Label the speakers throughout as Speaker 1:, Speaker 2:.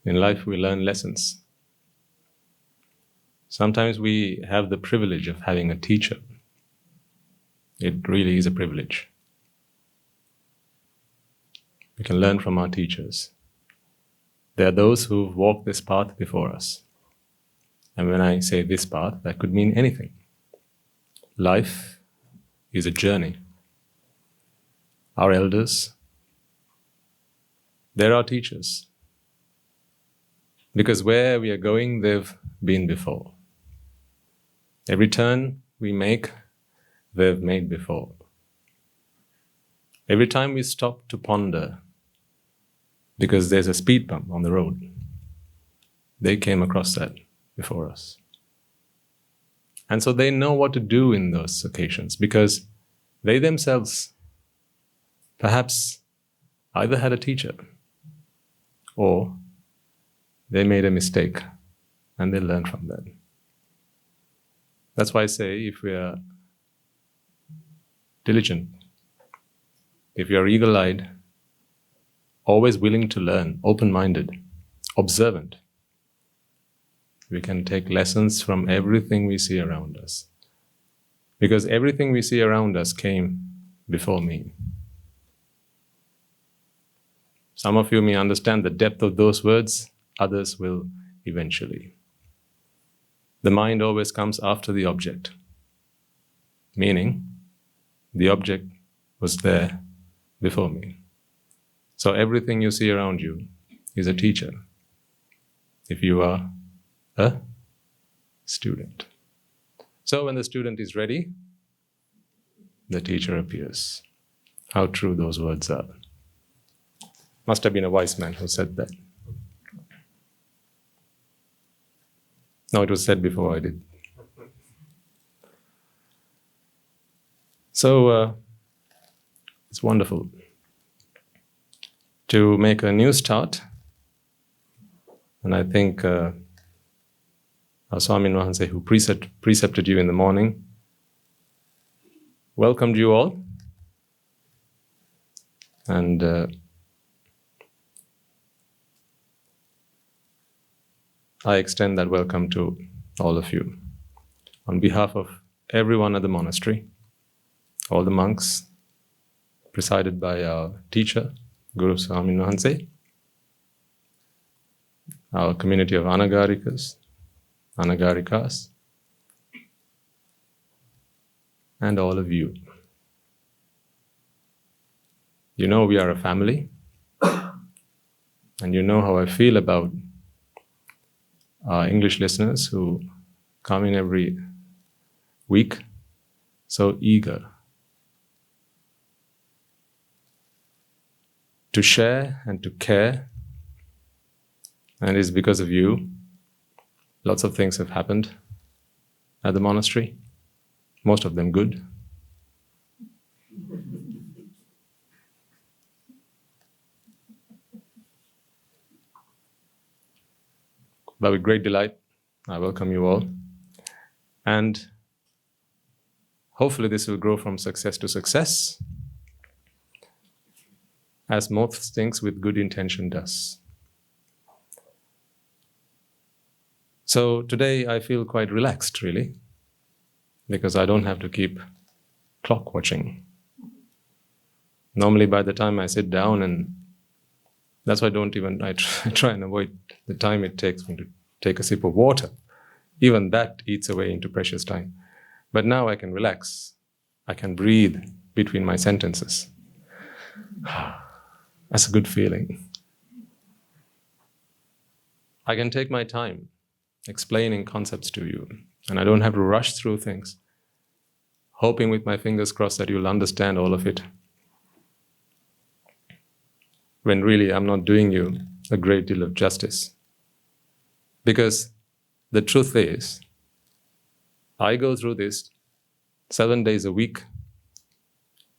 Speaker 1: In life we learn lessons. Sometimes we have the privilege of having a teacher. It really is a privilege. We can learn from our teachers. There are those who've walked this path before us. And when I say this path, that could mean anything. Life is a journey. Our elders, they're our teachers. Because where we are going, they've been before. Every turn we make, they've made before. Every time we stop to ponder, because there's a speed bump on the road, they came across that before us. And so they know what to do in those occasions, because they themselves perhaps either had a teacher or they made a mistake and they learned from that. That's why I say, if we are diligent, if you are eagle-eyed, always willing to learn, open-minded, observant, we can take lessons from everything we see around us. Because everything we see around us came before me. Some of you may understand the depth of those words, others will eventually. The mind always comes after the object, meaning the object was there before me. So everything you see around you is a teacher, if you are a student. So when the student is ready, the teacher appears. How true those words are. Must have been a wise man who said that. No, it was said before I did. So it's wonderful to make a new start. And I think our Swamin Wahanse, who precepted you in the morning, welcomed you all. And I extend that welcome to all of you. On behalf of everyone at the monastery, all the monks, presided by our teacher, Guru Swamin Wahanse, our community of Anagarikas, and all of you. You know we are a family, and you know how I feel about our English listeners who come in every week, so eager to share and to care. And it's because of you. Lots of things have happened at the monastery, most of them good. But with great delight, I welcome you all. And hopefully this will grow from success to success, as most things with good intention does. So today I feel quite relaxed, really, because I don't have to keep clock watching. Normally by the time I sit down, and that's why I try and avoid the time it takes me to take a sip of water. Even that eats away into precious time. But now I can relax. I can breathe between my sentences. That's a good feeling. I can take my time explaining concepts to you, and I don't have to rush through things, hoping with my fingers crossed that you'll understand all of it, when really I'm not doing you a great deal of justice. Because the truth is, I go through this 7 days a week,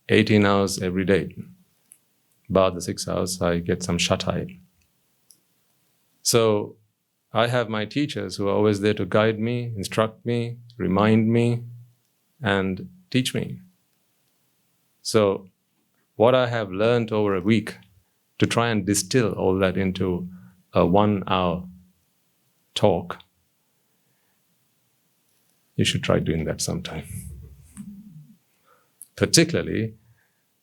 Speaker 1: 18 hours every day. Bar the 6 hours, I get some shut-eye. So I have my teachers who are always there to guide me, instruct me, remind me, and teach me. So what I have learned over a week, to try and distill all that into a 1 hour talk, you should try doing that sometime. Particularly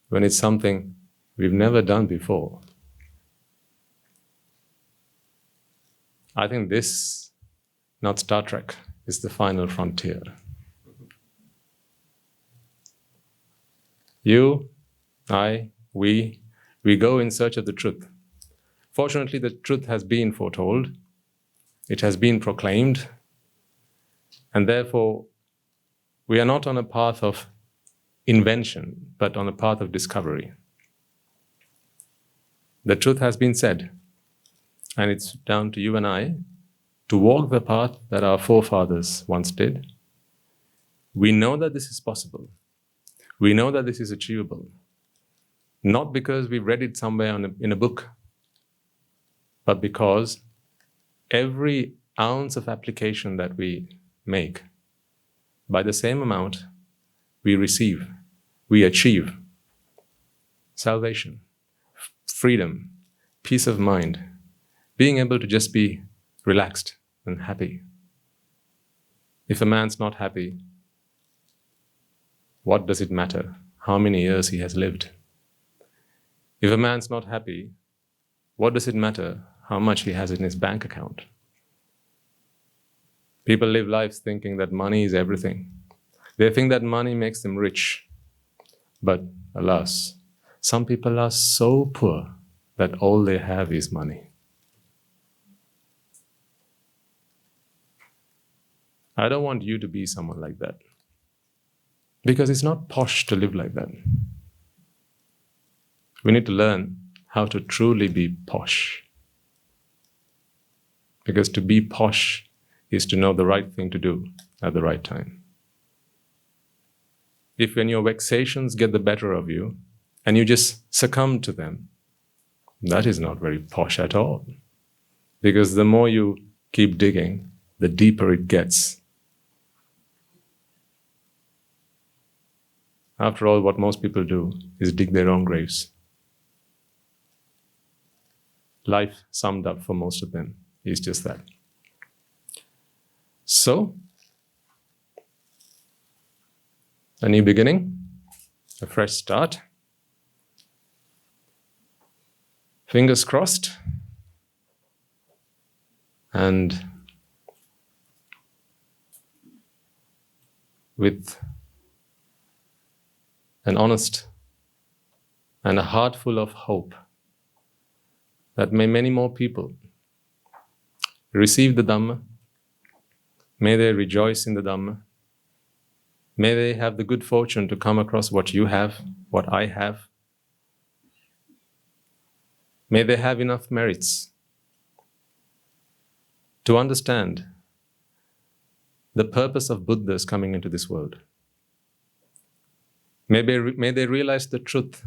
Speaker 1: when it's something we've never done before. I think this, not Star Trek, is the final frontier. You, I, we go in search of the truth. Fortunately, the truth has been foretold, it has been proclaimed, and therefore we are not on a path of invention, but on a path of discovery. The truth has been said, and it's down to you and I to walk the path that our forefathers once did. We know that this is possible. We know that this is achievable. Not because we've read it somewhere in a book, but because every ounce of application that we make, by the same amount, we receive, we achieve salvation, freedom, peace of mind, being able to just be relaxed and happy. If a man's not happy, what does it matter how many years he has lived? If a man's not happy, what does it matter how much he has in his bank account? People live lives thinking that money is everything. They think that money makes them rich. But alas, some people are so poor that all they have is money. I don't want you to be someone like that. Because it's not posh to live like that. We need to learn how to truly be posh. Because to be posh is to know the right thing to do at the right time. If when your vexations get the better of you and you just succumb to them, that is not very posh at all. Because the more you keep digging, the deeper it gets. After all, what most people do is dig their own graves. Life summed up for most of them is just that. So, a new beginning, a fresh start. Fingers crossed. And with an honest and a heart full of hope that may many more people receive the Dhamma, may they rejoice in the Dhamma, may they have the good fortune to come across what you have, what I have. May they have enough merits to understand the purpose of Buddhas coming into this world. May they realize the truth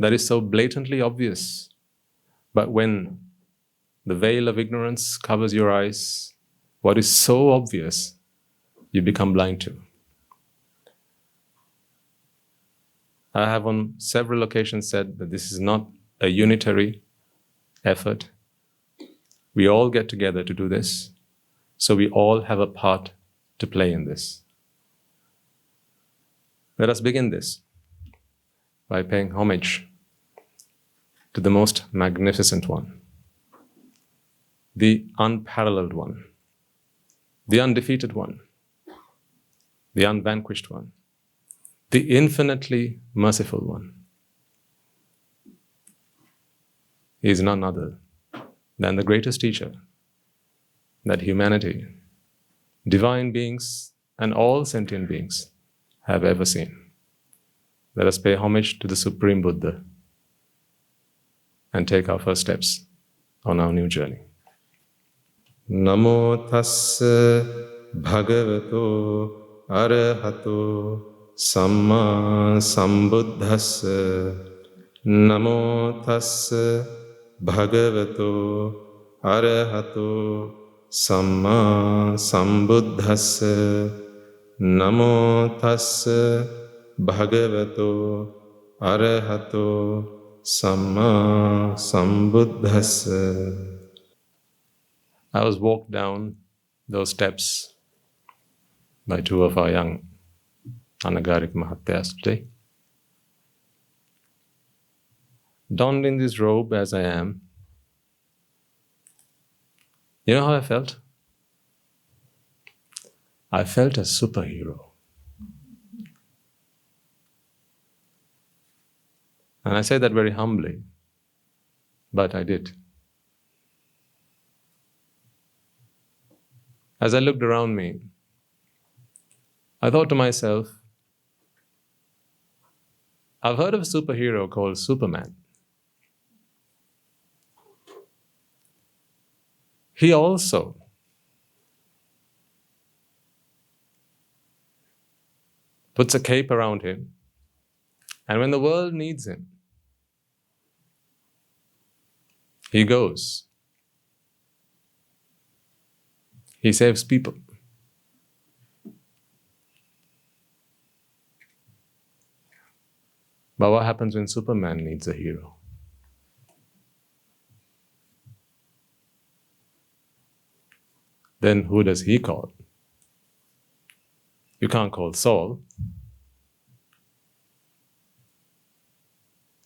Speaker 1: that is so blatantly obvious, but when the veil of ignorance covers your eyes, what is so obvious, you become blind to. I have on several occasions said that this is not a unitary effort. We all get together to do this, so we all have a part to play in this. Let us begin this by paying homage to the most magnificent one, the unparalleled one, the undefeated one, the unvanquished one, the infinitely merciful one. He is none other than the greatest teacher that humanity, divine beings, and all sentient beings have ever seen. Let us pay homage to the Supreme Buddha and take our first steps on our new journey. Namo tassa bhagavato arahato samma sambuddhassa. Namo tassa bhagavato arahato samma sambuddhassa. Namo tassa bhagavato arahato samma sambuddhassa. I was walked down those steps by two of our young Anagarik Mahatyas today. Donned in this robe as I am, you know how I felt? I felt a superhero. And I say that very humbly, but I did. As I looked around me, I thought to myself, I've heard of a superhero called Superman. He also puts a cape around him, and when the world needs him, he goes. He saves people. But what happens when Superman needs a hero? Then who does he call? You can't call Saul.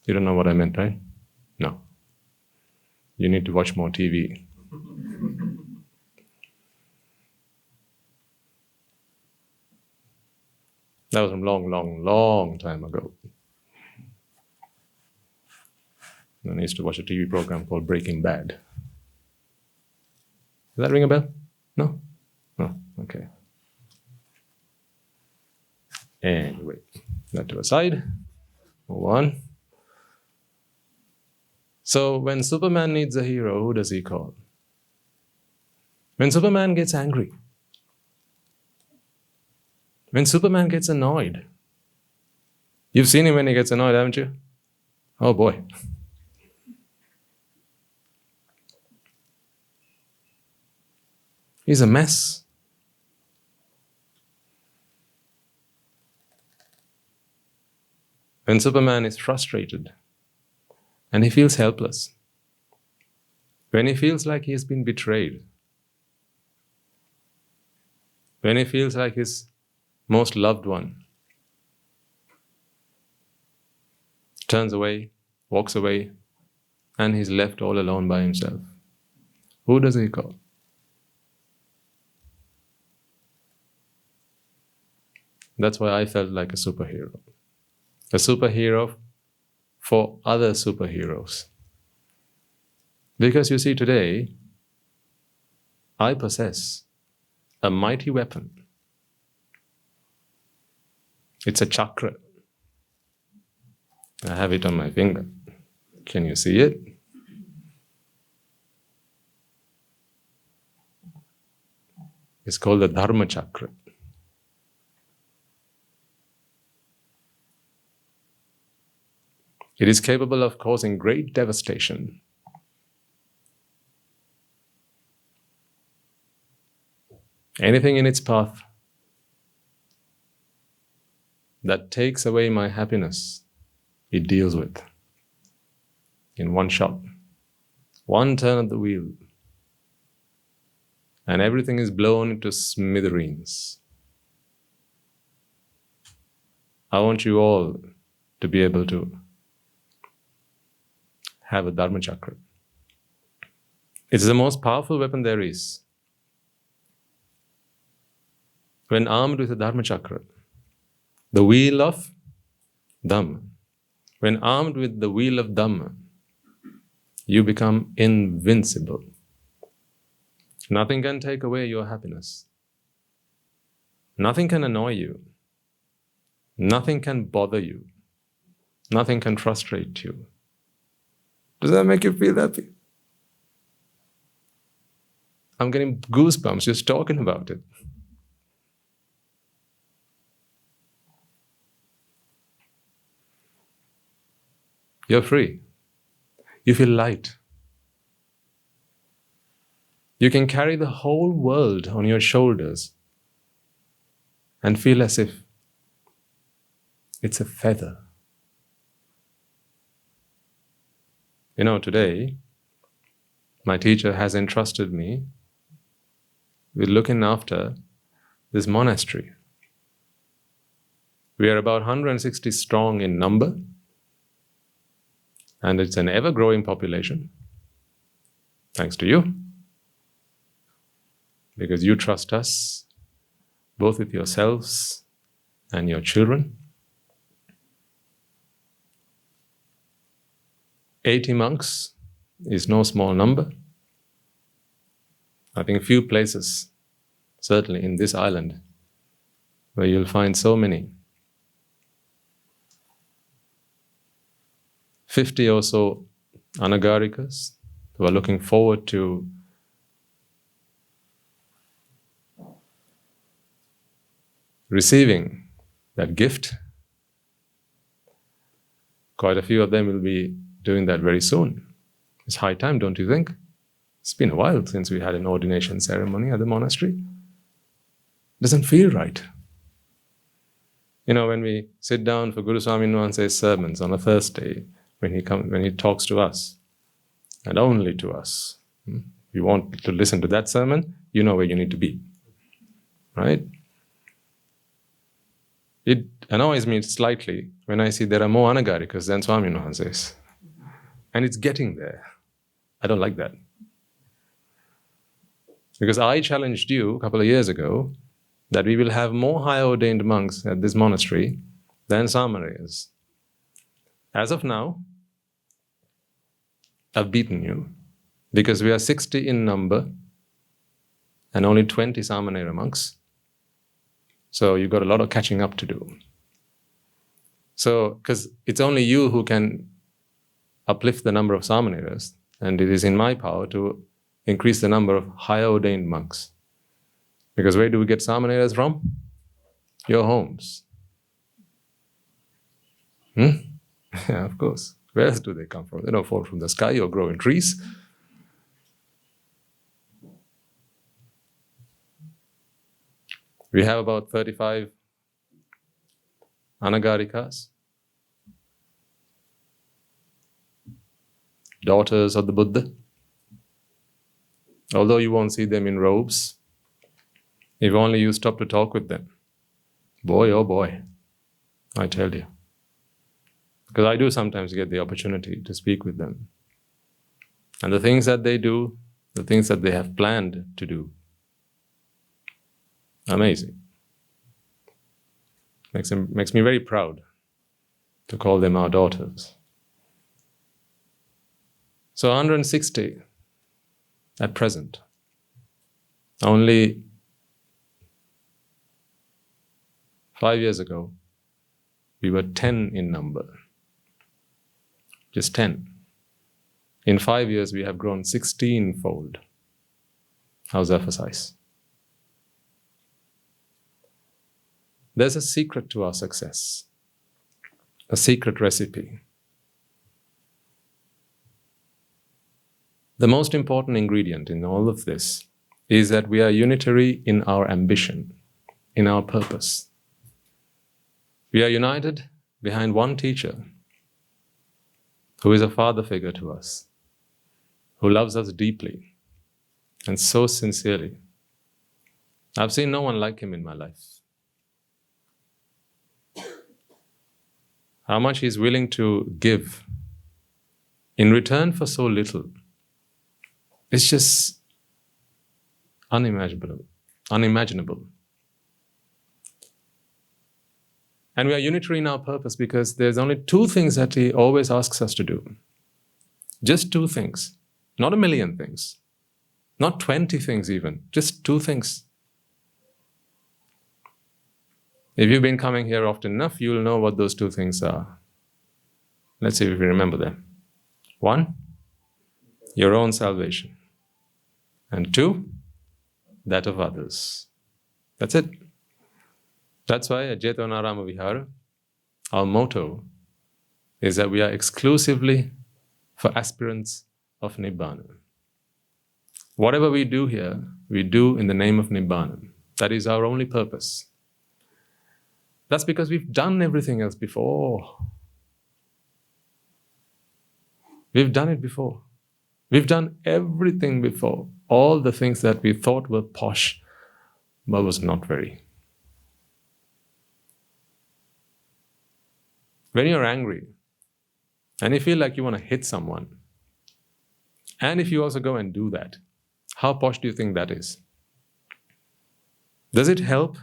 Speaker 1: You don't know what I meant, right? No. You need to watch more TV. That was from long time ago. And I used to watch a TV program called Breaking Bad. Does that ring a bell? No? No? Okay. Anyway, that to a side. Move on. So when Superman needs a hero, who does he call? When Superman gets angry, when Superman gets annoyed, you've seen him when he gets annoyed, haven't you? Oh boy. He's a mess. When Superman is frustrated and he feels helpless, when he feels like he has been betrayed, when he feels like his most loved one turns away, walks away, and he's left all alone by himself, who does he call? That's why I felt like a superhero. A superhero for other superheroes. Because you see, today, I possess a mighty weapon. It's a chakra. I have it on my finger. Can you see it? It's called the Dhamma Chakra. It is capable of causing great devastation. Anything in its path that takes away my happiness, it deals with in one shot, one turn of the wheel, and everything is blown into smithereens. I want you all to be able to have a Dhamma Chakra. It's the most powerful weapon there is. When armed with a Dhamma Chakra, the wheel of Dhamma, when armed with the wheel of Dhamma, you become invincible. Nothing can take away your happiness. Nothing can annoy you. Nothing can bother you. Nothing can frustrate you. Does that make you feel happy? I'm getting goosebumps just talking about it. You're free. You feel light. You can carry the whole world on your shoulders and feel as if it's a feather. You know, today, my teacher has entrusted me with looking after this monastery. We are about 160 strong in number, and it's an ever-growing population, thanks to you, because you trust us, both with yourselves and your children. 80 monks is no small number. I think few places, certainly in this island, where you'll find so many. 50 or so anagarikas who are looking forward to receiving that gift. Quite a few of them will be doing that very soon. It's high time, don't you think? It's been a while since we had an ordination ceremony at the monastery. Doesn't feel right. You know, when we sit down for Guru Swami Nuance's sermons on a Thursday, when he talks to us, and only to us, if you want to listen to that sermon, you know where you need to be, right? It annoys me slightly when I see there are more anagarikas than Swami Nuances. And it's getting there. I don't like that. Because I challenged you a couple of years ago that we will have more high ordained monks at this monastery than Samaras. As of now, I've beaten you because we are 60 in number and only 20 Samanera monks. So you've got a lot of catching up to do. So, because it's only you who can uplift the number of Samaneras, and it is in my power to increase the number of high ordained monks. Because where do we get Samaneras from? Your homes. Yeah, of course. Where else do they come from? They don't fall from the sky or grow in trees. We have about 35 anagarikas, daughters of the Buddha. Although you won't see them in robes, if only you stop to talk with them. Boy, oh boy, I tell you. Because I do sometimes get the opportunity to speak with them. And the things that they do, the things that they have planned to do, amazing. Makes me very proud to call them our daughters. So 160 at present. Only 5 years ago, we were 10 in number. Just 10. In 5 years, we have grown 16-fold. How's that for size? There's a secret to our success, a secret recipe. The most important ingredient in all of this is that we are unitary in our ambition, in our purpose. We are united behind one teacher who is a father figure to us, who loves us deeply and so sincerely. I've seen no one like him in my life. How much he's willing to give in return for so little. It's just unimaginable. And we are unitary in our purpose because there's only 2 things that he always asks us to do. Just 2 things. Not a million things. Not 20 things even. Just 2 things. If you've been coming here often enough, you'll know what those 2 things are. Let's see if we remember them. 1, your own salvation. And 2, that of others. That's it. That's why at Jethavanarama Vihara, our motto is that we are exclusively for aspirants of Nibbana. Whatever we do here, we do in the name of Nibbana. That is our only purpose. That's because we've done everything else before. We've done it before. We've done everything before. All the things that we thought were posh, but was not very. When you're angry, and you feel like you want to hit someone, and if you also go and do that, how posh do you think that is? Does it help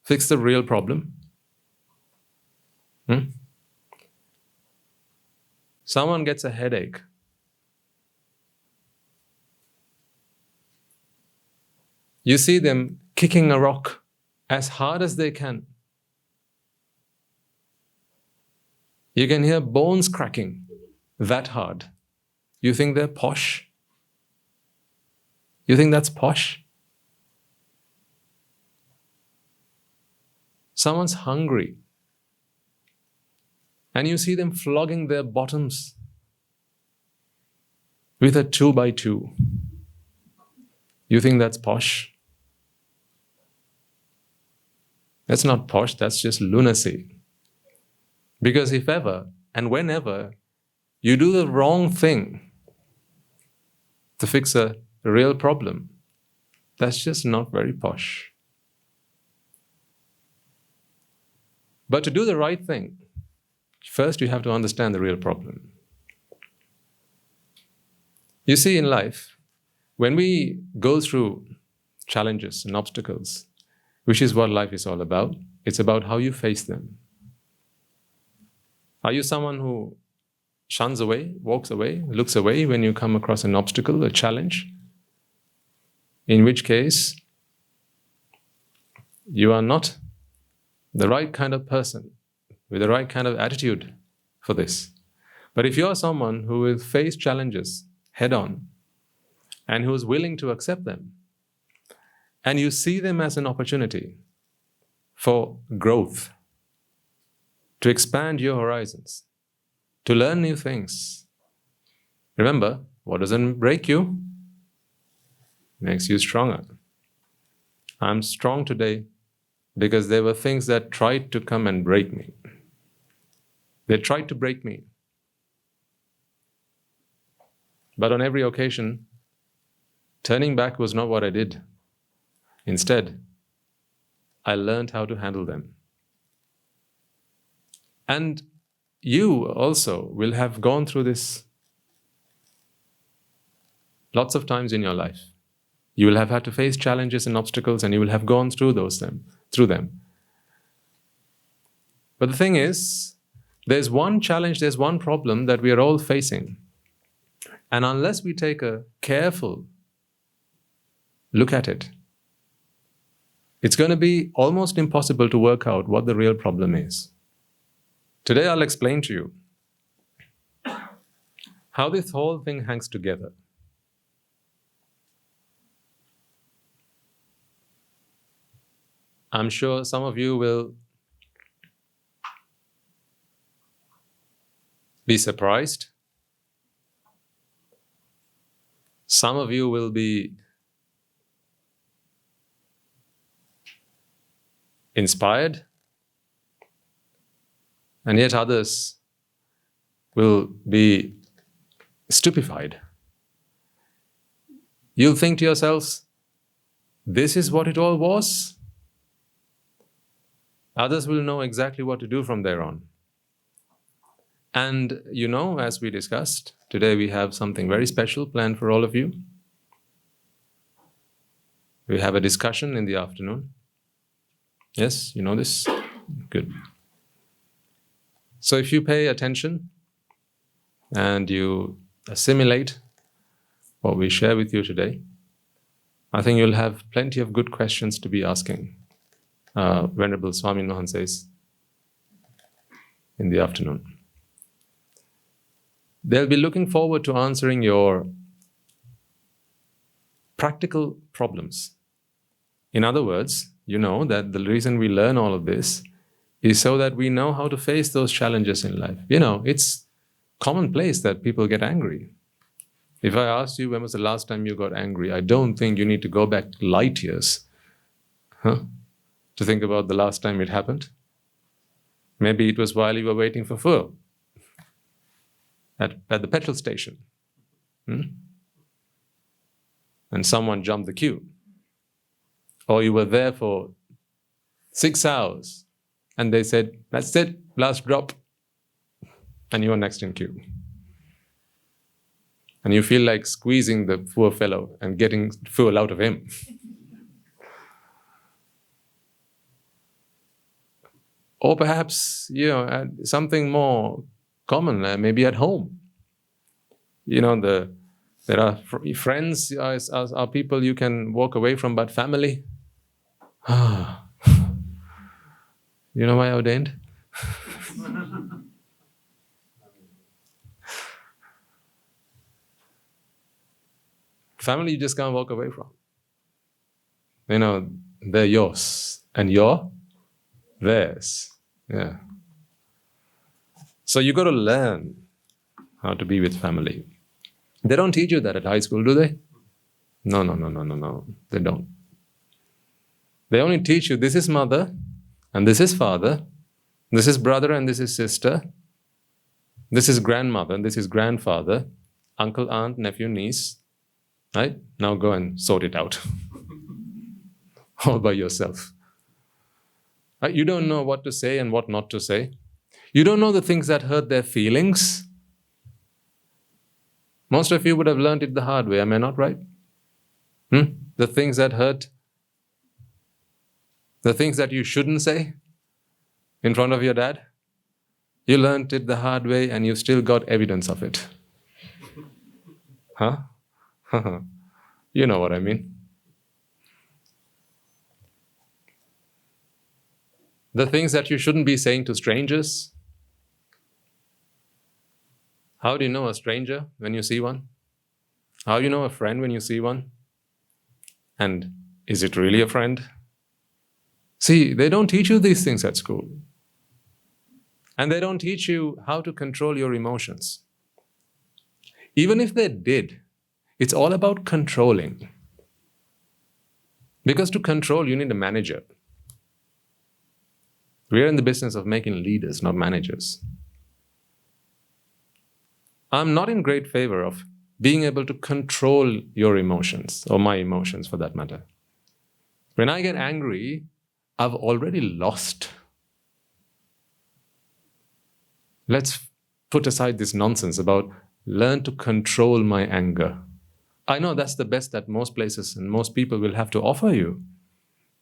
Speaker 1: fix the real problem? Someone gets a headache. You see them kicking a rock as hard as they can. You can hear bones cracking that hard. You think they're posh? You think that's posh? Someone's hungry, and you see them flogging their bottoms with a 2x2. You think that's posh? That's not posh, that's just lunacy. Because if ever and whenever you do the wrong thing to fix a real problem, that's just not very posh. But to do the right thing, first you have to understand the real problem. You see, in life, when we go through challenges and obstacles, which is what life is all about, it's about how you face them. Are you someone who shuns away, walks away, looks away when you come across an obstacle, a challenge? In which case, you are not the right kind of person with the right kind of attitude for this. But if you are someone who will face challenges head on and who is willing to accept them, and you see them as an opportunity for growth, to expand your horizons, to learn new things. Remember, what doesn't break you makes you stronger. I'm strong today because there were things that tried to come and break me. They tried to break me. But on every occasion, turning back was not what I did. Instead, I learned how to handle them. And you also will have gone through this lots of times in your life. You will have had to face challenges and obstacles, and you will have gone through them. But the thing is, there's one challenge, there's one problem that we are all facing. And unless we take a careful look at it, it's going to be almost impossible to work out what the real problem is. Today I'll explain to you how this whole thing hangs together. I'm sure some of you will be surprised. Some of you will be inspired, and yet others will be stupefied. You'll think to yourselves, this is what it all was? Others will know exactly what to do from there on. And you know, as we discussed, today we have something very special planned for all of you. We have a discussion in the afternoon. Yes, you know this? Good. So if you pay attention and you assimilate what we share with you today, I think you'll have plenty of good questions to be asking Venerable Swami Nohanses in the afternoon. They'll be looking forward to answering your practical problems. In other words, you know that the reason we learn all of this is so that we know how to face those challenges in life. You know, it's commonplace that people get angry. If I asked you when was the last time you got angry, I don't think you need to go back light years to think about the last time it happened. Maybe it was while you were waiting for fuel at the petrol station. And someone jumped the queue. Or you were there for 6 hours and they said, that's it, last drop. And you are next in queue. And you feel like squeezing the poor fellow and getting fuel out of him. Or perhaps, something more common, maybe at home. There are friends are people you can walk away from, but family? You know why I ordained? Family you just can't walk away from. They're yours and you're theirs. Yeah. So you got to learn how to be with family. They don't teach you that at high school, do they? No. They don't. They only teach you this is mother and this is father, this is brother and this is sister, this is grandmother and this is grandfather, uncle, aunt, nephew, niece. Right? Now go and sort it out. All by yourself. Right? You don't know what to say and what not to say. You don't know the things that hurt their feelings. Most of you would have learned it the hard way, am I not right? The things that hurt, the things that you shouldn't say in front of your dad, you learned it the hard way and you still got evidence of it. Huh? You know what I mean. The things that you shouldn't be saying to strangers. How do you know a stranger when you see one? How do you know a friend when you see one? And is it really a friend? See, they don't teach you these things at school. And they don't teach you how to control your emotions. Even if they did, it's all about controlling. Because to control, you need a manager. We are in the business of making leaders, not managers. I'm not in great favor of being able to control your emotions, or my emotions for that matter. When I get angry, I've already lost. Let's put aside this nonsense about learn to control my anger. I know that's the best that most places and most people will have to offer you.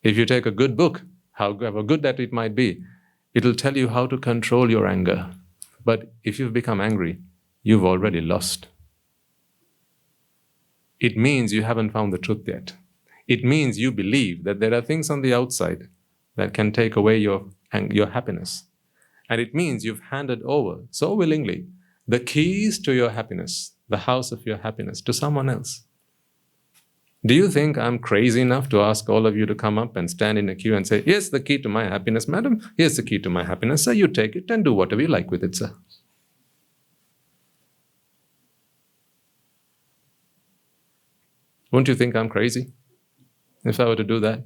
Speaker 1: If you take a good book, however good that it might be, it'll tell you how to control your anger. But if you've become angry, you've already lost. It means you haven't found the truth yet. It means you believe that there are things on the outside that can take away your happiness. And it means you've handed over so willingly the keys to your happiness, the house of your happiness, to someone else. Do you think I'm crazy enough to ask all of you to come up and stand in a queue and say, here's the key to my happiness, madam. Here's the key to my happiness, sir. You take it and do whatever you like with it, sir. Wouldn't you think I'm crazy if I were to do that?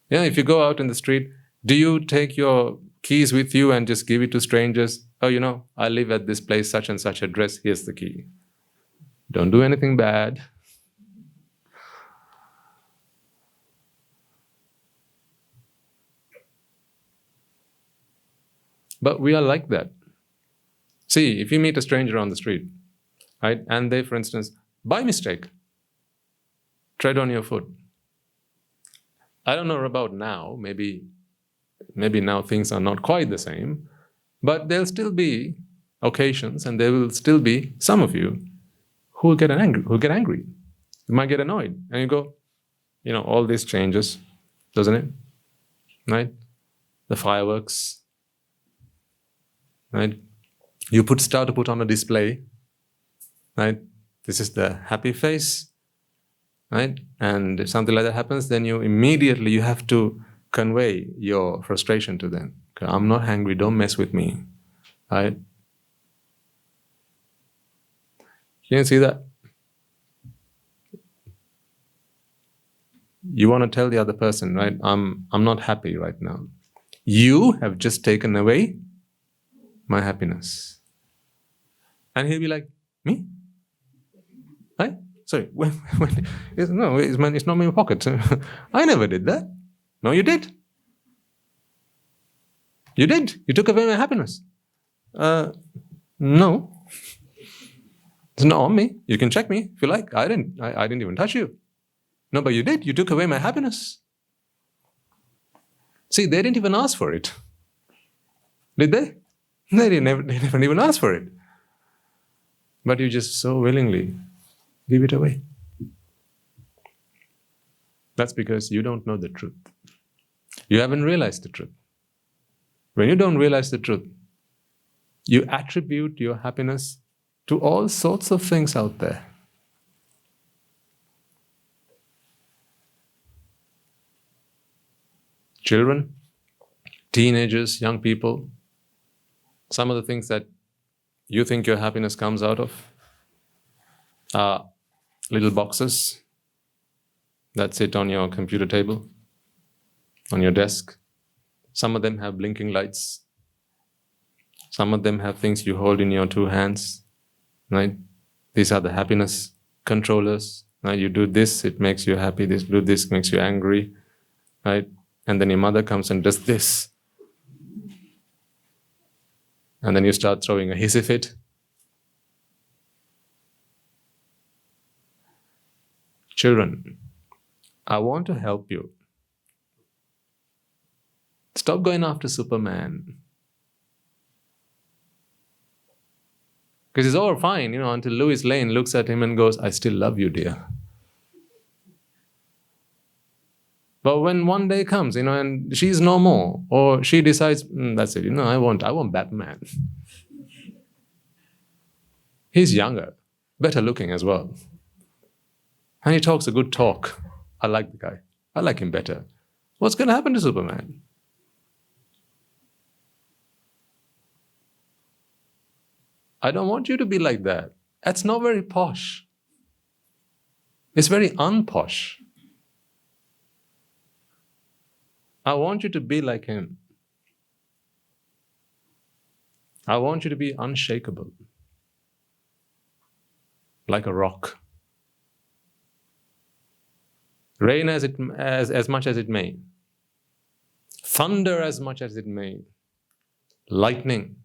Speaker 1: Yeah, if you go out in the street, do you take your keys with you and just give it to strangers? Oh, I live at this place, such and such address, here's the key. Don't do anything bad. But we are like that. See, if you meet a stranger on the street, right, and they, for instance, by mistake, tread on your foot. I don't know about now, maybe now things are not quite the same, but there'll still be occasions and there will still be some of you who get angry. You might get annoyed and you go, all this changes, doesn't it? Right? The fireworks, right? You start to put on a display, right? This is the happy face, right? And if something like that happens, then you have to convey your frustration to them. Okay, I'm not angry, don't mess with me, right? Can you see that? You want to tell the other person, right? I'm not happy right now. You have just taken away my happiness. And he'll be like, me? Right? Sorry, no, it's not in my pocket. I never did that. No, you did. You did. You took away my happiness. No. It's not on me. You can check me if you like. I didn't even touch you. No, but you did. You took away my happiness. See, they didn't even ask for it. Did they? They never even asked for it. But you just so willingly give it away. That's because you don't know the truth. You haven't realized the truth. When you don't realize the truth, you attribute your happiness to all sorts of things out there. Children, teenagers, young people, some of the things that you think your happiness comes out of are little boxes that sit on your computer table, on your desk. Some of them have blinking lights. Some of them have things you hold in your two hands, right? These are the happiness controllers. Right? You do this, it makes you happy. Do this, makes you angry, right? And then your mother comes and does this. And then you start throwing a hissy fit. Children, I want to help you. Stop going after Superman. Because it's all fine, until Lois Lane looks at him and goes, I still love you, dear. But when one day comes, and she's no more, or she decides, that's it, I want Batman. He's younger, better looking as well. And he talks a good talk. I like the guy. I like him better. What's going to happen to Superman? I don't want you to be like that. That's not very posh. It's very unposh. I want you to be like him. I want you to be unshakable, like a rock. Rain as much as it may, thunder as much as it may, lightning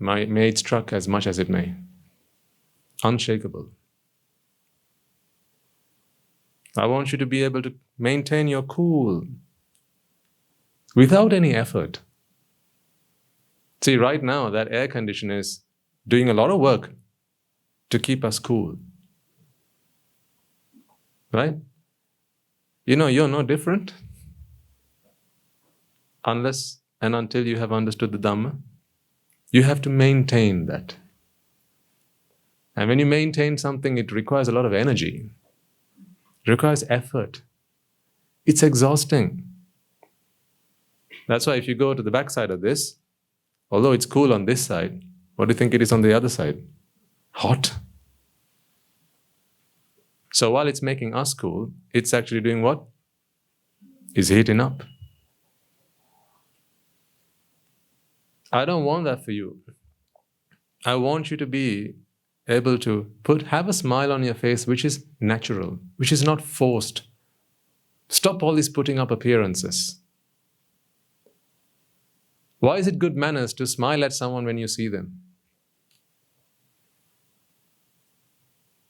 Speaker 1: may it struck as much as it may, unshakable. I want you to be able to maintain your cool without any effort. See, right now, that air conditioner is doing a lot of work to keep us cool. Right? You're no different unless and until you have understood the Dhamma. You have to maintain that. And when you maintain something, it requires a lot of energy. It requires effort. It's exhausting. That's why if you go to the back side of this, although it's cool on this side, what do you think it is on the other side? Hot. So while it's making us cool, it's actually doing what? It's heating up. I don't want that for you. I want you to be able to have a smile on your face which is natural, which is not forced. Stop all this putting up appearances. Why is it good manners to smile at someone when you see them?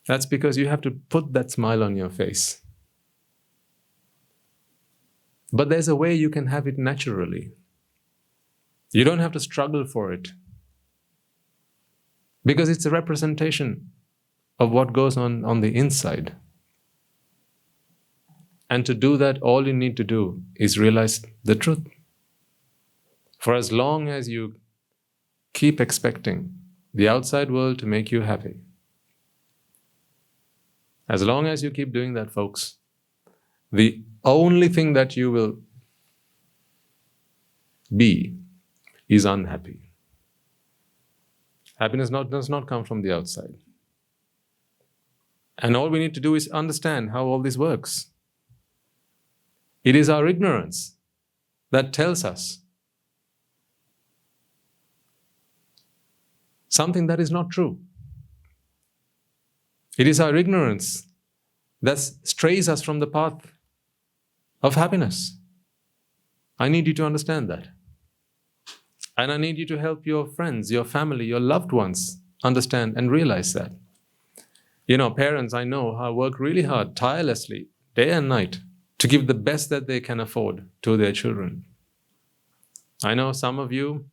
Speaker 1: That's because you have to put that smile on your face. But there's a way you can have it naturally. You don't have to struggle for it. Because it's a representation of what goes on the inside. And to do that, all you need to do is realize the truth. For as long as you keep expecting the outside world to make you happy, as long as you keep doing that, folks, the only thing that you will be is unhappy. Happiness does not come from the outside. And all we need to do is understand how all this works. It is our ignorance that tells us something that is not true. It is our ignorance that strays us from the path of happiness. I need you to understand that. And I need you to help your friends, your family, your loved ones understand and realize that. Parents I know work really hard, tirelessly, day and night, to give the best that they can afford to their children. I know some of you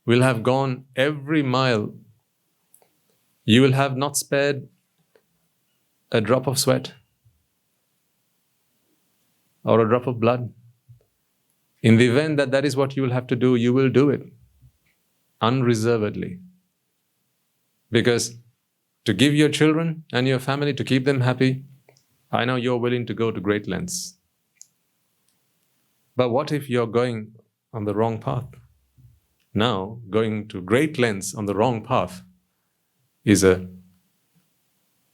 Speaker 1: will have gone every mile. You will have not spared a drop of sweat or a drop of blood. In the event that is what you will have to do, you will do it unreservedly. Because to give your children and your family, to keep them happy, I know you're willing to go to great lengths. But what if you're going on the wrong path? Now, going to great lengths on the wrong path is a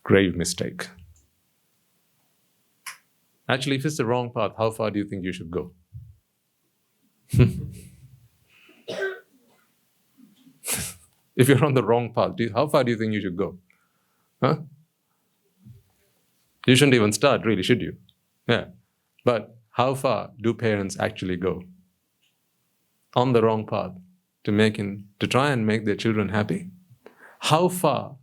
Speaker 1: grave mistake. Actually, if it's the wrong path, how far do you think you should go? If you're on the wrong path, how far do you think you should go? Huh? You shouldn't even start, really, should you? Yeah. But how far do parents actually go on the wrong path to try and make their children happy? How far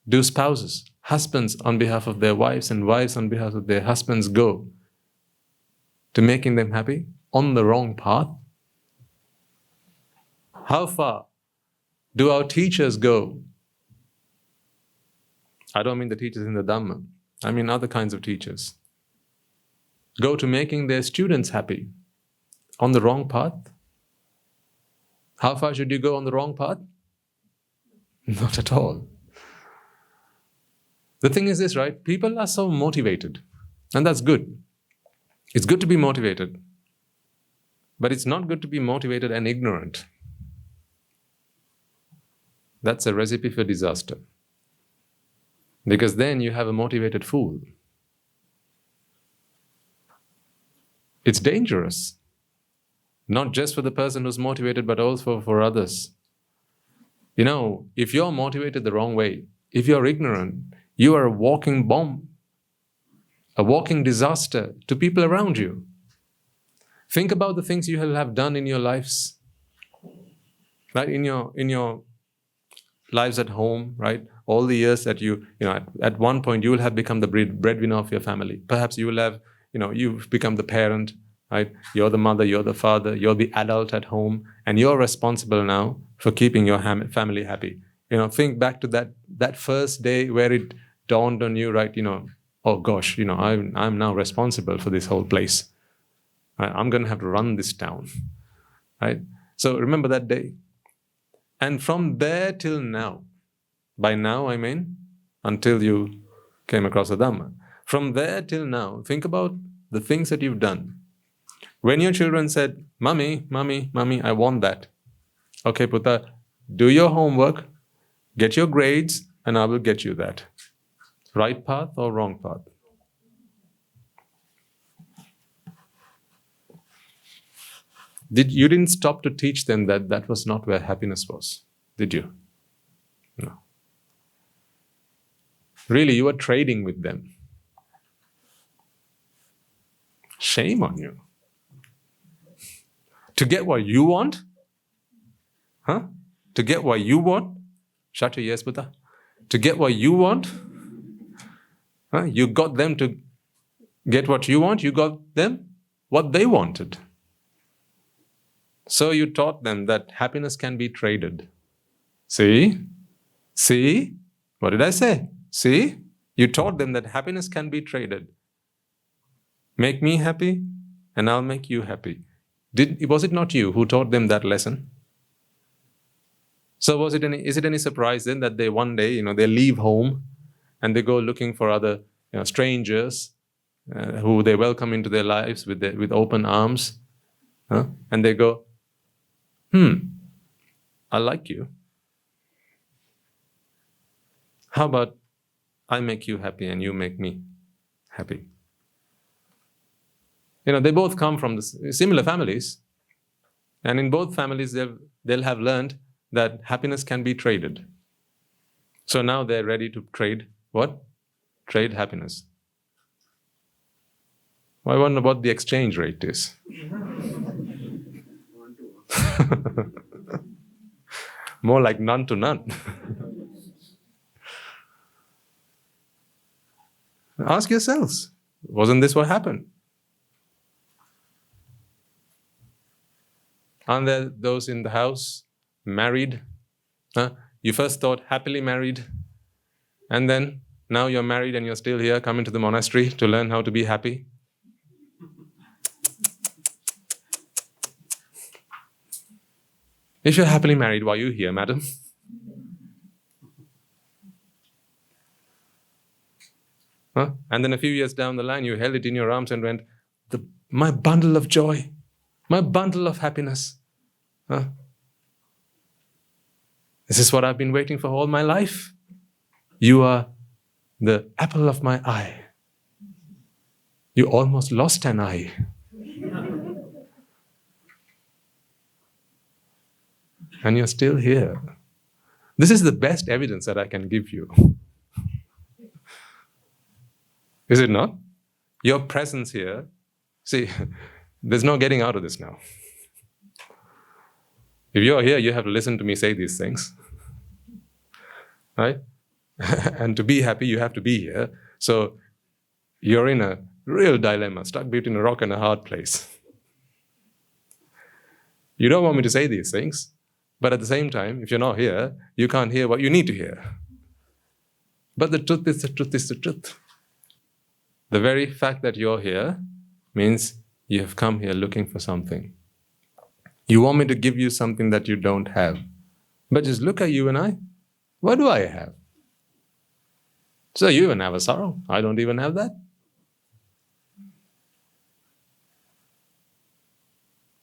Speaker 1: do spouses, husbands on behalf of their wives and wives on behalf of their husbands go to making them happy on the wrong path? How far do our teachers go? I don't mean the teachers in the Dhamma. I mean other kinds of teachers. Go to making their students happy on the wrong path? How far should you go on the wrong path? Not at all. The thing is this, right? People are so motivated, and that's good. It's good to be motivated, but it's not good to be motivated and ignorant. That's a recipe for disaster. Because then you have a motivated fool. It's dangerous. Not just for the person who's motivated, but also for others. If you're motivated the wrong way, if you're ignorant, you are a walking bomb, a walking disaster to people around you. Think about the things you have done in your lives, right? In your lives at home, right? All the years that at one point you will have become the breadwinner of your family. Perhaps you will have, you've become the parent, right? You're the mother, you're the father, you're the adult at home, and you're responsible now for keeping your family happy. Think back to that first day where it dawned on you, right? Oh gosh, I'm now responsible for this whole place. I'm going to have to run this town, right? So remember that day. And from there till now, by now I mean until you came across the Dhamma. From there till now, think about the things that you've done. When your children said, Mommy, Mommy, Mommy, I want that. Okay, Putta, do your homework, get your grades, and I will get you that. Right path or wrong path? You didn't stop to teach them that was not where happiness was, did you? No. Really, you were trading with them. Shame on you. To get what you want? Huh? To get what you want? Shut your ears, Buddha. To get what you want? Huh? You got them to get what you want. You got them what they wanted. So you taught them that happiness can be traded. See? What did I say? See? You taught them that happiness can be traded. Make me happy, and I'll make you happy. Was it not you who taught them that lesson? So is it any surprise then that they one day, they leave home and they go looking for other strangers who they welcome into their lives with open arms, and they go, I like you. How about I make you happy and you make me happy? They both come from similar families, and in both families they'll have learned that happiness can be traded. So now they're ready to trade what? Trade happiness. I wonder what the exchange rate is. More like none to none. Ask yourselves, wasn't this what happened? Aren't there those in the house, married? You first thought happily married, and then now you're married and you're still here, coming to the monastery to learn how to be happy? If you're happily married, why are you here, madam? And then a few years down the line, you held it in your arms and went, my bundle of joy, my bundle of happiness. This is what I've been waiting for all my life. You are the apple of my eye. You almost lost an eye. And you're still here. This is the best evidence that I can give you. Is it not? Your presence here, see, there's no getting out of this now. If you're here, you have to listen to me say these things. Right? And to be happy, you have to be here. So you're in a real dilemma, stuck between a rock and a hard place. You don't want me to say these things, but at the same time, if you're not here, you can't hear what you need to hear. But the truth is the truth is the truth. The very fact that you're here means you have come here looking for something. You want me to give you something that you don't have. But just look at you and I. What do I have? So you even have a sorrow. I don't even have that.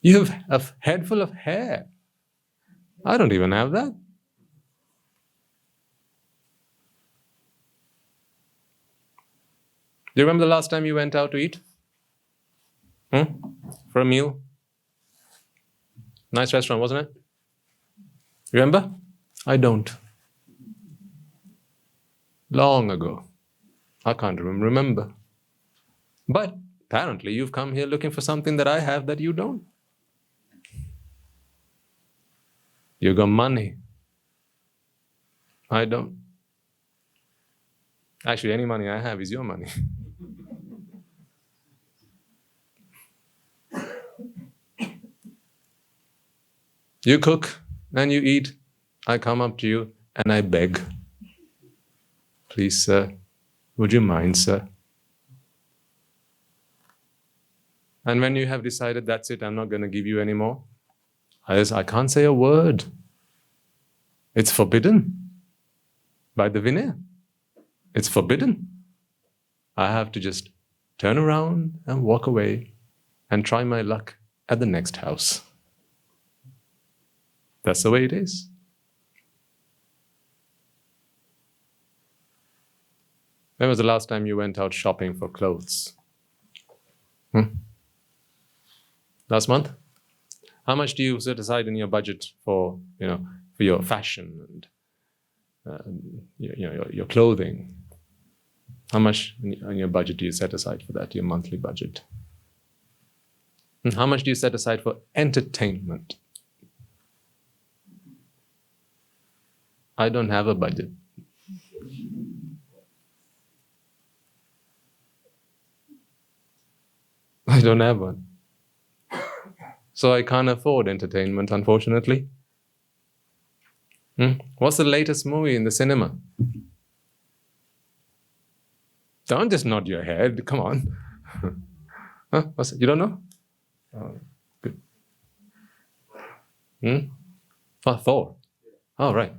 Speaker 1: You have a head full of hair. I don't even have that. Do you remember the last time you went out to eat? For a meal? Nice restaurant, wasn't it? Remember? I don't. Long ago. I can't remember. But apparently you've come here looking for something that I have that you don't. You got money. I don't. Actually, any money I have is your money. You cook and you eat. I come up to you and I beg. Please, sir, would you mind, sir? And when you have decided that's it, I'm not going to give you any more, I can't say a word. It's forbidden by the Vinaya. It's forbidden. I have to just turn around and walk away and try my luck at the next house. That's the way it is. When was the last time you went out shopping for clothes? Last month? How much do you set aside in your budget for your fashion and your clothing? How much in your budget do you set aside for that, your monthly budget? And how much do you set aside for entertainment? I don't have a budget. I don't have one. So I can't afford entertainment, unfortunately. What's the latest movie in the cinema? Don't just nod your head, come on. What's it? You don't know? Oh, good. 4. Oh, right.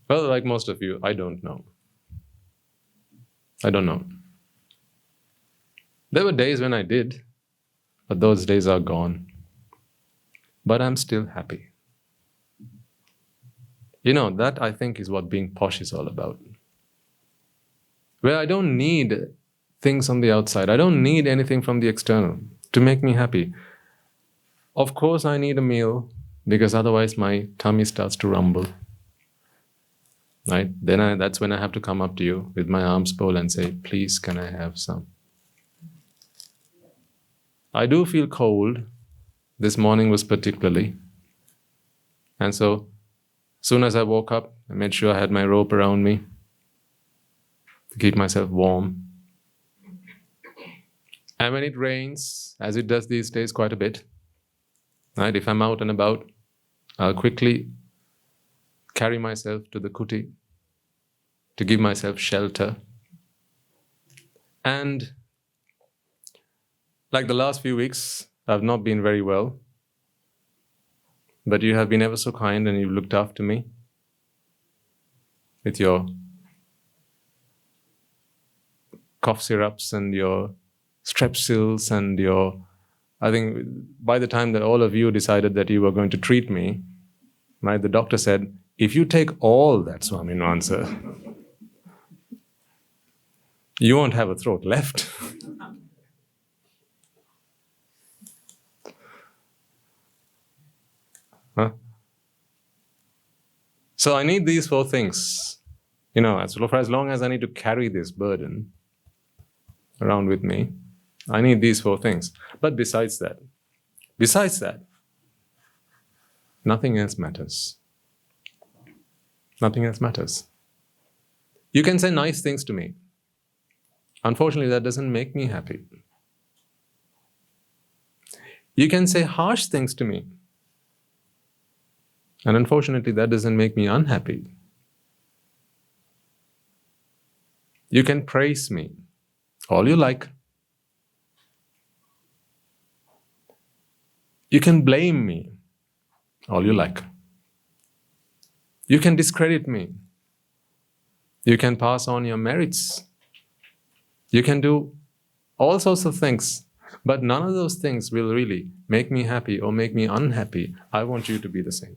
Speaker 1: Well, like most of you, I don't know. I don't know. There were days when I did, but those days are gone. But I'm still happy. That I think is what being posh is all about. Where I don't need things on the outside. I don't need anything from the external to make me happy. Of course I need a meal. because otherwise my tummy starts to rumble. Right? Then that's when I have to come up to you with my arms full and say, please, can I have some? I do feel cold. This morning was particularly. And so, as soon as I woke up, I made sure I had my rope around me to keep myself warm. And when it rains, as it does these days quite a bit, right? If I'm out and about, I'll quickly carry myself to the kuti to give myself shelter. And like the last few weeks, I've not been very well, but you have been ever so kind and you've looked after me with your cough syrups and your strepsils and your... I think by the time that all of you decided that you were going to treat me, right, the doctor said, if you take all that Swaminwansa, you won't have a throat left. Huh? So I need these 4 things. For as long as I need to carry this burden around with me, I need these 4 things. But besides that, nothing else matters. Nothing else matters. You can say nice things to me. Unfortunately, that doesn't make me happy. You can say harsh things to me. And unfortunately, that doesn't make me unhappy. You can praise me all you like. You can blame me all you like. You can discredit me. You can pass on your merits. You can do all sorts of things, but none of those things will really make me happy or make me unhappy. I want you to be the same.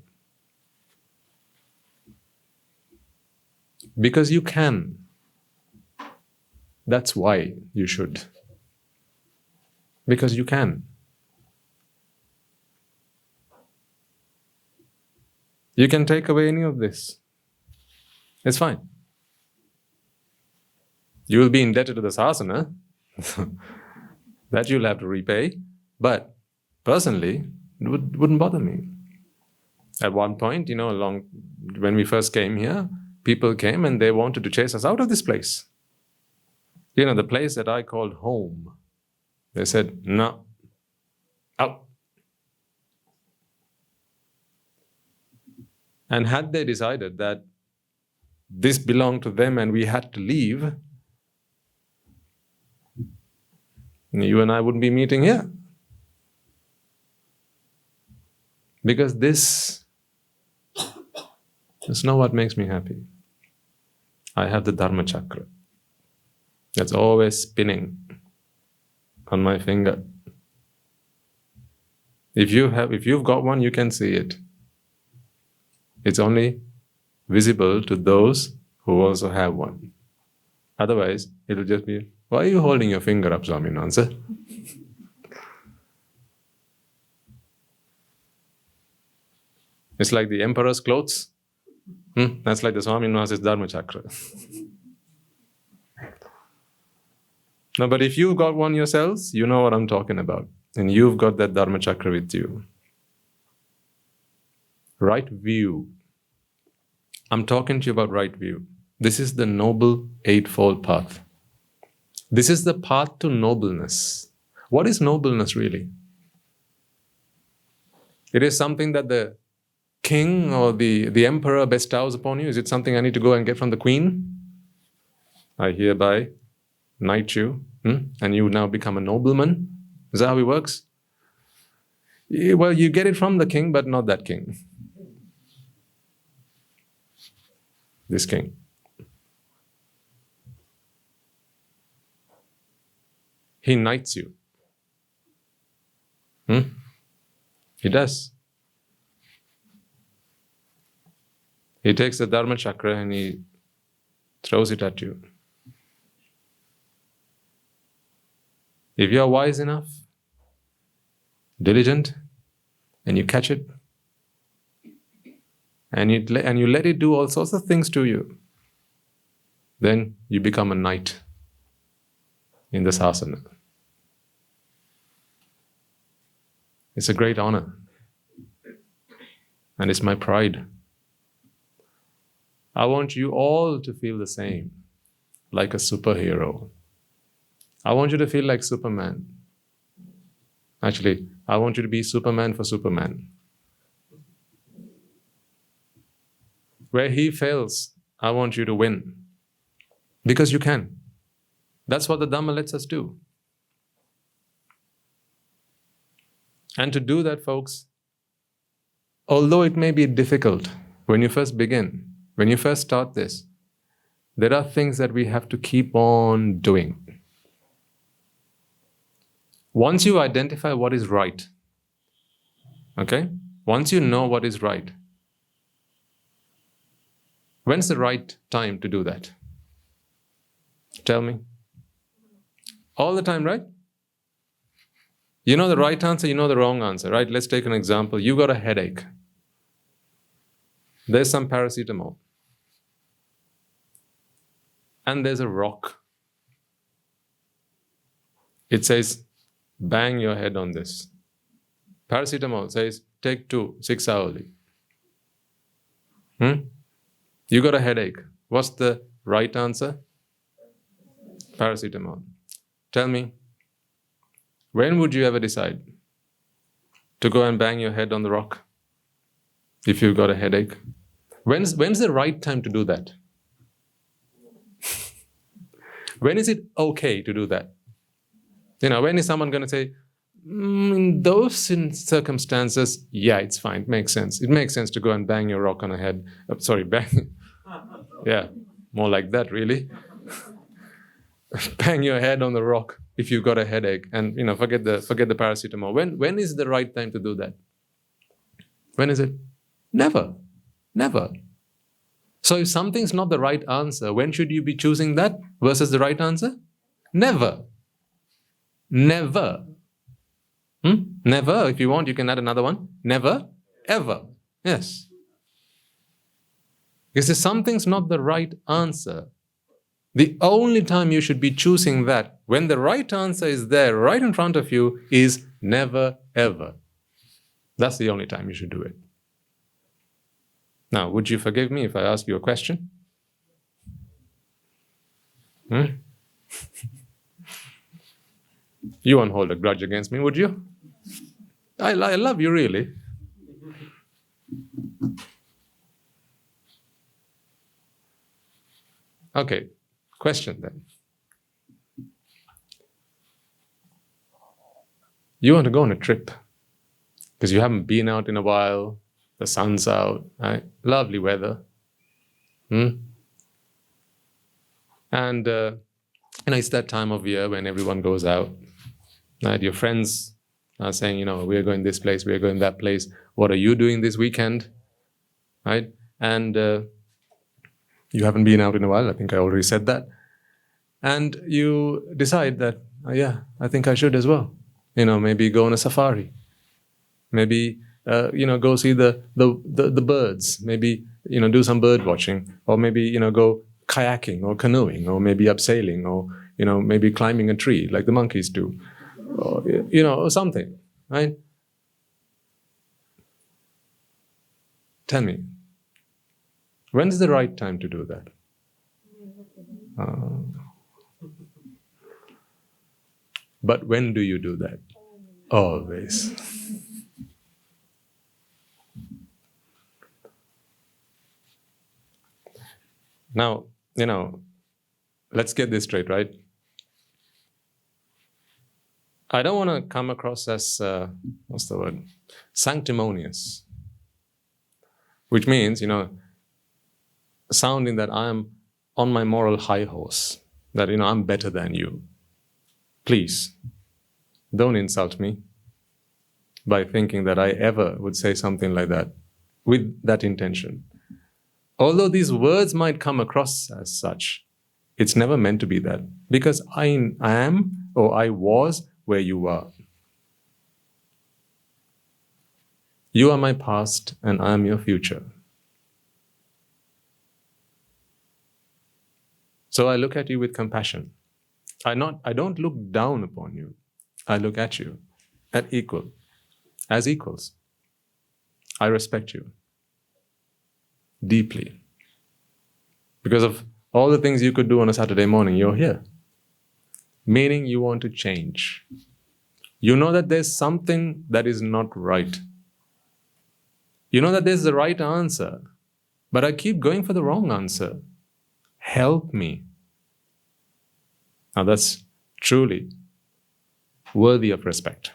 Speaker 1: Because you can. That's why you should. Because you can. You can take away any of this. It's fine. You will be indebted to the sasana. That you'll have to repay. But personally, it wouldn't bother me. At one point, when we first came here, people came and they wanted to chase us out of this place. The place that I called home. They said, no, out. And had they decided that this belonged to them and we had to leave, you and I wouldn't be meeting here. Because this is not what makes me happy. I have the Dhamma Chakra. That's always spinning on my finger. If you've got one, you can see it. It's only visible to those who also have one. Otherwise, it'll just be, why are you holding your finger up, Swaminwansa? It's like the emperor's clothes. That's like the Swaminwansa's Dhamma Chakra. No, but if you've got one yourselves, you know what I'm talking about. And you've got that Dhamma Chakra with you. Right view. I'm talking to you about right view. This is the noble eightfold path. This is the path to nobleness. What is nobleness really? It is something that the king or the emperor bestows upon you. Is it something I need to go and get from the queen? I hereby knight you, and you now become a nobleman. Is that how it works? Well, you get it from the king, but not that king. This king. He knights you. He does. He takes the Dhamma Chakra and he throws it at you. If you are wise enough, diligent, and you catch it, and you let it do all sorts of things to you, then you become a knight in the sasana. It's a great honor. And it's my pride. I want you all to feel the same, like a superhero. I want you to feel like Superman. Actually, I want you to be Superman for Superman. Where he fails, I want you to win. Because you can. That's what the Dhamma lets us do. And to do that, folks, although it may be difficult when you first begin, when you first start this, there are things that we have to keep on doing. Once you identify what is right, okay? Once you know what is right, when's the right time to do that? Tell me. All the time, right? You know the right answer, you know the wrong answer, right? Let's take an example. You got a headache. There's some paracetamol. And there's a rock. It says, bang your head on this. Paracetamol says, take 2, 6 hourly. You got a headache. What's the right answer? Paracetamol. Tell me, when would you ever decide to go and bang your head on the rock if you've got a headache? When's the right time to do that? When is it okay to do that? When is someone going to say, in those circumstances, yeah, it's fine, it makes sense. It makes sense to go and bang your rock on a head. Bang. Yeah, more like that, really. Bang your head on the rock if you've got a headache, and forget the paracetamol. When is the right time to do that? When is it? Never. So if something's not the right answer, when should you be choosing that versus the right answer? Never. Never. Never. If you want, you can add another one. Never, ever. Yes. Because if something's not the right answer, the only time you should be choosing that, when the right answer is there right in front of you, is never, ever. That's the only time you should do it. Now, would you forgive me if I ask you a question? You won't hold a grudge against me, would you? I love you, really. Okay, question then. You want to go on a trip because you haven't been out in a while, the sun's out, right? Lovely weather. And it's that time of year when everyone goes out. Right? Your friends are saying, we're going this place, we're going that place. What are you doing this weekend? Right? And you haven't been out in a while. I think I already said that. And you decide that, I think I should as well. Maybe go on a safari. Maybe, go see the birds. Maybe, do some bird watching. Or maybe, go kayaking or canoeing. Or maybe abseiling. Or, maybe climbing a tree like the monkeys do. Or, or something, right? Tell me, when's the right time to do that? But when do you do that? Always. Now, let's get this straight, right? I don't want to come across as, sanctimonious. Which means, sounding that I am on my moral high horse, that, I'm better than you. Please, don't insult me by thinking that I ever would say something like that with that intention. Although these words might come across as such, it's never meant to be that. Because I am, or I was, where you are. You are my past and I am your future. So I look at you with compassion. I don't look down upon you. I look at you as equals. I respect you deeply. Because of all the things you could do on a Saturday morning, you're here. Meaning you want to change. You know that there's something that is not right. You know that there's the right answer, but I keep going for the wrong answer. Help me. Now that's truly worthy of respect.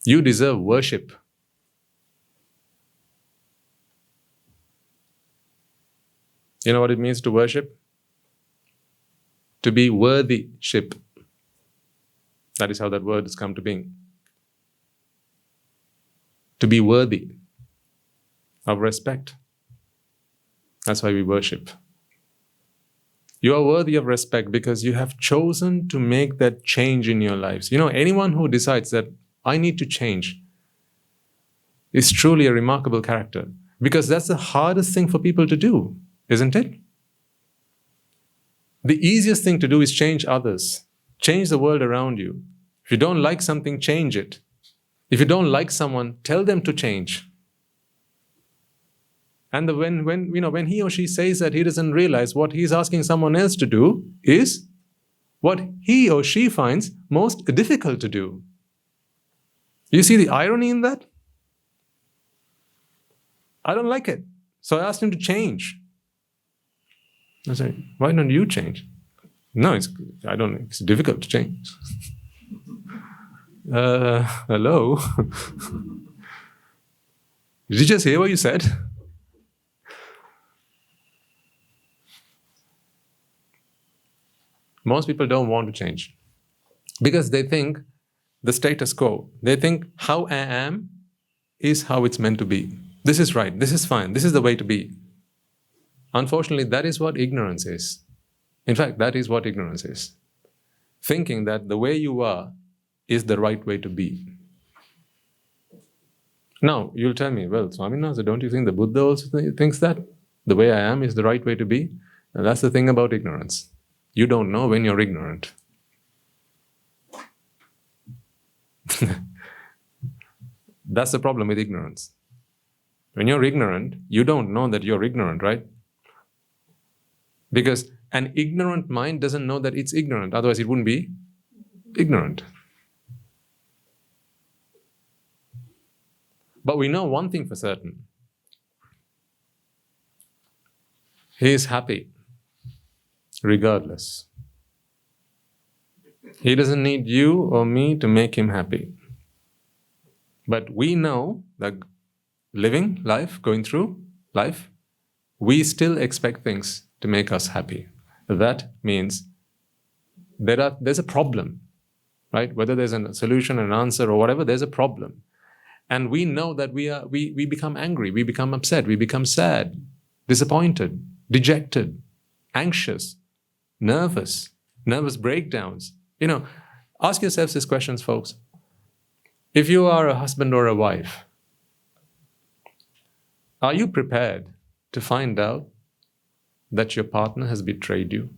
Speaker 1: You deserve worship. You know what it means to worship? To be worthy-ship. That is how that word has come to being. To be worthy of respect. That's why we worship. You are worthy of respect because you have chosen to make that change in your lives. You know, anyone who decides that I need to change is truly a remarkable character, because that's the hardest thing for people to do, isn't it? The easiest thing to do is change others, change the world around you. If you don't like something, change it. If you don't like someone, tell them to change. And when he or she says that, he doesn't realize what he's asking someone else to do is what he or she finds most difficult to do. You see the irony in that? I don't like it, so I asked him to change. I said, why don't you change? No, it's difficult to change. Hello? Did you just hear what you said? Most people don't want to change because they think the status quo. They think how I am is how it's meant to be. This is right, this is fine, this is the way to be. Unfortunately, that is what ignorance is. In fact, that is what ignorance is. Thinking that the way you are is the right way to be. Now, you'll tell me, well, Swaminatha, don't you think the Buddha also thinks that? The way I am is the right way to be? And that's the thing about ignorance. You don't know when you're ignorant. That's the problem with ignorance. When you're ignorant, you don't know that you're ignorant, right? Because an ignorant mind doesn't know that it's ignorant, otherwise it wouldn't be ignorant. But we know one thing for certain. He is happy, regardless. He doesn't need you or me to make him happy. But we know that living life, going through life, we still expect things to make us happy. That means there's a problem, right? Whether there's a solution, an answer, or whatever, there's a problem. And we know that we become angry, we become upset, we become sad, disappointed, dejected, anxious, nervous breakdowns. You know, ask yourselves these questions, folks. If you are a husband or a wife, are you prepared to find out that your partner has betrayed you?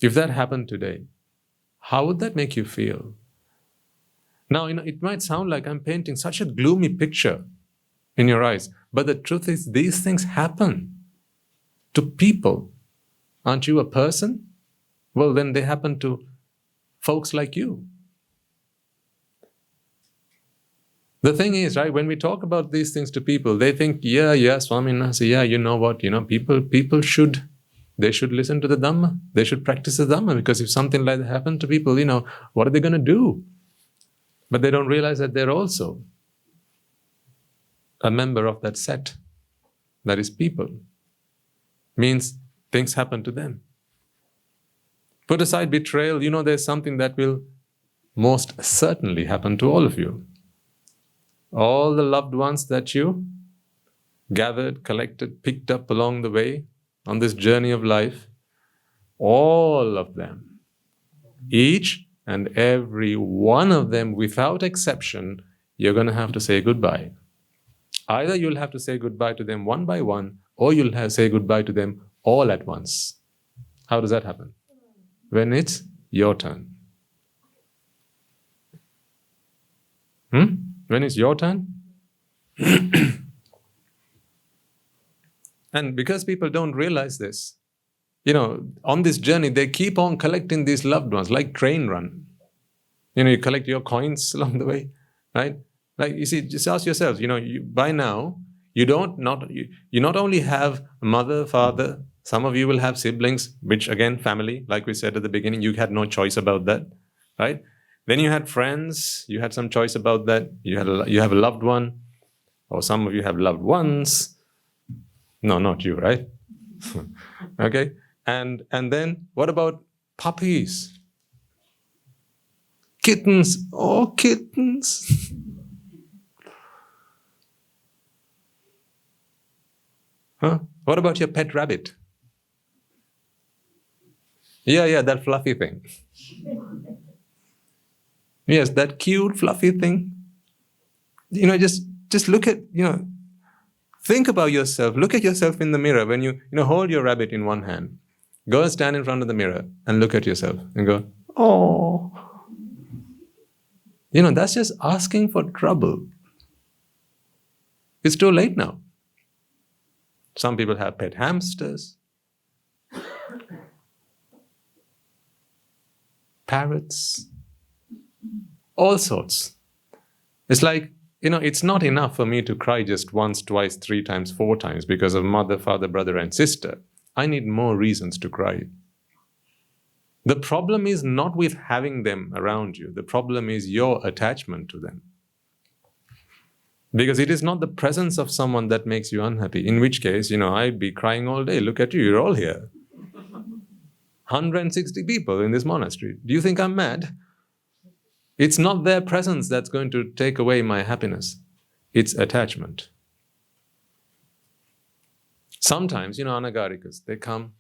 Speaker 1: If that happened today, how would that make you feel? Now, it might sound like I'm painting such a gloomy picture in your eyes, but the truth is these things happen to people. Aren't you a person? Well, then they happen to folks like you. The thing is, right, when we talk about these things to people, they think, yeah, Swaminatha, yeah, you know what, people should listen to the Dhamma. They should practice the Dhamma, because if something like that happened to people, what are they going to do? But they don't realize that they're also a member of that set. That is people. Means things happen to them. Put aside betrayal, there's something that will most certainly happen to all of you. All the loved ones that you gathered, collected, picked up along the way on this journey of life, all of them, each and every one of them, without exception, you're going to have to say goodbye. Either you'll have to say goodbye to them one by one, or you'll have to say goodbye to them all at once. How does that happen? When it's your turn. When it's your turn? And because people don't realize this, on this journey, they keep on collecting these loved ones, like train run. You collect your coins along the way, right? Like, you see, just ask yourselves, by now, you not only have mother, father, some of you will have siblings, which again, family, like we said at the beginning, you had no choice about that, right? Then you had friends, you had some choice about that. You have a loved one, or some of you have loved ones. No, not you, right? Okay, and then what about puppies? Kittens, oh, kittens. Huh? What about your pet rabbit? Yeah, that fluffy thing. Yes, that cute fluffy thing. Just look at, think about yourself. Look at yourself in the mirror when you hold your rabbit in one hand. Go and stand in front of the mirror and look at yourself and go, oh. That's just asking for trouble. It's too late now. Some people have pet hamsters, parrots, all sorts. It's like, it's not enough for me to cry just once, twice, 3 times, 4 times because of mother, father, brother, and sister. I need more reasons to cry. The problem is not with having them around you. The problem is your attachment to them. Because it is not the presence of someone that makes you unhappy, in which case, I'd be crying all day. Look at you, you're all here. 160 people in this monastery. Do you think I'm mad? It's not their presence that's going to take away my happiness. It's attachment. Sometimes, anagarikas, they come,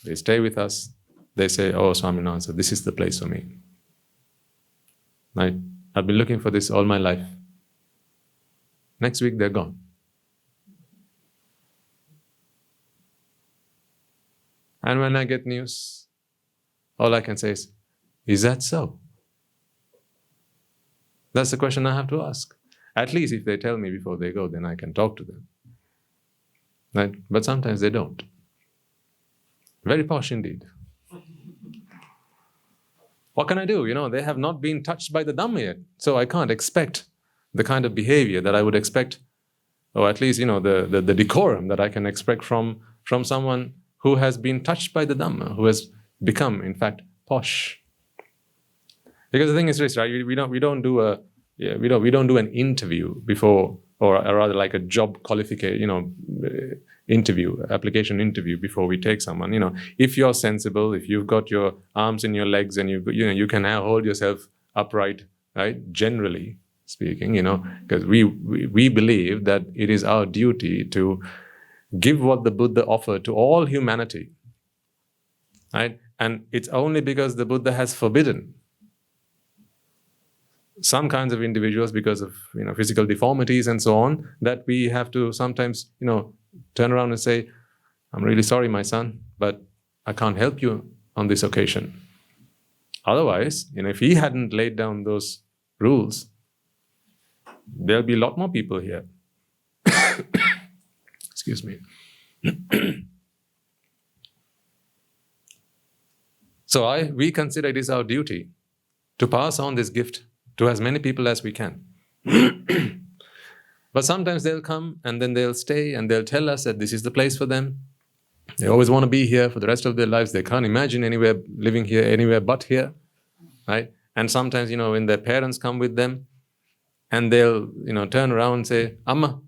Speaker 1: they stay with us, they say, oh, Swaminatha, this is the place for me. Right? I've been looking for this all my life. Next week, they're gone. And when I get news, all I can say is that so? That's the question I have to ask. At least if they tell me before they go, then I can talk to them. Right? But sometimes they don't. Very posh indeed. What can I do? They have not been touched by the Dhamma yet. So I can't expect the kind of behavior that I would expect, or at least, the decorum that I can expect from someone who has been touched by the Dhamma, who has become, in fact, posh. Because the thing is this, right? We don't do an interview before, or rather like a job qualification, interview, application interview before we take someone. If you're sensible, if you've got your arms in your legs and you can hold yourself upright, right? Generally speaking, because we believe that it is our duty to give what the Buddha offered to all humanity, right? And it's only because the Buddha has forbidden some kinds of individuals because of physical deformities and so on, that we have to sometimes turn around and say, I'm really sorry, my son, but I can't help you on this occasion. Otherwise, if he hadn't laid down those rules, there'll be a lot more people here. Excuse me. So we consider it is our duty to pass on this gift to as many people as we can. But sometimes they'll come and then they'll stay and they'll tell us that this is the place for them. They always want to be here for the rest of their lives. They can't imagine living here anywhere but here, right? And sometimes, when their parents come with them, and they'll, turn around and say, Amma,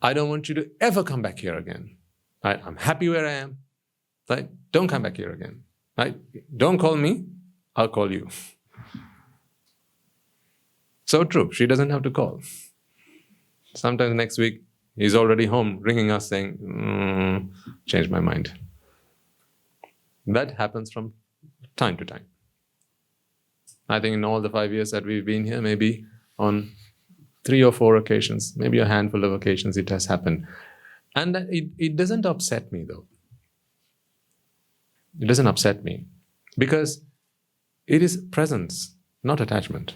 Speaker 1: I don't want you to ever come back here again. Right? I'm happy where I am. Right? Don't come back here again. Right? Don't call me, I'll call you. So true, she doesn't have to call. Sometimes next week, he's already home ringing us saying, changed my mind. That happens from time to time. I think in all the 5 years that we've been here, maybe on 3 or 4 occasions, maybe a handful of occasions it has happened. And it doesn't upset me though. It doesn't upset me. Because it is presence, not attachment.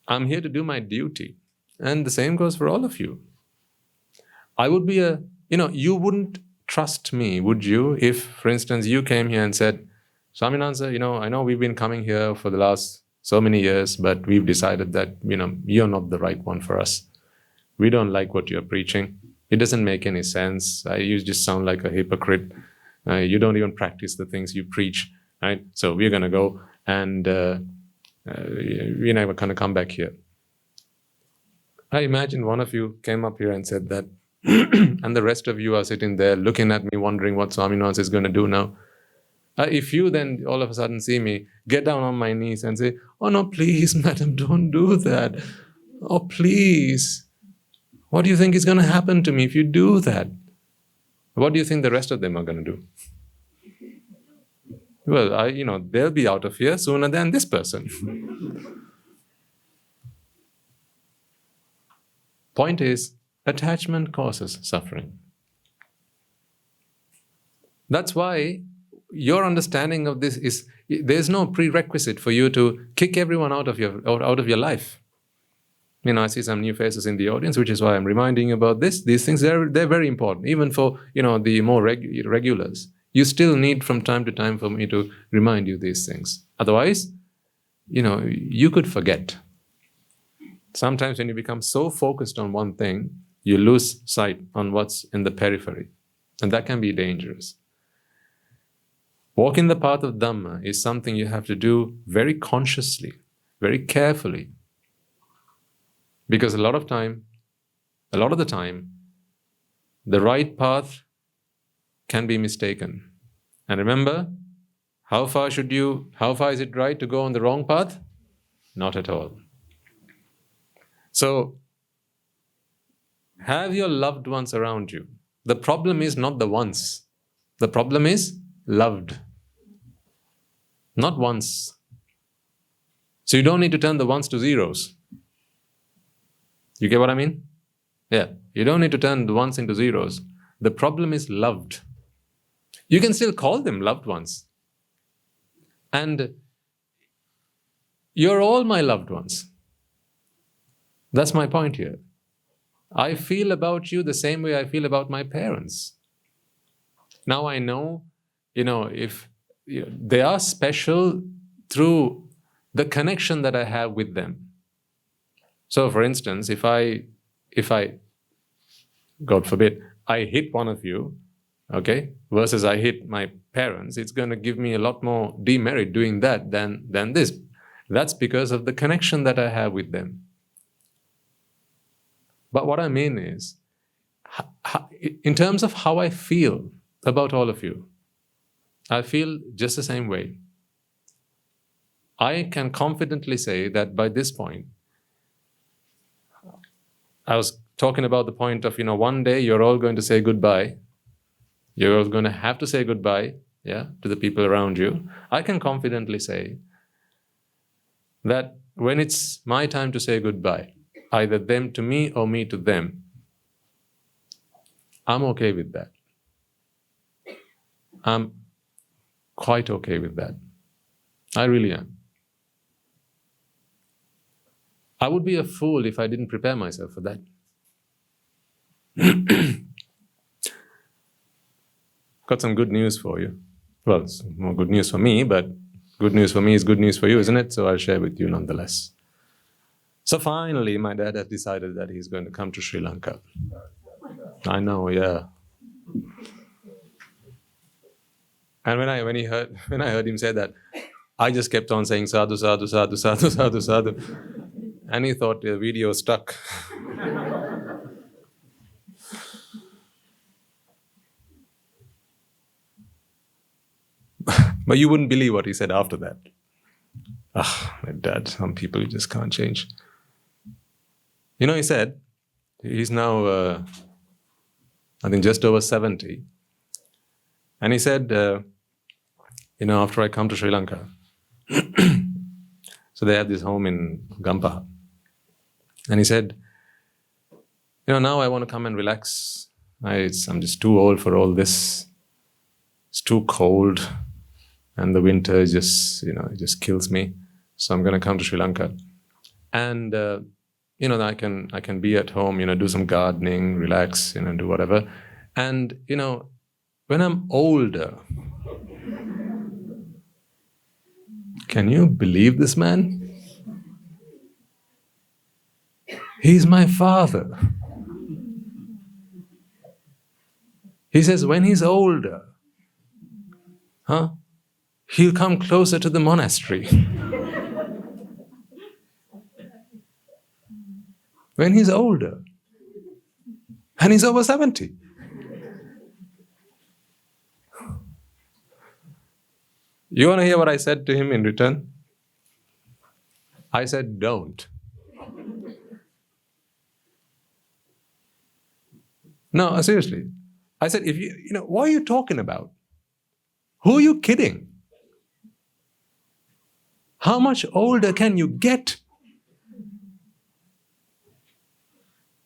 Speaker 1: I'm here to do my duty. And the same goes for all of you. I would be you wouldn't trust me, would you, if, for instance, you came here and said, Swaminatha, I know we've been coming here for the last so many years, but we've decided that, you're not the right one for us. We don't like what you're preaching. It doesn't make any sense. You just sound like a hypocrite. You don't even practice the things you preach, right? So we're going to go and we're never going to come back here. I imagine one of you came up here and said that, and the rest of you are sitting there looking at me, wondering what Swaminatha is going to do now. If you then all of a sudden see me get down on my knees and say, "Oh no, please, madam, don't do that. Oh, please. What do you think is going to happen to me if you do that?" What do you think the rest of them are going to do? Well, they'll be out of here sooner than this person. Point is, attachment causes suffering. That's why your understanding of this is, there's no prerequisite for you to kick everyone out of your life. I see some new faces in the audience, which is why I'm reminding you about this. These things, they're very important. Even for, the more regulars. You still need from time to time for me to remind you these things. Otherwise, you could forget. Sometimes when you become so focused on one thing, you lose sight on what's in the periphery. And that can be dangerous. Walking the path of Dhamma is something you have to do very consciously, very carefully. Because a lot of the time, the right path can be mistaken. And remember, how far is it right to go on the wrong path? Not at all. So, have your loved ones around you. The problem is not the ones. The problem is loved. Not ones. So you don't need to turn the ones to zeros. You get what I mean? Yeah. You don't need to turn the ones into zeros. The problem is loved. You can still call them loved ones. And you're all my loved ones. That's my point here. I feel about you the same way I feel about my parents. Now I know, if they are special through the connection that I have with them. So, for instance, if I, God forbid, I hit one of you, okay, versus I hit my parents, it's going to give me a lot more demerit doing that than this. That's because of the connection that I have with them. But what I mean is, in terms of how I feel about all of you, I feel just the same way. I can confidently say that by this point, I was talking about the point of, one day you're all going to say goodbye. You're all going to have to say goodbye, to the people around you. I can confidently say that when it's my time to say goodbye, either them to me or me to them, I'm okay with that. I'm quite okay with that. I really am. I would be a fool if I didn't prepare myself for that. Got some good news for you. Well, it's more good news for me, but good news for me is good news for you, isn't it? So I'll share with you nonetheless. So finally, my dad has decided that he's going to come to Sri Lanka. I know, yeah. And when I heard him say that, I just kept on saying sadhu, sadhu, sadhu, sadhu, sadhu, sadhu. And he thought the video stuck. But you wouldn't believe what he said after that. My dad, some people you just can't change. He said, he's now, I think just over 70. And he said, after I come to Sri Lanka, so they have this home in Gampaha. And he said, now I want to come and relax. I'm just too old for all this. it's too cold, and the winter just, it just kills me. So I'm going to come to Sri Lanka, and I can be at home, do some gardening, relax, do whatever, and when I'm older, can you believe this man? He's my father. He says when he's older, he'll come closer to the monastery. When he's older. And he's over 70. You want to hear what I said to him in return? I said, don't. No, seriously. I said, if what are you talking about? Who are you kidding? How much older can you get?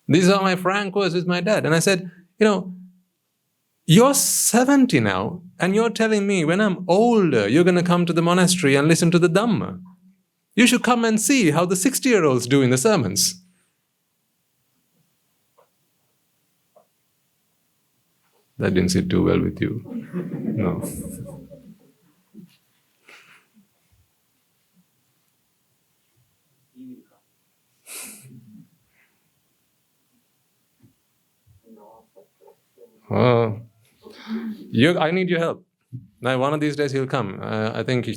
Speaker 1: These are my frank words with my dad. And I said, you're 70 now, and you're telling me when I'm older, you're going to come to the monastery and listen to the Dhamma. You should come and see how the 60-year-olds do in the sermons. That didn't sit too well with you. No. I need your help. Now, one of these days he'll come. I think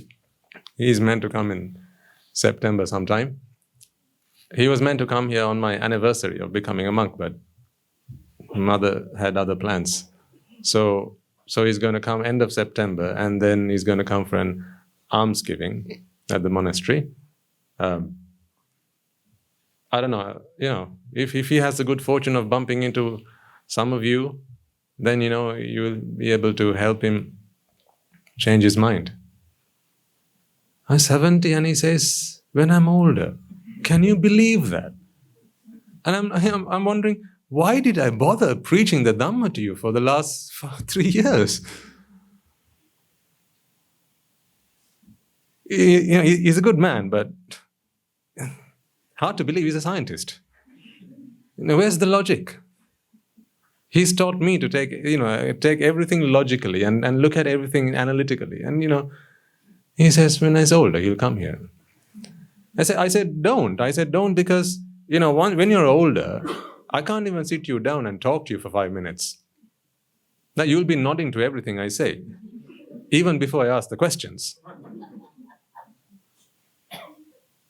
Speaker 1: he's meant to come in September sometime. He was meant to come here on my anniversary of becoming a monk, but mother had other plans. So he's going to come end of September, and then he's going to come for an almsgiving at the monastery. I don't know, if he has the good fortune of bumping into some of you, then, you will be able to help him change his mind. I'm 70 and he says, when I'm older. Can you believe that? And I'm wondering, why did I bother preaching the Dhamma to you for the last 3 years? He's a good man, but hard to believe he's a scientist. Where's the logic? He's taught me to take everything logically and look at everything analytically. And, he says, when he's older, he'll come here. I said, don't. I said, don't, because, when you're older, I can't even sit you down and talk to you for 5 minutes. Now, you'll be nodding to everything I say, even before I ask the questions.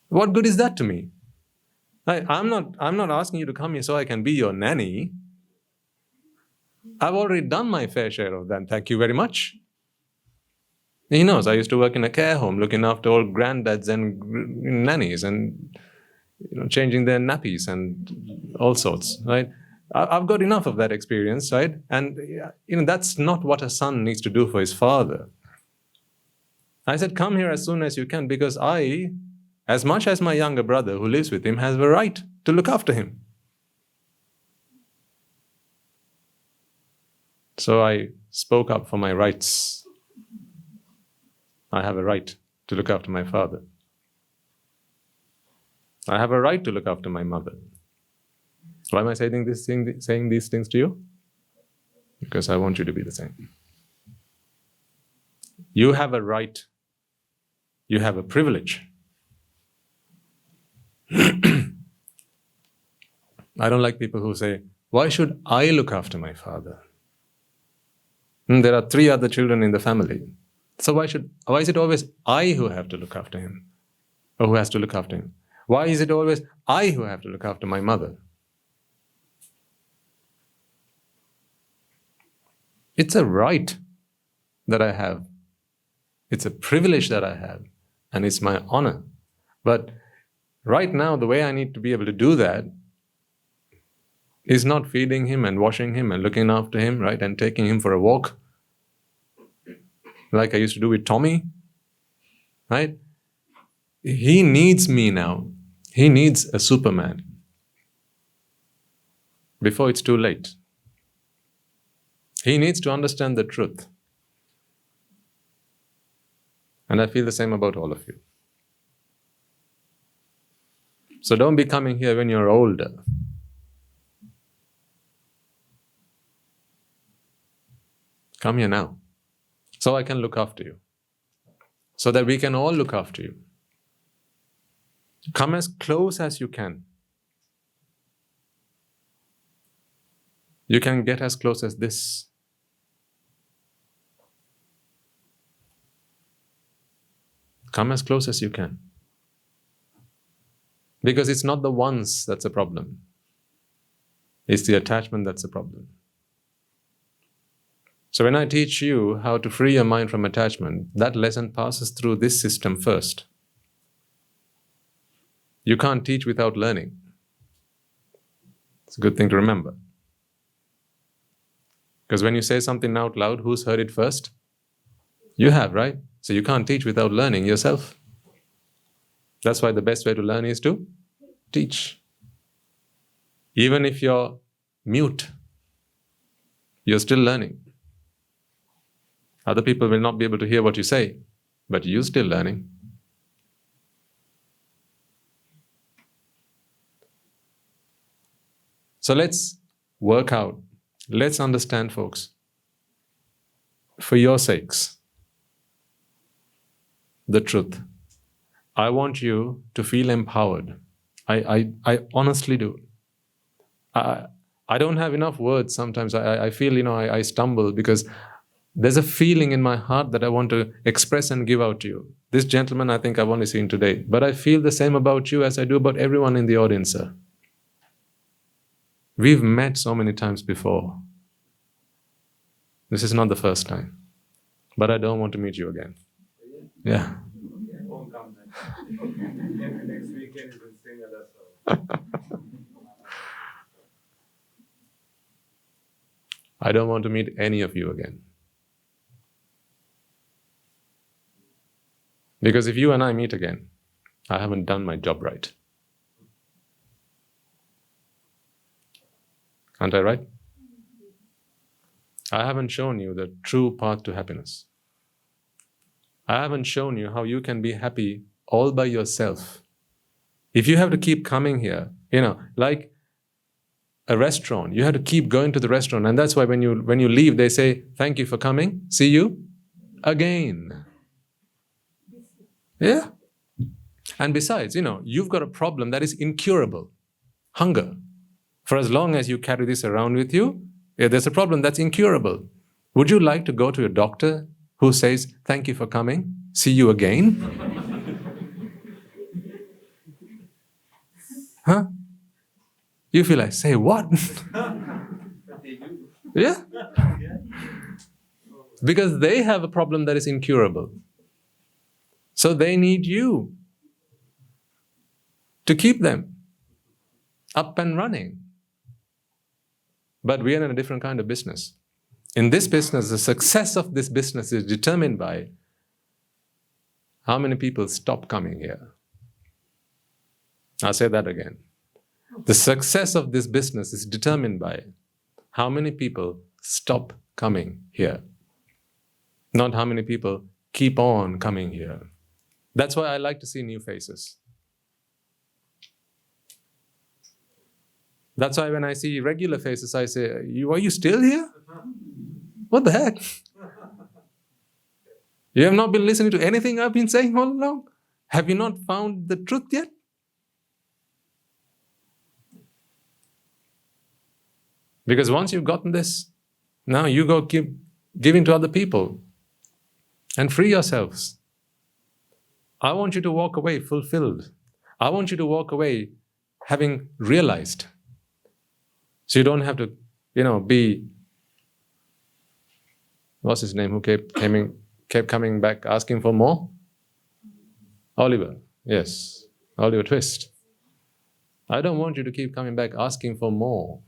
Speaker 1: What good is that to me? I'm not asking you to come here so I can be your nanny. I've already done my fair share of that. Thank you very much. He knows I used to work in a care home looking after old granddads and nannies and changing their nappies and all sorts, right? I've got enough of that experience, right? And that's not what a son needs to do for his father. I said, come here as soon as you can, because I, as much as my younger brother who lives with him, has a right to look after him. So I spoke up for my rights. I have a right to look after my father. I have a right to look after my mother. Why am I saying these things to you? Because I want you to be the same. You have a right. You have a privilege. I don't like people who say, why should I look after my father? There are 3 other children in the family. So why is it always I who have to look after him? Or who has to look after him? Why is it always I who have to look after my mother? It's a right that I have. It's a privilege that I have. And it's my honor. But right now, the way I need to be able to do that is not feeding him and washing him and looking after him, right? And taking him for a walk, like I used to do with Tommy, right? He needs me now. He needs a superman before it's too late. He needs to understand the truth. And I feel the same about all of you. So don't be coming here when you're older. Come here now, so I can look after you, so that we can all look after you. Come as close as you can. You can get as close as this. Come as close as you can. Because it's not the once that's a problem. It's the attachment that's a problem. So when I teach you how to free your mind from attachment, that lesson passes through this system first. You can't teach without learning. It's a good thing to remember. Because when you say something out loud, who's heard it first? You have, right? So you can't teach without learning yourself. That's why the best way to learn is to teach. Even if you're mute, you're still learning. Other people will not be able to hear what you say, but you're still learning. So let's work out. Let's understand, folks. For your sakes, the truth. I want you to feel empowered. I honestly do. I don't have enough words sometimes. I feel, I stumble because there's a feeling in my heart that I want to express and give out to you. This gentleman, I think I've only seen today, but I feel the same about you as I do about everyone in the audience, sir. We've met so many times before. This is not the first time. But I don't want to meet you again. Yeah.
Speaker 2: Won't come then. Next weekend you will sing other song.
Speaker 1: I don't want to meet any of you again. Because if you and I meet again, I haven't done my job right. Aren't I right? I haven't shown you the true path to happiness. I haven't shown you how you can be happy all by yourself. If you have to keep coming here, like a restaurant, you have to keep going to the restaurant, and that's why when you leave, they say, "Thank you for coming. See you again." Yeah. And besides, you've got a problem that is incurable. Hunger. For as long as you carry this around with you, there's a problem that's incurable. Would you like to go to a doctor who says, "Thank you for coming, see you again"? Huh? You feel like, say what? Yeah? Because they have a problem that is incurable. So they need you to keep them up and running. But we are in a different kind of business. In this business, the success of this business is determined by how many people stop coming here. I'll say that again. The success of this business is determined by how many people stop coming here. Not how many people keep on coming here. That's why I like to see new faces. That's why when I see regular faces, I say, are you still here? What the heck? You have not been listening to anything I've been saying all along? Have you not found the truth yet? Because once you've gotten this, now you go keep giving to other people and free yourselves. I want you to walk away fulfilled. I want you to walk away having realized. So you don't have to, be, what's his name, who kept coming back asking for more? Oliver, yes, Oliver Twist. I don't want you to keep coming back asking for more.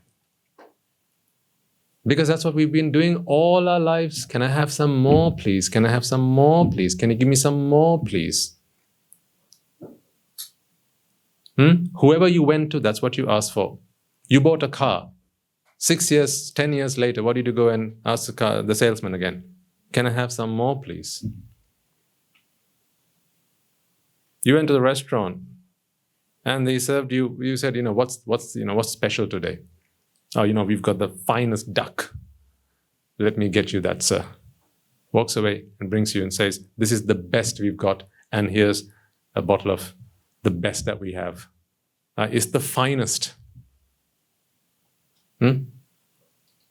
Speaker 1: Because that's what we've been doing all our lives. Can I have some more, please? Can I have some more, please? Can you give me some more, please? Whoever you went to, that's what you asked for. You bought a car. 6 years, 10 years later, what did you go and ask the salesman again? Can I have some more, please? You went to the restaurant and they served you, you said, what's special today? Oh, we've got the finest duck. Let me get you that, sir. Walks away and brings you and says, this is the best we've got, and here's a bottle of the best that we have. It's the finest.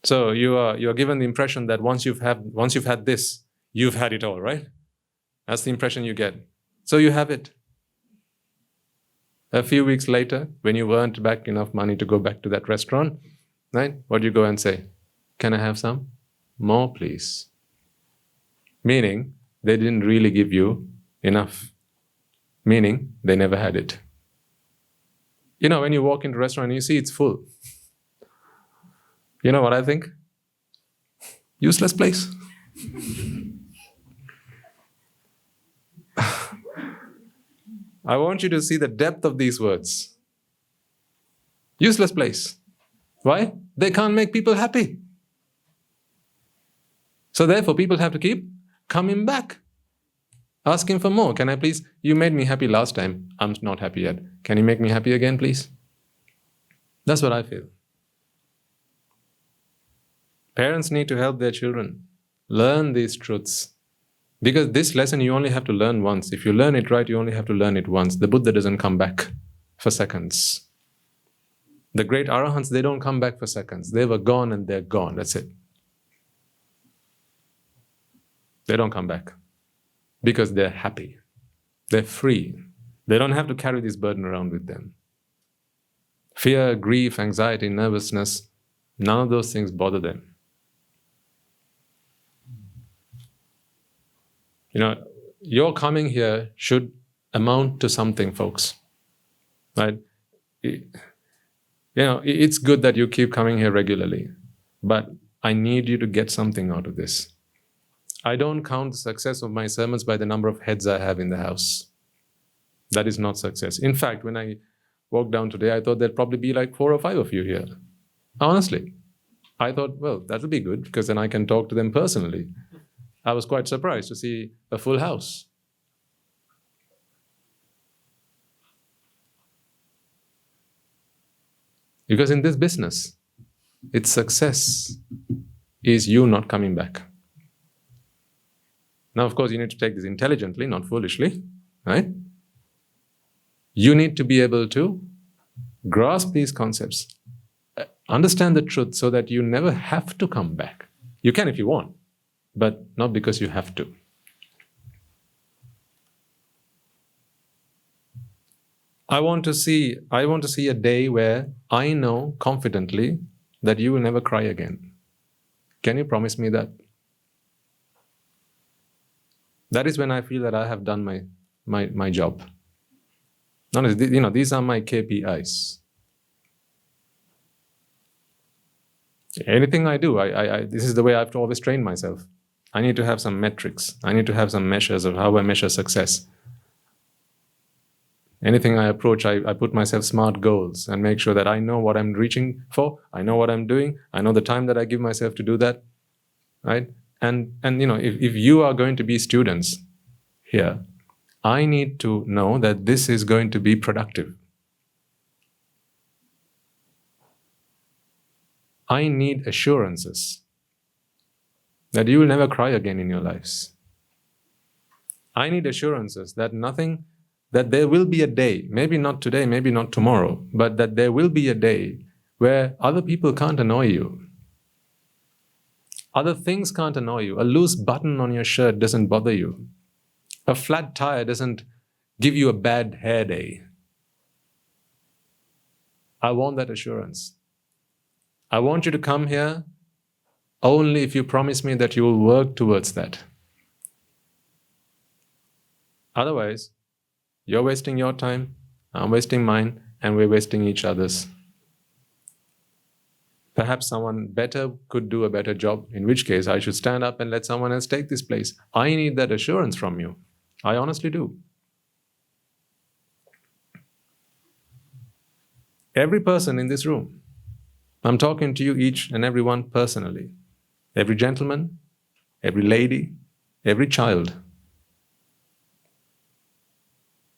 Speaker 1: So you're given the impression that once you've had this, you've had it all, right? That's the impression you get. So you have it. A few weeks later, when you earned back enough money to go back to that restaurant, right? What do you go and say? Can I have some? More, please. Meaning, they didn't really give you enough. Meaning, they never had it. When you walk into a restaurant and you see it's full, you know what I think? Useless place. I want you to see the depth of these words. Useless place. Why? They can't make people happy. So therefore, people have to keep coming back, asking for more. Can I please? You made me happy last time. I'm not happy yet. Can you make me happy again, please? That's what I feel. Parents need to help their children learn these truths. Because this lesson you only have to learn once. If you learn it right, you only have to learn it once. The Buddha doesn't come back for seconds. The great Arahants, they don't come back for seconds. They were gone and they're gone. That's it. They don't come back. Because they're happy. They're free. They don't have to carry this burden around with them. Fear, grief, anxiety, nervousness, none of those things bother them. Your coming here should amount to something, folks. Right? It's good that you keep coming here regularly, but I need you to get something out of this. I don't count the success of my sermons by the number of heads I have in the house. That is not success. In fact, when I walked down today, I thought there'd probably be like 4 or 5 of you here. Honestly. I thought, well, that'll be good because then I can talk to them personally. I was quite surprised to see a full house. Because in this business, its success is you not coming back. Now, of course, you need to take this intelligently, not foolishly, right? You need to be able to grasp these concepts, understand the truth so that you never have to come back. You can if you want, but not because you have to. I want to see a day where I know confidently that you will never cry again. Can you promise me that? That is when I feel that I have done my job. Honestly, these are my KPIs. Anything I do, this is the way I have to always train myself. I need to have some metrics. I need to have some measures of how I measure success. Anything I approach, I put myself smart goals and make sure that I know what I'm reaching for. I know what I'm doing. I know the time that I give myself to do that, right? And if you are going to be students here, I need to know that this is going to be productive. I need assurances that you will never cry again in your lives. I need assurances that there will be a day, maybe not today, maybe not tomorrow, but that there will be a day where other people can't annoy you. Other things can't annoy you. A loose button on your shirt doesn't bother you. A flat tire doesn't give you a bad hair day. I want that assurance. I want you to come here only if you promise me that you will work towards that. Otherwise, you're wasting your time, I'm wasting mine, and we're wasting each other's. Perhaps someone better could do a better job, in which case I should stand up and let someone else take this place. I need that assurance from you. I honestly do. Every person in this room, I'm talking to you each and every one personally. Every gentleman, every lady, every child.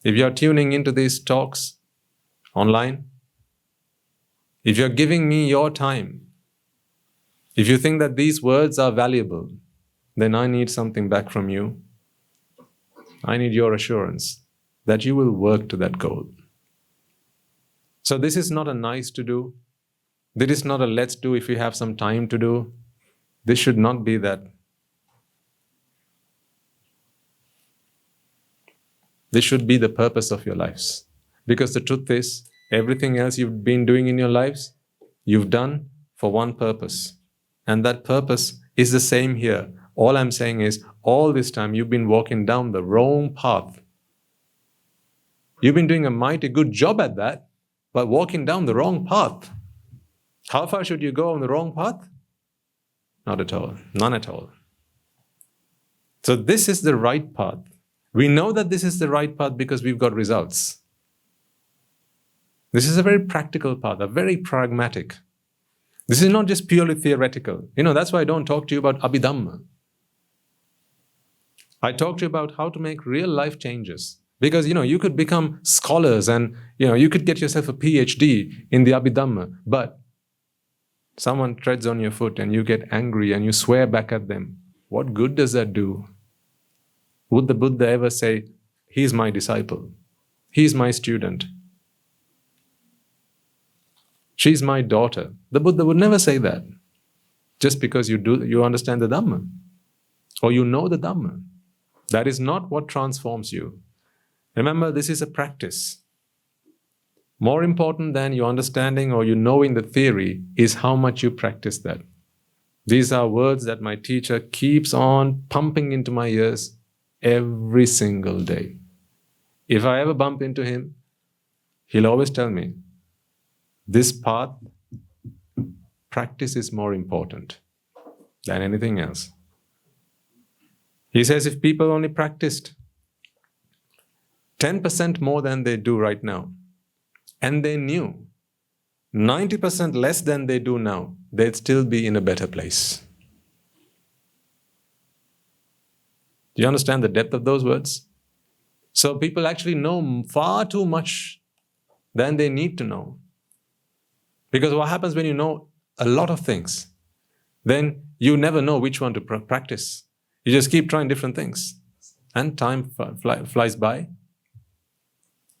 Speaker 1: if you're tuning into these talks online, if you're giving me your time, if you think that these words are valuable, then I need something back from you. I need your assurance that you will work to that goal. So this is not a nice to do. This is not a let's do if you have some time to do. This should not be that. This should be the purpose of your lives. Because the truth is, everything else you've been doing in your lives, you've done for one purpose. And that purpose is the same here. All I'm saying is, all this time you've been walking down the wrong path. You've been doing a mighty good job at that, but walking down the wrong path. How far should you go on the wrong path? Not at all. None at all. So this is the right path. We know that this is the right path because we've got results. This is a very practical path, a very pragmatic. This is not just purely theoretical. That's why I don't talk to you about Abhidhamma. I talk to you about how to make real life changes. Because, you could become scholars and, you could get yourself a PhD in the Abhidhamma, but someone treads on your foot and you get angry and you swear back at them. What good does that do? Would the Buddha ever say, he's my disciple, he's my student, she's my daughter? The Buddha would never say that. Just because you understand the Dhamma or you know the Dhamma. That is not what transforms you. Remember, this is a practice. More important than your understanding or you knowing the theory is how much you practice that. These are words that my teacher keeps on pumping into my ears every single day. If I ever bump into him, he'll always tell me, this path, practice is more important than anything else. He says if people only practiced 10% more than they do right now, and they knew 90% less than they do now, they'd still be in a better place. Do you understand the depth of those words? So people actually know far too much than they need to know. Because what happens when you know a lot of things, then you never know which one to practice. You just keep trying different things. And time flies by.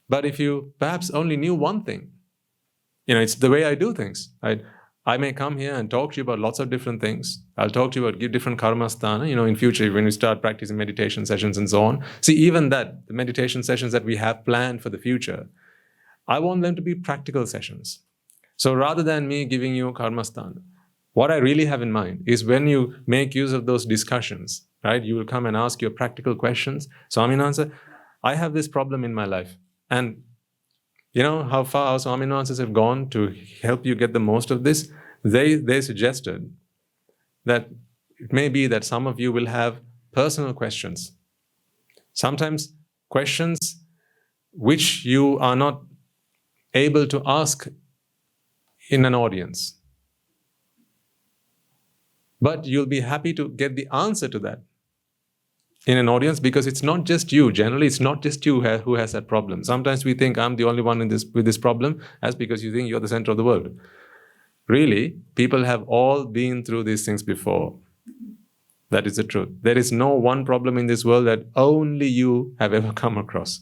Speaker 1: But if you perhaps only knew one thing, it's the way I do things. I may come here and talk to you about lots of different things. I'll talk to you about different karmasthana, in future when we start practicing meditation sessions and so on. See, even that, the meditation sessions that we have planned for the future, I want them to be practical sessions. So rather than me giving you karmasthana, what I really have in mind is when you make use of those discussions, right? You will come and ask your practical questions. Swaminathan, I have this problem in my life. And you know how far our Swaminathanas have gone to help you get the most of this? They suggested that it may be that some of you will have personal questions. Sometimes questions which you are not able to ask in an audience. But you'll be happy to get the answer to that in an audience because it's not just you. Generally, it's not just you who has that problem. Sometimes we think I'm the only one with this problem. That's because you think you're the center of the world. Really, people have all been through these things before. That is the truth. There is no one problem in this world that only you have ever come across.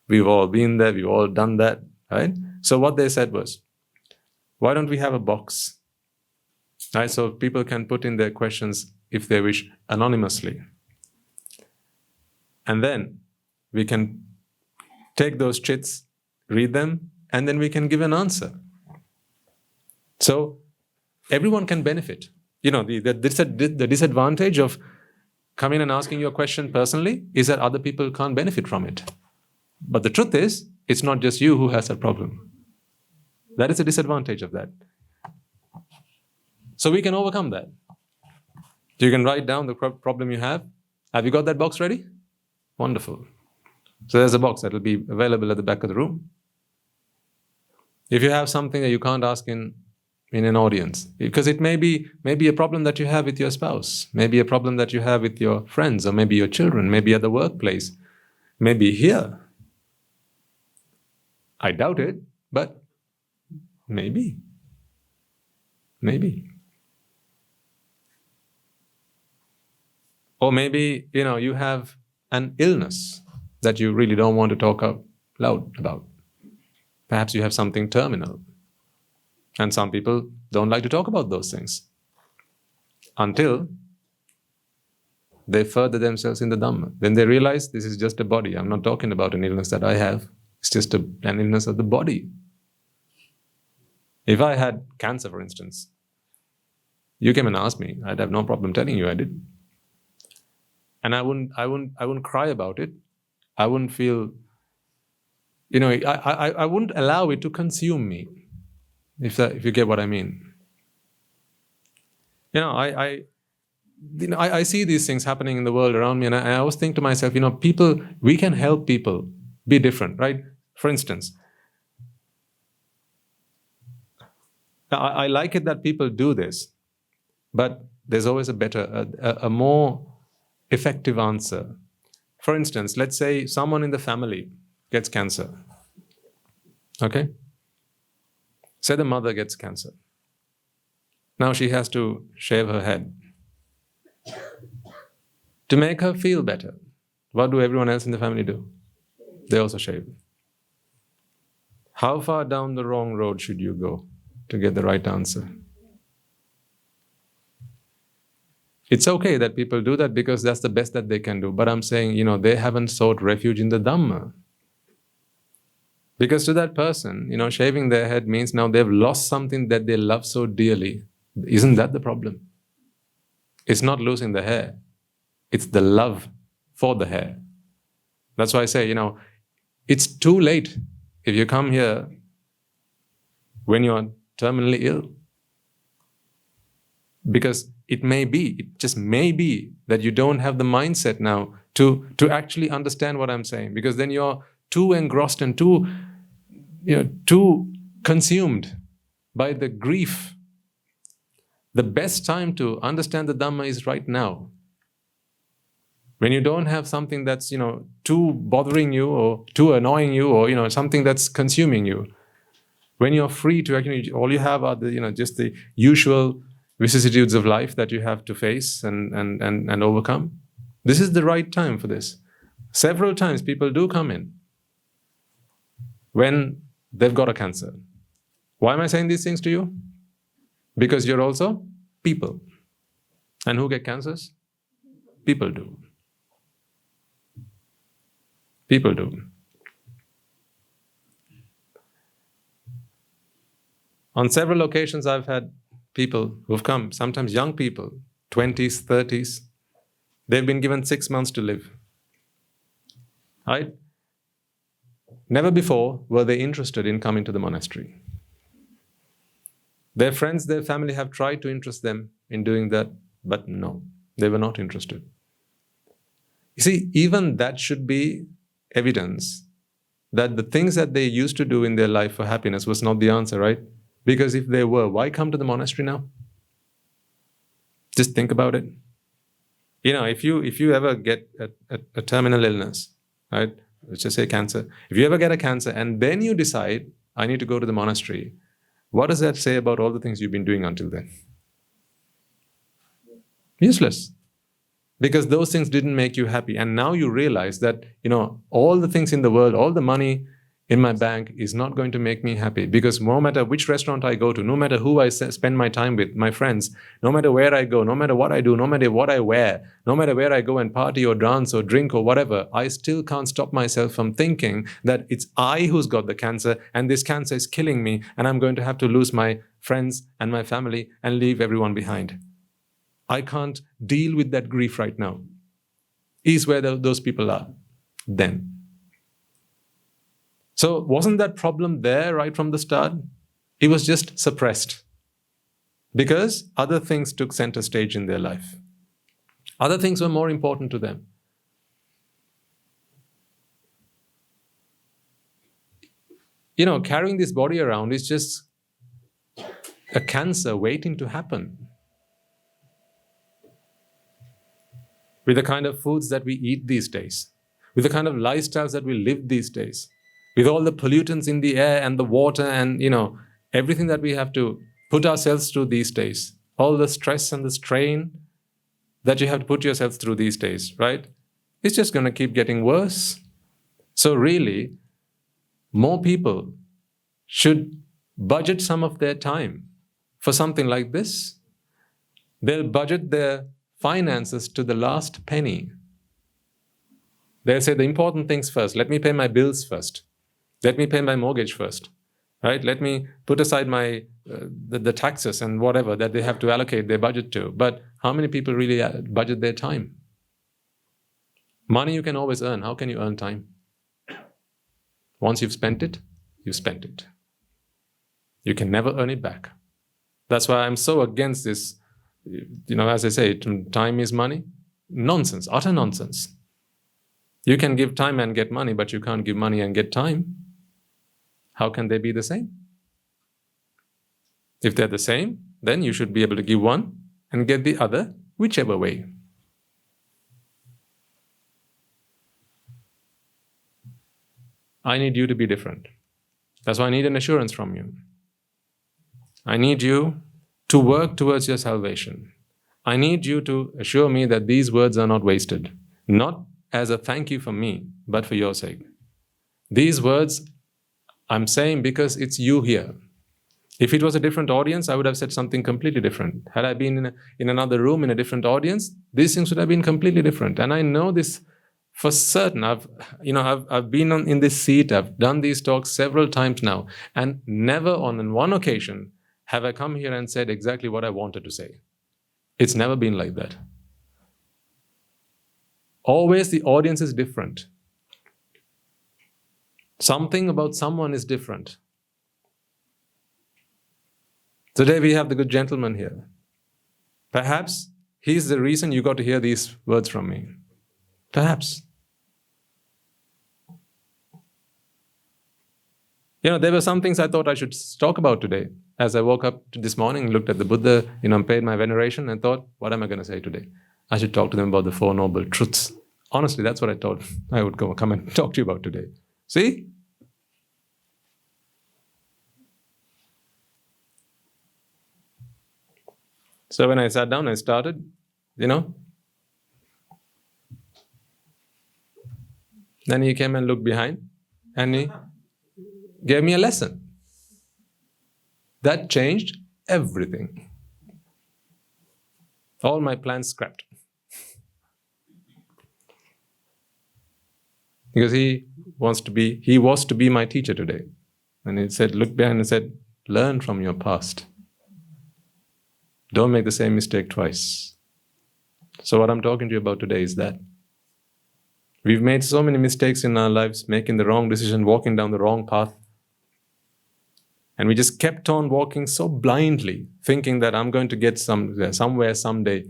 Speaker 1: We've all been there. We've all done that, right? So what they said was, why don't we have a box? Right, so people can put in their questions, if they wish, anonymously. And then we can take those chits, read them, and then we can give an answer. So everyone can benefit. You know, the disadvantage of coming and asking your question personally is that other people can't benefit from it. But the truth is, it's not just you who has that problem. That is a disadvantage of that. So we can overcome that. You can write down the problem you have. Have you got that box ready? Wonderful. So there's a box that will be available at the back of the room. If you have something that you can't ask in an audience, because it may be a problem that you have with your spouse, maybe a problem that you have with your friends, or maybe your children, maybe at the workplace, maybe here. I doubt it, but maybe. Maybe. Or maybe, you have an illness that you really don't want to talk out loud about. Perhaps you have something terminal. And some people don't like to talk about those things until they further themselves in the Dhamma. Then they realize this is just a body. I'm not talking about an illness that I have. It's just an illness of the body. If I had cancer, for instance, you came and asked me, I'd have no problem telling you I did. And I wouldn't cry about it. I wouldn't feel, I wouldn't allow it to consume me, if you get what I mean. I see these things happening in the world around me, and I always think to myself, people, we can help people be different, right? For instance, I like it that people do this, but there's always a better, a more effective answer. For instance, let's say someone in the family gets cancer. Okay? Say the mother gets cancer. Now she has to shave her head. To make her feel better, what do everyone else in the family do? They also shave. How far down the wrong road should you go to get the right answer? It's okay that people do that because that's the best that they can do. But I'm saying, they haven't sought refuge in the Dhamma. Because to that person, shaving their head means now they've lost something that they love so dearly. Isn't that the problem? It's not losing the hair. It's the love for the hair. That's why I say, it's too late if you come here when you're terminally ill. Because it just may be that you don't have the mindset now to actually understand what I'm saying. Because then you're too engrossed and too consumed by the grief. The best time to understand the Dhamma is right now. When you don't have something that's, too bothering you or too annoying you or, something that's consuming you. When you're free to actually, all you have are the, just the usual vicissitudes of life that you have to face and overcome. This is the right time for this. Several times people do come in when they've got a cancer. Why am I saying these things to you? Because you're also people. And who get cancers? People do. People do. On several occasions I've had people who've come, sometimes young people, 20s, 30s, they've been given 6 months to live. Right? Never before were they interested in coming to the monastery. Their friends, their family have tried to interest them in doing that, but no, they were not interested. You see, even that should be evidence that the things that they used to do in their life for happiness was not the answer, right? Because if they were, why come to the monastery now? Just think about it. If you ever get a terminal illness, right? Let's just say cancer. If you ever get a cancer and then you decide, I need to go to the monastery, what does that say about all the things you've been doing until then? Useless. Because those things didn't make you happy. And now you realize that, all the things in the world, all the money in my bank is not going to make me happy. Because no matter which restaurant I go to, no matter who I spend my time with, my friends, no matter where I go, no matter what I do, no matter what I wear, no matter where I go and party or dance or drink or whatever, I still can't stop myself from thinking that it's I who's got the cancer and this cancer is killing me and I'm going to have to lose my friends and my family and leave everyone behind. I can't deal with that grief right now. Is where those people are then. So wasn't that problem there right from the start? It was just suppressed because other things took center stage in their life. Other things were more important to them. Carrying this body around is just a cancer waiting to happen. With the kind of foods that we eat these days, with the kind of lifestyles that we live these days, with all the pollutants in the air and the water and, everything that we have to put ourselves through these days, all the stress and the strain that you have to put yourself through these days, right? It's just going to keep getting worse. So really, more people should budget some of their time for something like this. They'll budget their finances to the last penny. They'll say the important things first. Let me pay my bills first. Let me pay my mortgage first. Right? Let me put aside my the taxes and whatever that they have to allocate their budget to. But how many people really budget their time? Money you can always earn. How can you earn time? Once you've spent it, you've spent it. You can never earn it back. That's why I'm so against this, as I say, time is money. Nonsense, utter nonsense. You can give time and get money, but you can't give money and get time. How can they be the same? If they're the same, then you should be able to give one and get the other, whichever way. I need you to be different. That's why I need an assurance from you. I need you to work towards your salvation. I need you to assure me that these words are not wasted, not as a thank you from me, but for your sake. These words I'm saying because it's you here. If it was a different audience, I would have said something completely different. Had I been in another room in a different audience, these things would have been completely different. And I know this for certain. I've been in this seat. I've done these talks several times now, and never on one occasion have I come here and said exactly what I wanted to say. It's never been like that. Always the audience is different. Something about someone is different. Today we have the good gentleman here. Perhaps he's the reason you got to hear these words from me. Perhaps. There were some things I thought I should talk about today. As I woke up this morning, looked at the Buddha, paid my veneration and thought, what am I going to say today? I should talk to them about the Four Noble Truths. Honestly, that's what I thought I would come and talk to you about today. See? So when I sat down, I started, Then he came and looked behind and he gave me a lesson. That changed everything. All my plans scrapped. Because he was to be my teacher today. And he said, look behind and said, learn from your past. Don't make the same mistake twice. So what I'm talking to you about today is that. We've made so many mistakes in our lives, making the wrong decision, walking down the wrong path. And we just kept on walking so blindly, thinking that I'm going to get somewhere someday.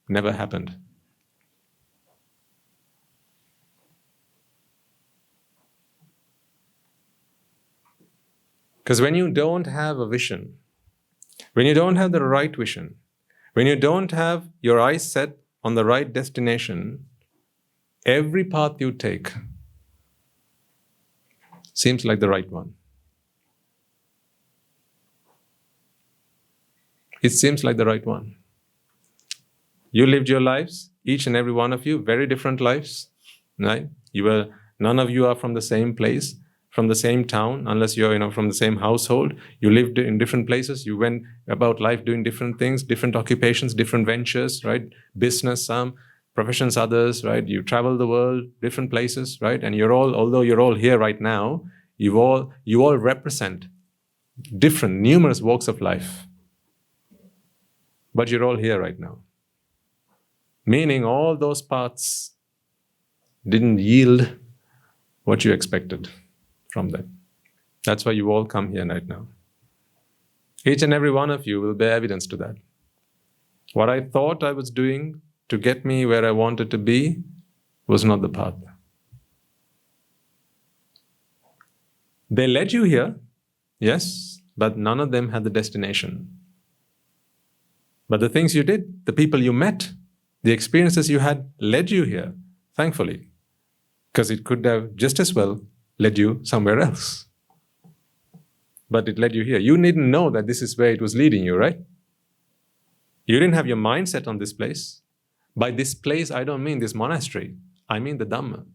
Speaker 1: Never happened. Because when you don't have a vision, when you don't have the right vision, when you don't have your eyes set on the right destination, every path you take seems like the right one. It seems like the right one. You lived your lives, each and every one of you, very different lives, right? None of you are from the same place, from the same town, unless you're from the same household. You lived in different places. You went about life doing different things, different occupations, different ventures, right? Business, some professions, others, right? You travel the world, different places, right? And although you're all here right now, you all represent different, numerous walks of life. But you're all here right now. Meaning all those paths didn't yield what you expected from them. That's why you all come here right now. Each and every one of you will bear evidence to that. What I thought I was doing to get me where I wanted to be was not the path. They led you here, yes, but none of them had the destination. But the things you did, the people you met, the experiences you had led you here, thankfully. Because it could have just as well led you somewhere else. But it led you here. You didn't know that this is where it was leading you, right? You didn't have your mind set on this place. By this place, I don't mean this monastery. I mean the Dhamma,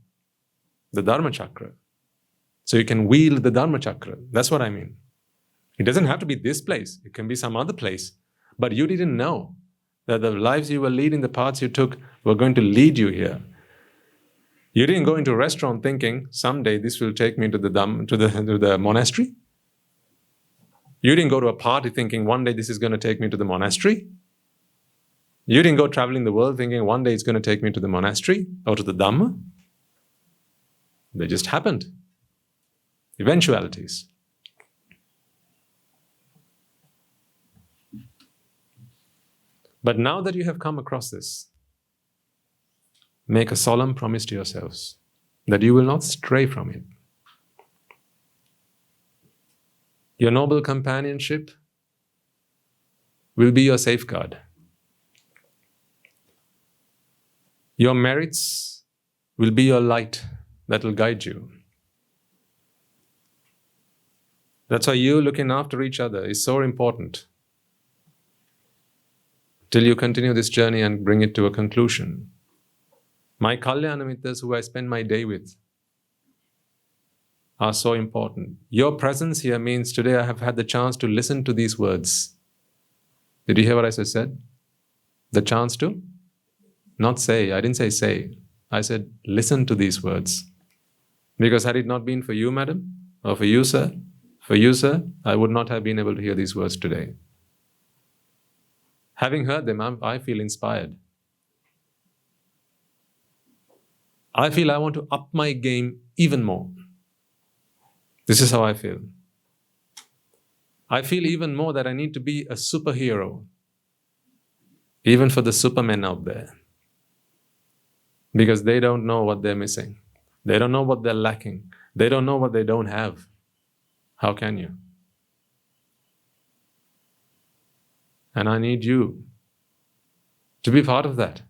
Speaker 1: the Dhamma Chakra. So you can wield the Dhamma Chakra. That's what I mean. It doesn't have to be this place. It can be some other place. But you didn't know that the lives you were leading, the paths you took, were going to lead you here. You didn't go into a restaurant thinking, someday this will take me to the monastery. You didn't go to a party thinking, one day this is going to take me to the monastery. You didn't go traveling the world thinking, one day it's going to take me to the monastery or to the Dhamma. They just happened. Eventualities. But now that you have come across this, make a solemn promise to yourselves that you will not stray from it. Your noble companionship will be your safeguard. Your merits will be your light that will guide you. That's why you looking after each other is so important. Till you continue this journey and bring it to a conclusion. My Kalyanamitas who I spend my day with are so important. Your presence here means today I have had the chance to listen to these words. Did you hear what I just said? The chance to? Not say. I didn't say. I said listen to these words. Because had it not been for you, madam, or for you, sir, I would not have been able to hear these words today. Having heard them, I feel inspired. I feel I want to up my game even more. This is how I feel. I feel even more that I need to be a superhero, even for the supermen out there. Because they don't know what they're missing. They don't know what they're lacking. They don't know what they don't have. How can you? And I need you to be part of that.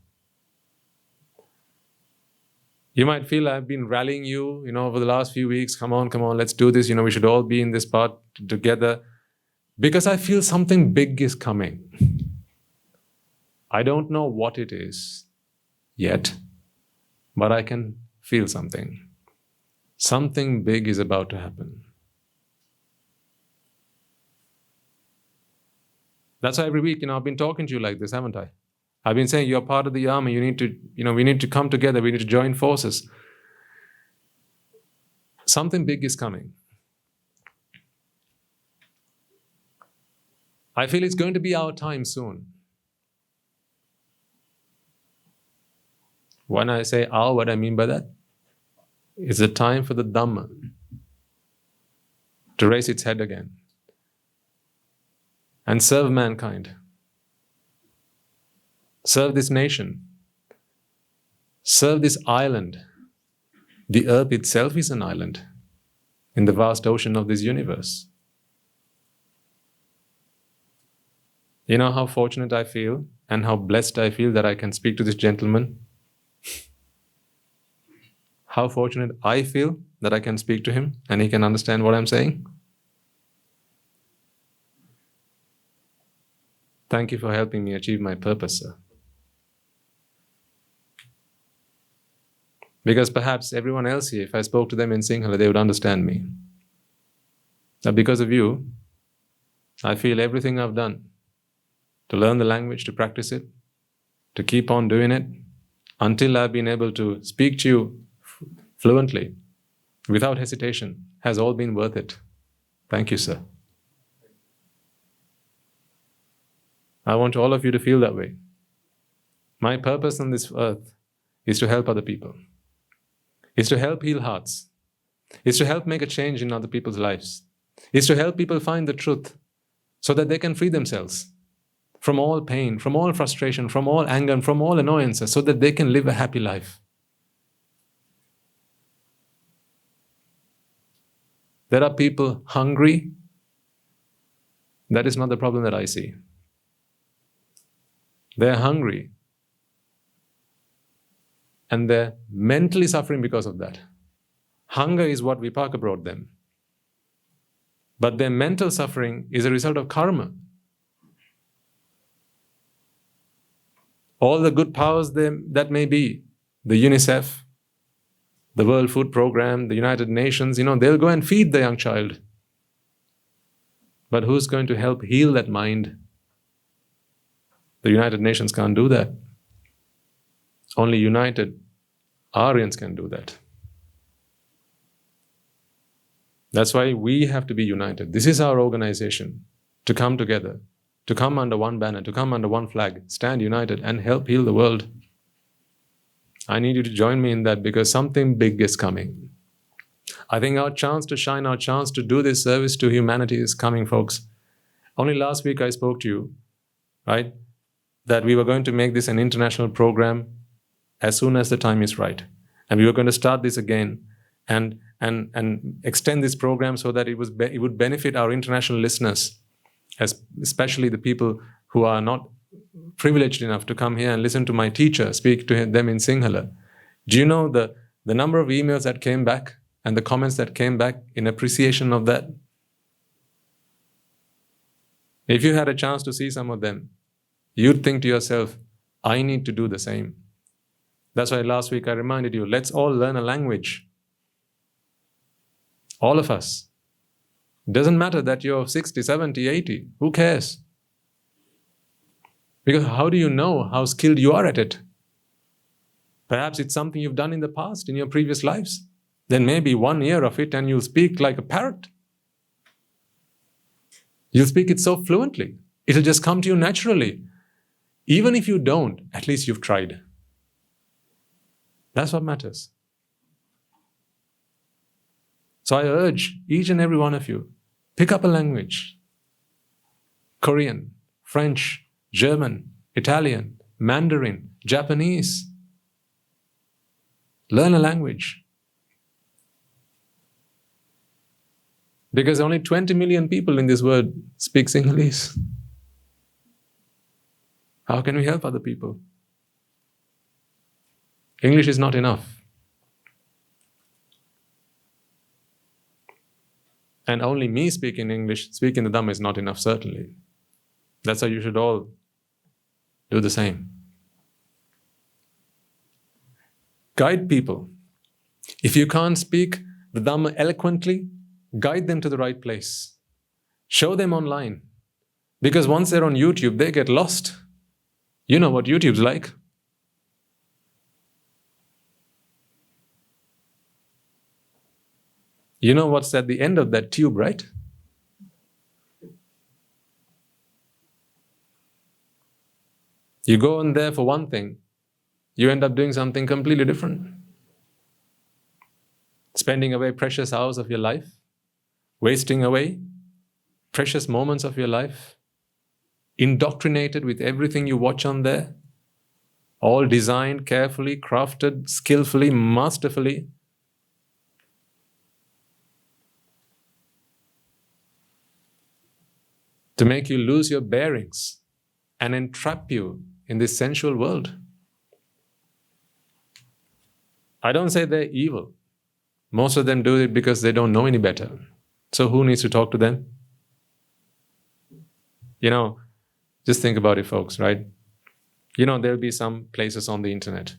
Speaker 1: You might feel I've been rallying you, over the last few weeks. Come on, let's do this. We should all be in this path together. Because I feel something big is coming. I don't know what it is yet, but I can feel something. Something big is about to happen. That's why every week, I've been talking to you like this, haven't I? I've been saying you're part of the army. You need to, we need to come together. We need to join forces. Something big is coming. I feel it's going to be our time soon. When I say our, what I mean by that? It's the time for the Dhamma to raise its head again and serve mankind. Serve this nation. Serve this island. The earth itself is an island in the vast ocean of this universe. You know how fortunate I feel and how blessed I feel that I can speak to this gentleman? How fortunate I feel that I can speak to him and he can understand what I'm saying? Thank you for helping me achieve my purpose, sir. Because perhaps everyone else here, if I spoke to them in Sinhala, they would understand me. But because of you, I feel everything I've done to learn the language, to practice it, to keep on doing it, until I've been able to speak to you fluently, without hesitation, has all been worth it. Thank you, sir. I want all of you to feel that way. My purpose on this earth is to help other people. Is to help heal hearts. Is to help make a change in other people's lives. Is to help people find the truth so that they can free themselves from all pain, from all frustration, from all anger, and from all annoyances, so that they can live a happy life. There are people hungry. That is not the problem that I see. They're hungry. And they're mentally suffering because of that. Hunger is what Vipaka brought them. But their mental suffering is a result of karma. All the good powers that may be, the UNICEF, the World Food Program, the United Nations, they'll go and feed the young child. But who's going to help heal that mind? The United Nations can't do that. Only united Aryans can do that. That's why we have to be united. This is our organization, to come together, to come under one banner, to come under one flag, stand united and help heal the world. I need you to join me in that, because something big is coming. I think our chance to shine, our chance to do this service to humanity is coming, folks. Only last week I spoke to you, right, that we were going to make this an international program as soon as the time is right. And we were going to start this again and extend this program so that it would benefit our international listeners, especially the people who are not privileged enough to come here and listen to my teacher speak to them in Sinhala. Do you know the number of emails that came back and the comments that came back in appreciation of that? If you had a chance to see some of them, you'd think to yourself, I need to do the same. That's why last week I reminded you, let's all learn a language. All of us. It doesn't matter that you're 60, 70, 80. Who cares? Because how do you know how skilled you are at it? Perhaps it's something you've done in the past, in your previous lives. Then maybe 1 year of it and you'll speak like a parrot. You'll speak it so fluently. It'll just come to you naturally. Even if you don't, at least you've tried. That's what matters. So I urge each and every one of you, pick up a language. Korean, French, German, Italian, Mandarin, Japanese. Learn a language. Because only 20 million people in this world speak Sinhalese. How can we help other people? English is not enough. And only me speaking English, speaking the Dhamma is not enough, certainly. That's why you should all do the same. Guide people. If you can't speak the Dhamma eloquently, guide them to the right place. Show them online. Because once they're on YouTube, they get lost. You know what YouTube's like. You know what's at the end of that tube, right? You go in there for one thing, you end up doing something completely different. Spending away precious hours of your life, wasting away precious moments of your life, indoctrinated with everything you watch on there, all designed, carefully, crafted, skillfully, masterfully. To make you lose your bearings and entrap you in this sensual world. I don't say they're evil. Most of them do it because they don't know any better. So who needs to talk to them? Just think about it, folks, right? There'll be some places on the internet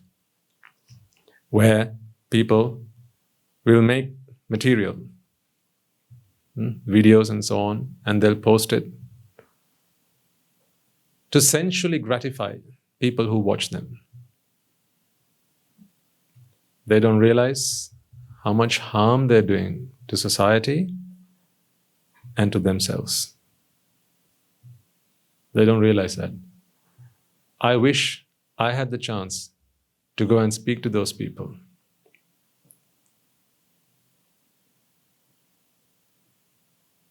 Speaker 1: where people will make material, videos and so on, and they'll post it to sensually gratify people who watch them. They don't realize how much harm they're doing to society and to themselves. They don't realize that. I wish I had the chance to go and speak to those people.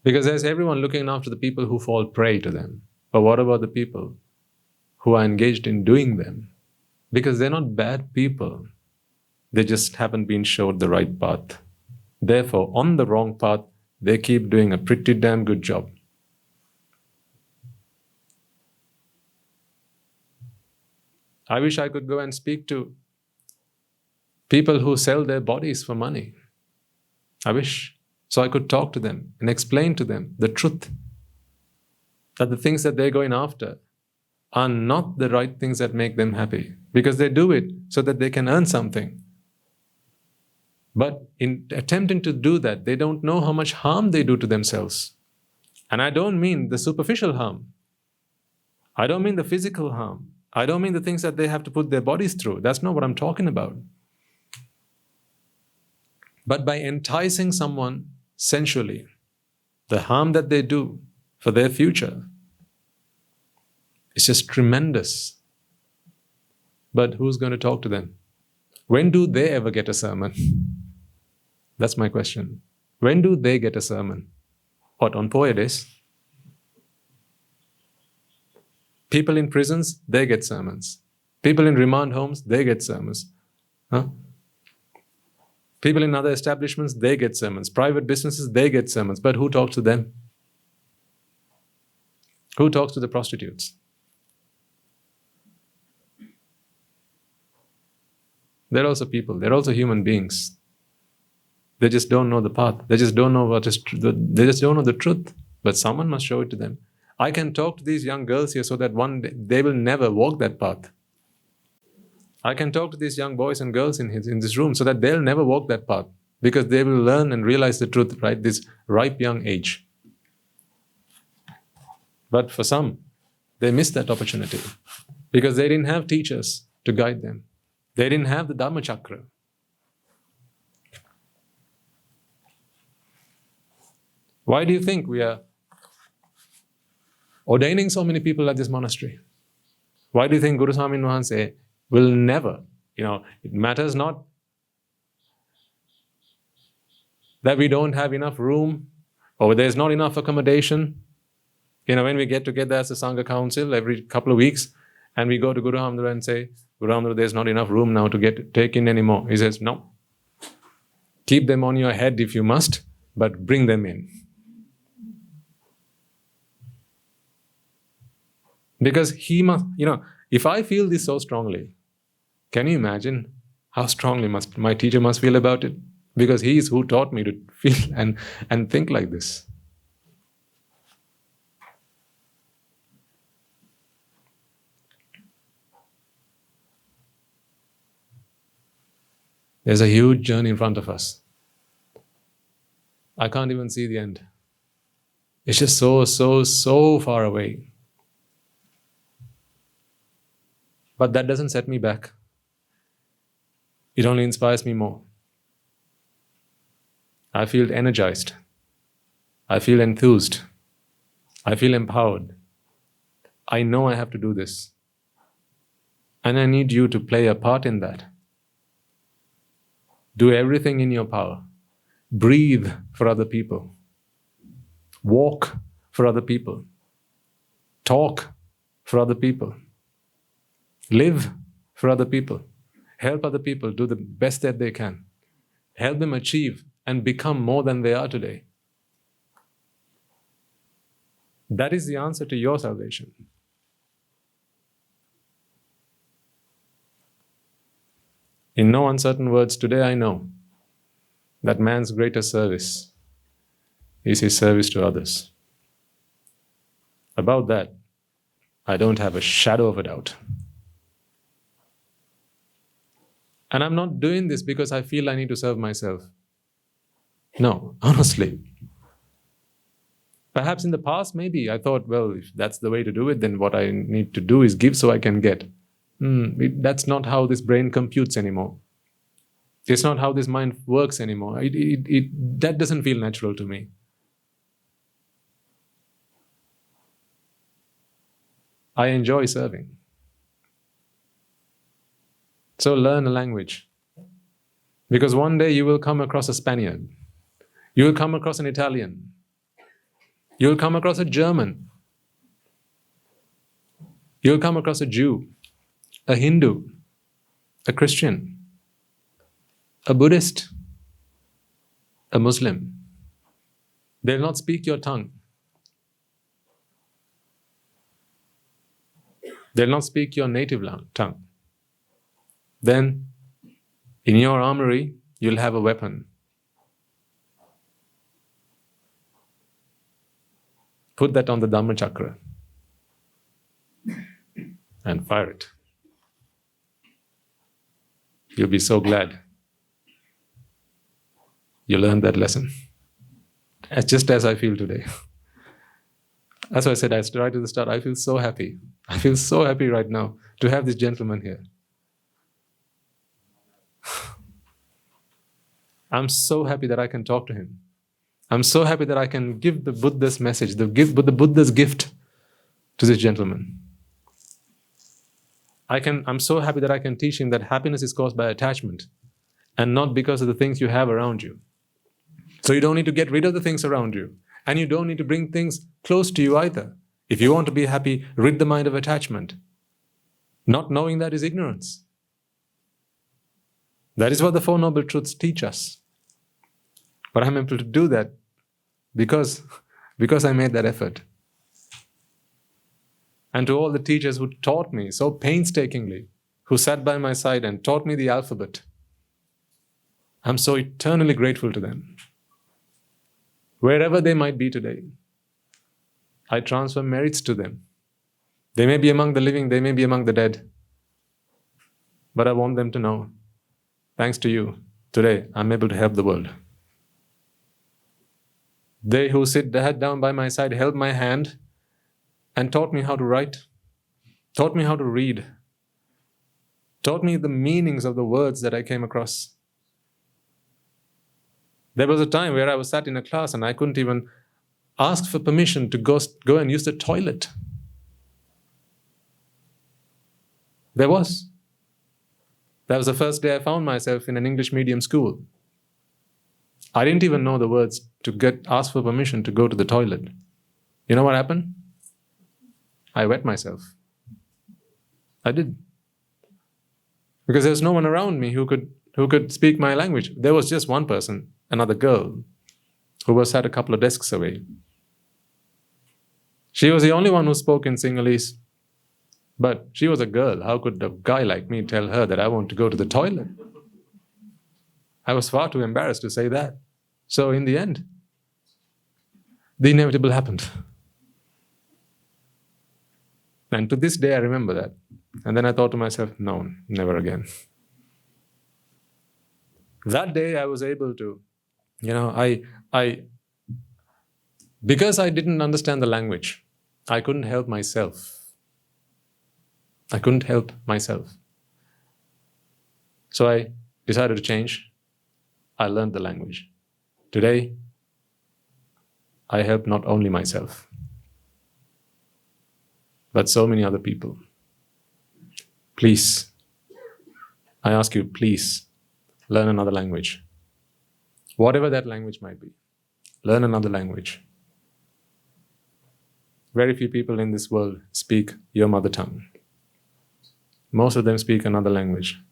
Speaker 1: Because there's everyone looking after the people who fall prey to them. But what about the people who are engaged in doing them? Because they're not bad people. They just haven't been showed the right path. Therefore, on the wrong path, they keep doing a pretty damn good job. I wish I could go and speak to people who sell their bodies for money. I wish. So I could talk to them and explain to them the truth. That the things that they're going after are not the right things that make them happy. Because they do it so that they can earn something. But in attempting to do that, they don't know how much harm they do to themselves. And I don't mean the superficial harm. I don't mean the physical harm. I don't mean the things that they have to put their bodies through. That's not what I'm talking about. But by enticing someone sensually, the harm that they do for their future is just tremendous. But who's going to talk to them? When do they ever get a sermon? That's my question. When do they get a sermon? What, on Poya days? People in prisons, they get sermons. People in remand homes, they get sermons. Huh? People in other establishments, they get sermons. Private businesses, they get sermons. But who talks to them? Who talks to the prostitutes? They're also people. They're also human beings. They just don't know the path. They just don't know what is. They just don't know the truth. But someone must show it to them. I can talk to these young girls here so that one day they will never walk that path. I can talk to these young boys and girls in this room so that they'll never walk that path, because they will learn and realize the truth, right? This ripe young age. But for some, they missed that opportunity because they didn't have teachers to guide them. They didn't have the Dhamma Chakra. Why do you think we are ordaining so many people at this monastery? Why do you think Guru Swamin Wahanse will never, it matters not that we don't have enough room or there's not enough accommodation. When we get together as a Sangha council every couple of weeks and we go to Guru Hamdara and say, Guru Hamdara, there's not enough room now to take in anymore. He says, no. Keep them on your head if you must, but bring them in. Because he must, if I feel this so strongly, can you imagine how strongly my teacher must feel about it? Because he is who taught me to feel and think like this. There's a huge journey in front of us. I can't even see the end. It's just so far away. But that doesn't set me back. It only inspires me more. I feel energized. I feel enthused. I feel empowered. I know I have to do this. And I need you to play a part in that. Do everything in your power. Breathe for other people. Walk for other people. Talk for other people. Live for other people. Help other people do the best that they can. Help them achieve and become more than they are today. That is the answer to your salvation. In no uncertain words, today I know that man's greatest service is his service to others. About that, I don't have a shadow of a doubt. And I'm not doing this because I feel I need to serve myself. No, honestly. Perhaps in the past, maybe I thought, well, if that's the way to do it, then what I need to do is give so I can get. That's not how this brain computes anymore. It's not how this mind works anymore. That doesn't feel natural to me. I enjoy serving. So learn a language. Because one day you will come across a Spaniard. You will come across an Italian. You will come across a German. You will come across a Jew, a Hindu, a Christian, a Buddhist, a Muslim. They will not speak your tongue. They will not speak your native tongue. Then, in your armory, you'll have a weapon. Put that on the Dhamma Chakra and fire it. You'll be so glad you learned that lesson. Just as I feel today. That's why I said, right at the start, I feel so happy. I feel so happy right now to have this gentleman here. I'm so happy that I can talk to him. I'm so happy that I can give the Buddha's message, the Buddha's gift to this gentleman. I'm so happy that I can teach him that happiness is caused by attachment and not because of the things you have around you. So you don't need to get rid of the things around you. And you don't need to bring things close to you either. If you want to be happy, rid the mind of attachment. Not knowing that is ignorance. That is what the Four Noble Truths teach us. But I'm able to do that because I made that effort. And to all the teachers who taught me so painstakingly, who sat by my side and taught me the alphabet, I'm so eternally grateful to them. Wherever they might be today, I transfer merits to them. They may be among the living, they may be among the dead. But I want them to know, thanks to you, today I'm able to help the world. They who sit the head down by my side held my hand and taught me how to write, taught me how to read, taught me the meanings of the words that I came across. There was a time where I was sat in a class and I couldn't even ask for permission to go and use the toilet. There was. That was the first day I found myself in an English medium school. I didn't even know the words to ask for permission to go to the toilet. You know what happened? I wet myself. I did. Because there was no one around me who could speak my language. There was just one person, another girl, who was sat a couple of desks away. She was the only one who spoke in Sinhalese. But she was a girl. How could a guy like me tell her that I want to go to the toilet? I was far too embarrassed to say that. So in the end, the inevitable happened. And to this day I remember that. And then I thought to myself, no, never again. That day I was able to, because I didn't understand the language, I couldn't help myself. I couldn't help myself. So I decided to change. I learned the language. Today, I help not only myself, but so many other people. Please, I ask you, please, learn another language. Whatever that language might be, learn another language. Very few people in this world speak your mother tongue. Most of them speak another language.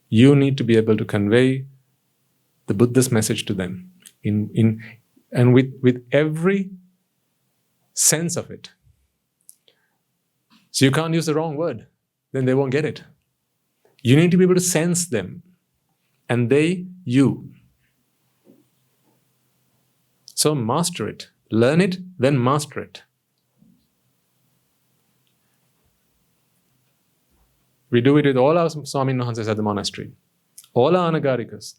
Speaker 1: You need to be able to convey the Buddha's message to them and with every sense of it. So you can't use the wrong word, then they won't get it. You need to be able to sense them, and they, you. So master it. Learn it, then master it. We do it with all our Swamin Wahanses at the monastery. All our anagarikas.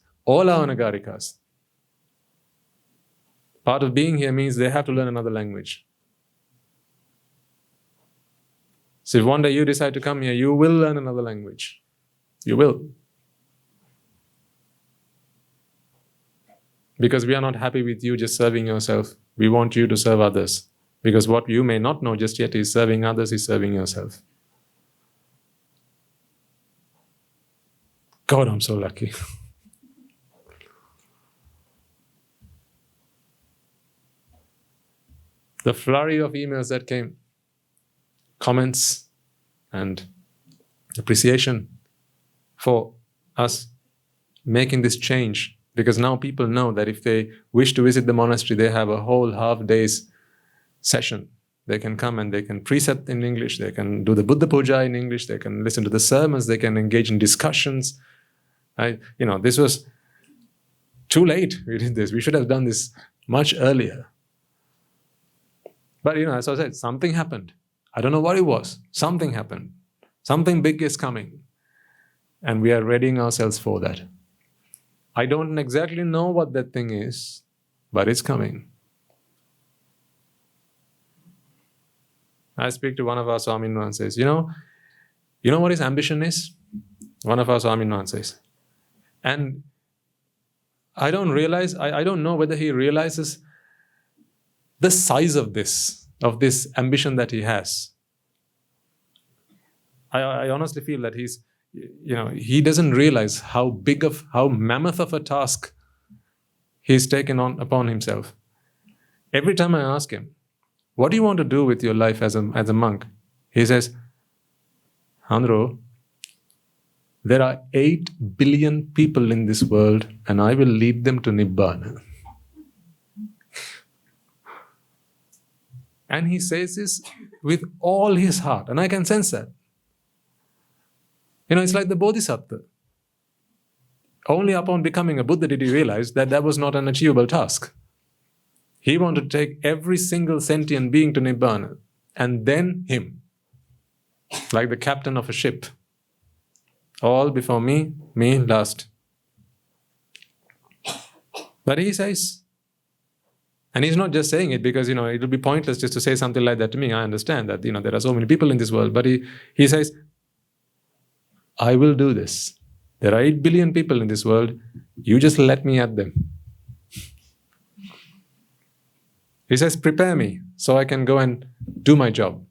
Speaker 1: Part of being here means they have to learn another language. So if one day you decide to come here, you will learn another language. You will. Because we are not happy with you just serving yourself. We want you to serve others. Because what you may not know just yet is serving others is serving yourself. God, I'm so lucky. The flurry of emails that came, comments and appreciation for us making this change, because now people know that if they wish to visit the monastery, they have a whole half-day's session. They can come and they can precept in English, they can do the Buddha Puja in English, they can listen to the sermons, they can engage in discussions. This was too late we did this. We should have done this much earlier. But as I said, something happened. I don't know what it was. Something happened. Something big is coming. And we are readying ourselves for that. I don't exactly know what that thing is, but it's coming. I speak to one of our Swamin and says, you know what his ambition is? One of our Swamin says. And I don't know whether he realizes the size of this ambition that he has. I honestly feel that he doesn't realize how mammoth of a task he's taken on upon himself. Every time I ask him, what do you want to do with your life as a monk? He says, Handro, there are 8 billion people in this world and I will lead them to Nibbana. And he says this with all his heart, and I can sense that. It's like the Bodhisattva. Only upon becoming a Buddha did he realize that was not an achievable task. He wanted to take every single sentient being to Nibbana, and then him, like the captain of a ship. All before me last. But he says, and he's not just saying it because, it will be pointless just to say something like that to me. I understand that, there are so many people in this world. But he says, I will do this. There are 8 billion people in this world. You just let me at them. He says, prepare me so I can go and do my job.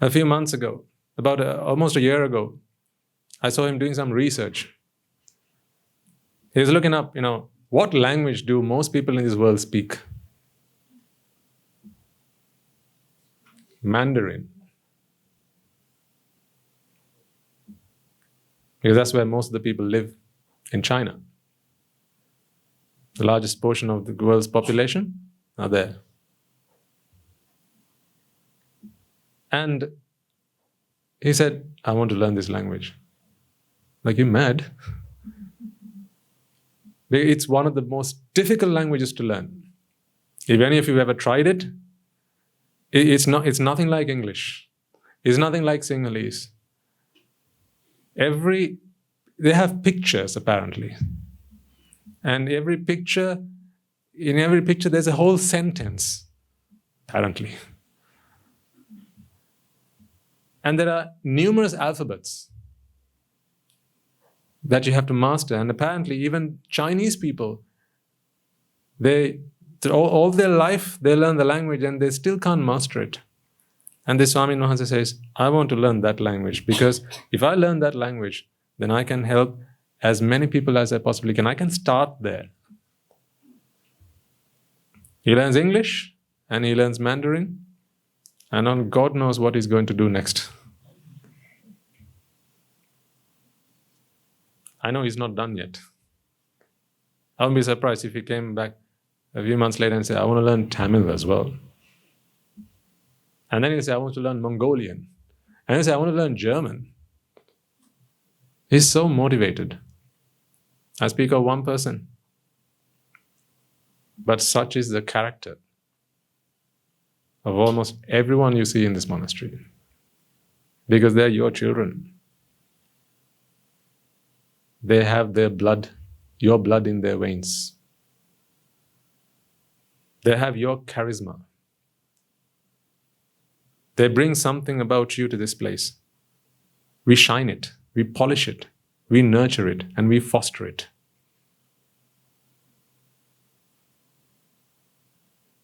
Speaker 1: A few months ago, about almost a year ago, I saw him doing some research. He was looking up, what language do most people in this world speak? Mandarin. Because that's where most of the people live in China. The largest portion of the world's population are there. And he said, I want to learn this language. Like, you mad? It's one of the most difficult languages to learn. If any of you have ever tried it, it's nothing like English. It's nothing like Sinhalese. They have pictures apparently. And in every picture there's a whole sentence, apparently. And there are numerous alphabets that you have to master. And apparently even Chinese people, all their life they learn the language and they still can't master it. And this Swami Mahansa says, I want to learn that language because if I learn that language, then I can help as many people as I possibly can. I can start there. He learns English and he learns Mandarin, and on God knows what he's going to do next. I know he's not done yet. I wouldn't be surprised if he came back a few months later and said, I want to learn Tamil as well. And then he'll say, I want to learn Mongolian. And he'll say, I want to learn German. He's so motivated. I speak of one person. But such is the character of almost everyone you see in this monastery. Because they're your children. They have their blood, your blood in their veins. They have your charisma. They bring something about you to this place. We shine it, we polish it, we nurture it, and we foster it.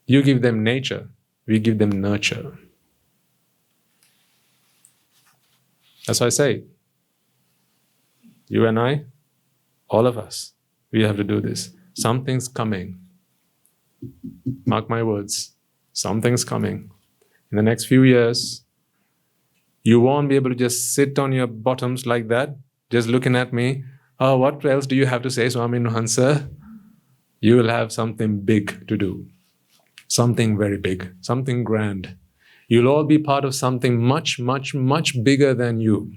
Speaker 1: You give them nature, we give them nurture. That's why I say, you and I, all of us, we have to do this. Something's coming. Mark my words, something's coming. In the next few years, you won't be able to just sit on your bottoms like that, just looking at me. Oh, what else do you have to say, Swami Nuhansa? You will have something big to do. Something very big, something grand. You'll all be part of something much, much, much bigger than you.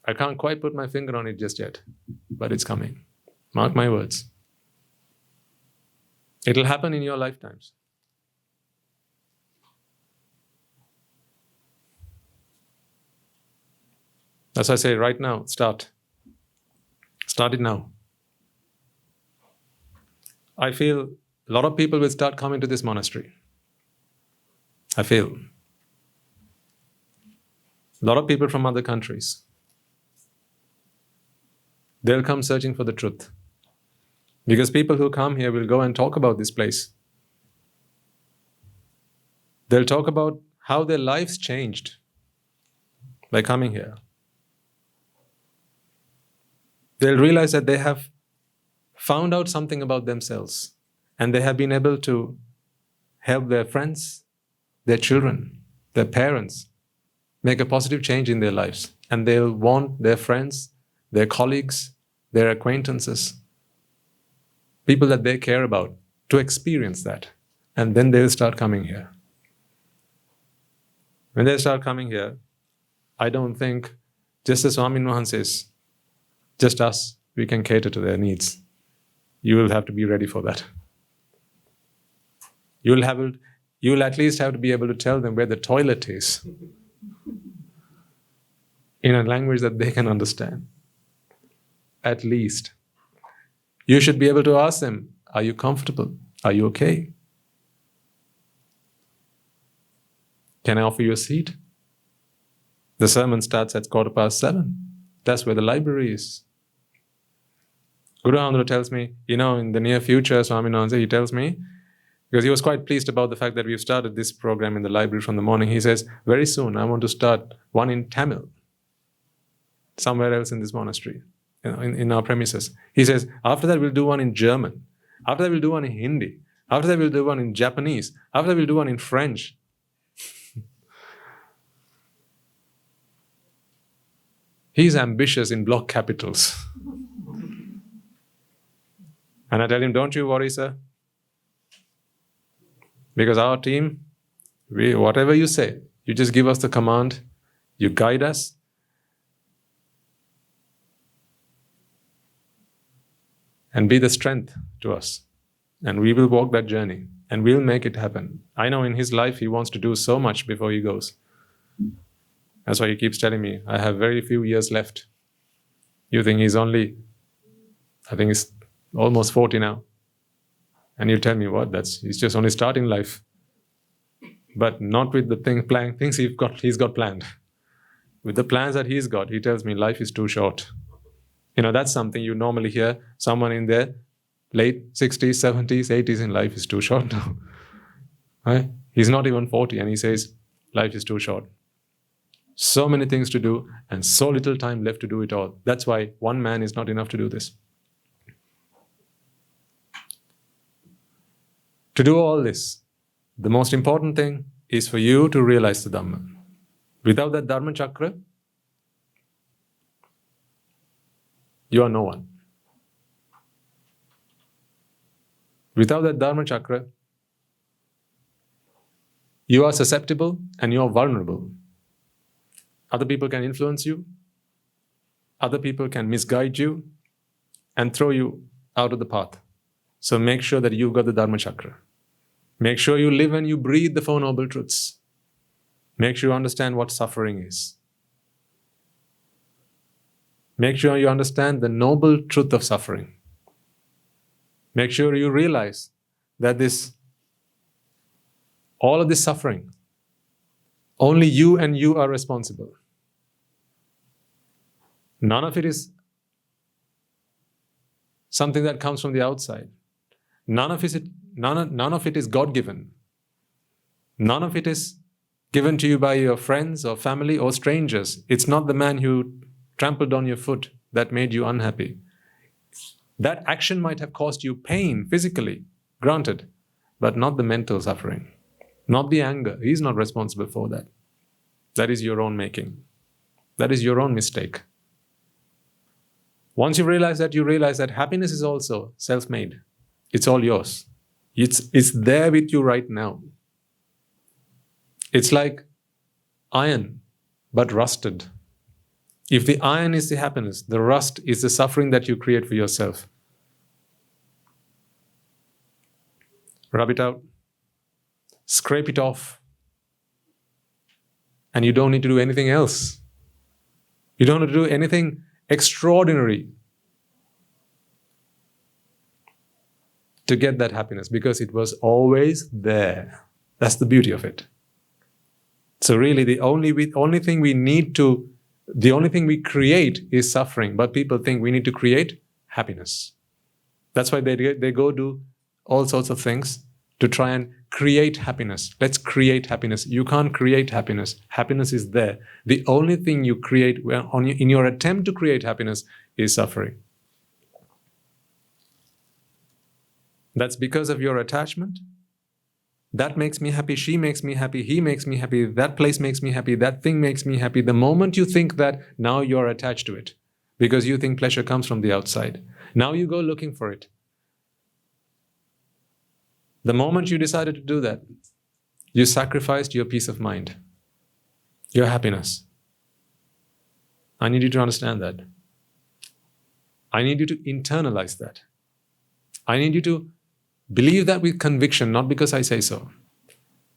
Speaker 1: I can't quite put my finger on it just yet, but it's coming. Mark my words. It'll happen in your lifetimes. As I say, right now, start. Start it now. I feel a lot of people will start coming to this monastery. I feel. A lot of people from other countries. They'll come searching for the truth. Because people who come here will go and talk about this place. They'll talk about how their lives changed by coming here. They'll realize that they have found out something about themselves and they have been able to help their friends, their children, their parents make a positive change in their lives. And they'll want their friends, their colleagues, their acquaintances, people that they care about, to experience that. And then they'll start coming here. When they start coming here, I don't think, just as Swami Mohan says, just us, we can cater to their needs. You will have to be ready for that. You'll at least have to be able to tell them where the toilet is in a language that they can understand. At least. You should be able to ask them, are you comfortable? Are you okay? Can I offer you a seat? The sermon starts at 7:15. That's where the library is. Guru Andhra tells me, in the near future, Swami Nanza, he tells me, because he was quite pleased about the fact that we've started this program in the library from the morning. He says, very soon I want to start one in Tamil, somewhere else in this monastery, in our premises. He says, after that we'll do one in German. After that we'll do one in Hindi. After that we'll do one in Japanese. After that we'll do one in French. He's ambitious in block capitals. And I tell him, don't you worry, sir. Because our team, whatever you say, you just give us the command, you guide us. And be the strength to us. And we will walk that journey. And we'll make it happen. I know in his life he wants to do so much before he goes. That's why he keeps telling me, I have very few years left. You think he's he's almost 40 now. And you tell me what? He's just only starting life. But not with the things he's got planned. With the plans that he's got, he tells me life is too short. That's something you normally hear. Someone in their late 60s, 70s, 80s in life is too short now. Right? He's not even 40 and he says, life is too short. So many things to do and so little time left to do it all. That's why one man is not enough to do this. To do all this, the most important thing is for you to realize the Dhamma. Without that Dhamma Chakra, you are no one. Without that Dhamma Chakra, you are susceptible and you are vulnerable. Other people can influence you. Other people can misguide you and throw you out of the path. So make sure that you've got the Dhamma Chakra. Make sure you live and you breathe the Four Noble Truths. Make sure you understand what suffering is. Make sure you understand the noble truth of suffering. Make sure you realize that all of this suffering, only you and you are responsible. None of it is something that comes from the outside. None of it is God-given. None of it is given to you by your friends or family or strangers. It's not the man who trampled on your foot that made you unhappy. That action might have caused you pain physically, granted, but not the mental suffering, not the anger. He's not responsible for that. That is your own making. That is your own mistake. Once you realize that happiness is also self-made. It's all yours. It's there with you right now. It's like iron, but rusted. If the iron is the happiness, the rust is the suffering that you create for yourself. Rub it out. Scrape it off. And you don't need to do anything else. You don't have to do anything extraordinary to get that happiness, because it was always there. That's the beauty of it. So really, the only thing we create is suffering, but people think we need to create happiness. That's why they go do all sorts of things to try and create happiness. Let's create happiness. You can't create happiness. Happiness is there. The only thing you create in your attempt to create happiness is suffering. That's because of your attachment. That makes me happy, she makes me happy, he makes me happy, that place makes me happy, that thing makes me happy. The moment you think that, now you're attached to it because you think pleasure comes from the outside. Now you go looking for it. The moment you decided to do that, you sacrificed your peace of mind, your happiness. I need you to understand that. I need you to internalize that. I need you to believe that with conviction, not because I say so.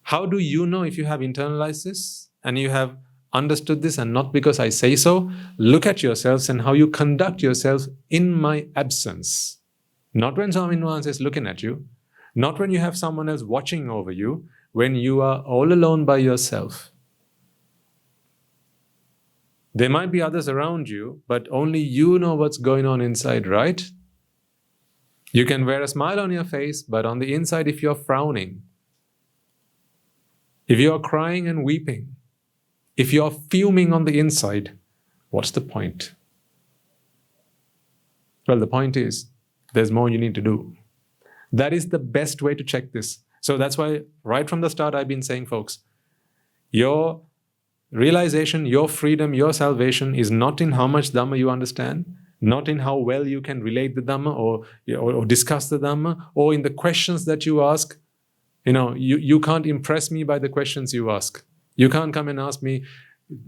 Speaker 1: How do you know if you have internalized this and you have understood this and not because I say so? Look at yourselves and how you conduct yourself in my absence. Not when someone else is looking at you, not when you have someone else watching over you, when you are all alone by yourself. There might be others around you, but only you know what's going on inside, right? You can wear a smile on your face, but on the inside, if you're frowning, if you're crying and weeping, if you're fuming on the inside, what's the point? Well, the point is, there's more you need to do. That is the best way to check this. So that's why, right from the start, I've been saying, folks, your realization, your freedom, your salvation is not in how much Dhamma you understand, not in how well you can relate the Dhamma or discuss the Dhamma, or in the questions that you ask. You can't impress me by the questions you ask. You can't come and ask me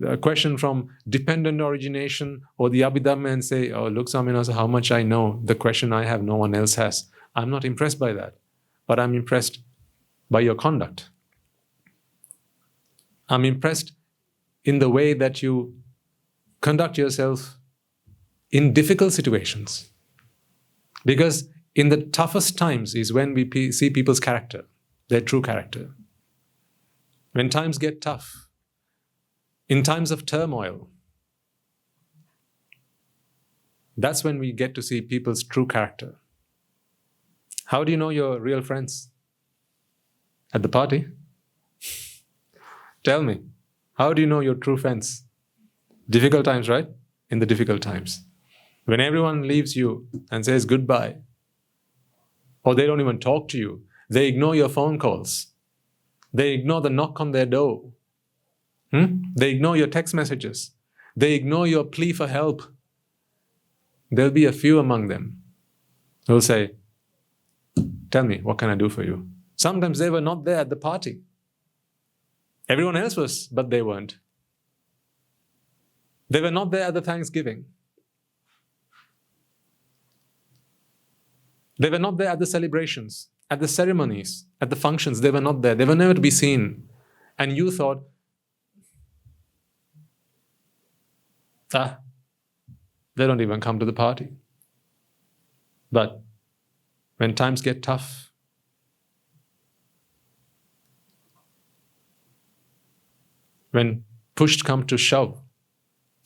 Speaker 1: a question from dependent origination or the Abhidhamma and say, oh, look, Swaminatha, how much I know. The question I have, no one else has. I'm not impressed by that, but I'm impressed by your conduct. I'm impressed in the way that you conduct yourself in difficult situations. Because in the toughest times is when we see people's character, their true character. When times get tough, in times of turmoil, that's when we get to see people's true character. How do you know your real friends? At the party? Tell me, how do you know your true friends? Difficult times, right? In the difficult times. When everyone leaves you and says goodbye, or they don't even talk to you, they ignore your phone calls, they ignore the knock on their door, they ignore your text messages, they ignore your plea for help, there'll be a few among them who'll say, tell me, what can I do for you? Sometimes they were not there at the party. Everyone else was, but they weren't. They were not there at the Thanksgiving. They were not there at the celebrations, at the ceremonies, at the functions. They were not there. They were never to be seen. And you thought, they don't even come to the party. But when times get tough, when push comes to shove,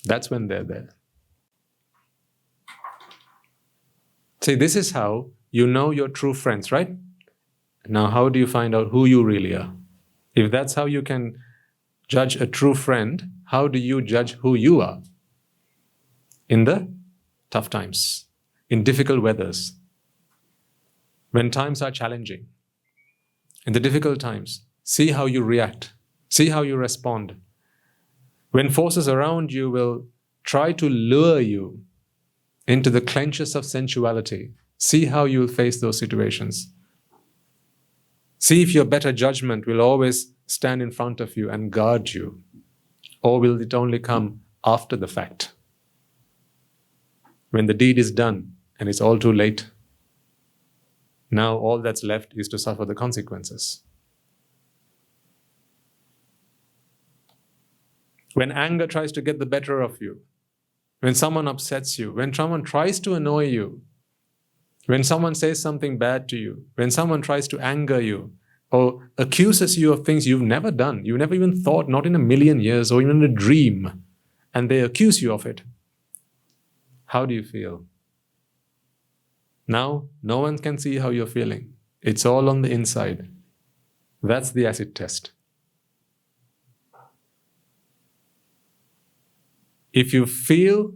Speaker 1: that's when they're there. See, this is how you know your true friends, right? Now, how do you find out who you really are? If that's how you can judge a true friend, how do you judge who you are? In the tough times, in difficult weathers, when times are challenging, in the difficult times, see how you react, see how you respond. When forces around you will try to lure you into the clenches of sensuality, see how you'll face those situations. See if your better judgment will always stand in front of you and guard you, or will it only come after the fact? when the deed is done and it's all too late, now all that's left is to suffer the consequences. When anger tries to get the better of you, when someone upsets you, when someone tries to annoy you, when someone says something bad to you, when someone tries to anger you, or accuses you of things you've never done, you never even thought, not in a million years or even in a dream, and they accuse you of it, how do you feel? Now, no one can see how you're feeling. It's all on the inside. That's the acid test. If you feel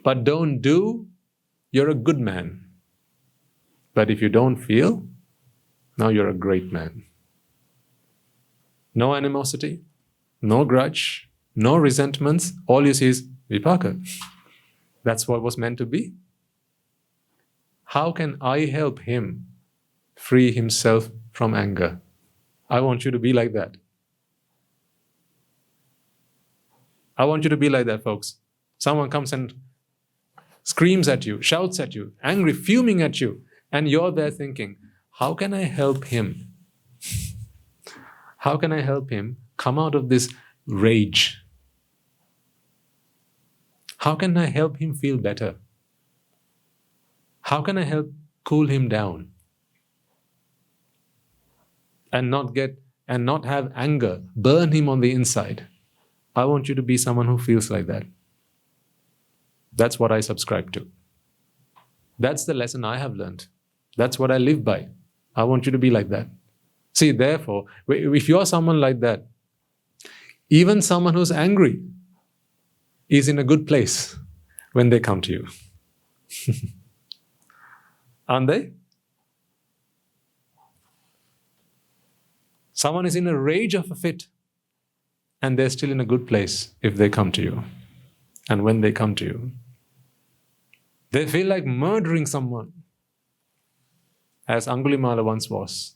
Speaker 1: but don't do, you're a good man. But if you don't feel, now you're a great man. No animosity, no grudge, no resentments. All you see is Vipaka. That's what was meant to be. How can I help him free himself from anger? I want you to be like that. I want you to be like that, folks. Someone comes and screams at you, shouts at you, angry, fuming at you, and you're there thinking, how can I help him? How can I help him come out of this rage? How can I help him feel better? How can I help cool him down? And not have anger burn him on the inside. I want you to be someone who feels like that. That's what I subscribe to. That's the lesson I have learned. That's what I live by. I want you to be like that. See, therefore, if you're someone like that, even someone who's angry is in a good place when they come to you. Aren't they? Someone is in a rage of a fit, and they're still in a good place if they come to you. And when they come to you, they feel like murdering someone, as Angulimala once was.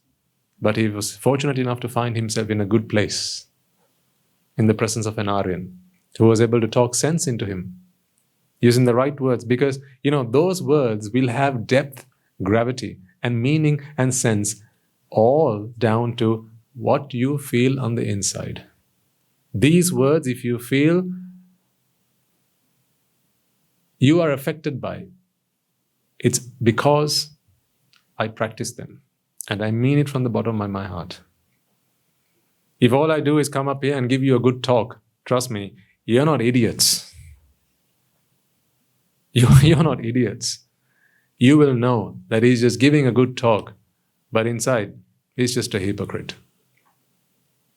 Speaker 1: But he was fortunate enough to find himself in a good place, in the presence of an Aryan, who was able to talk sense into him, using the right words. Because, those words will have depth, gravity, and meaning and sense, all down to what you feel on the inside. These words, if you feel you are affected by, it's because I practice them. And I mean it from the bottom of my heart. If all I do is come up here and give you a good talk, trust me, you're not idiots. You're not idiots. You will know that he's just giving a good talk, but inside, he's just a hypocrite.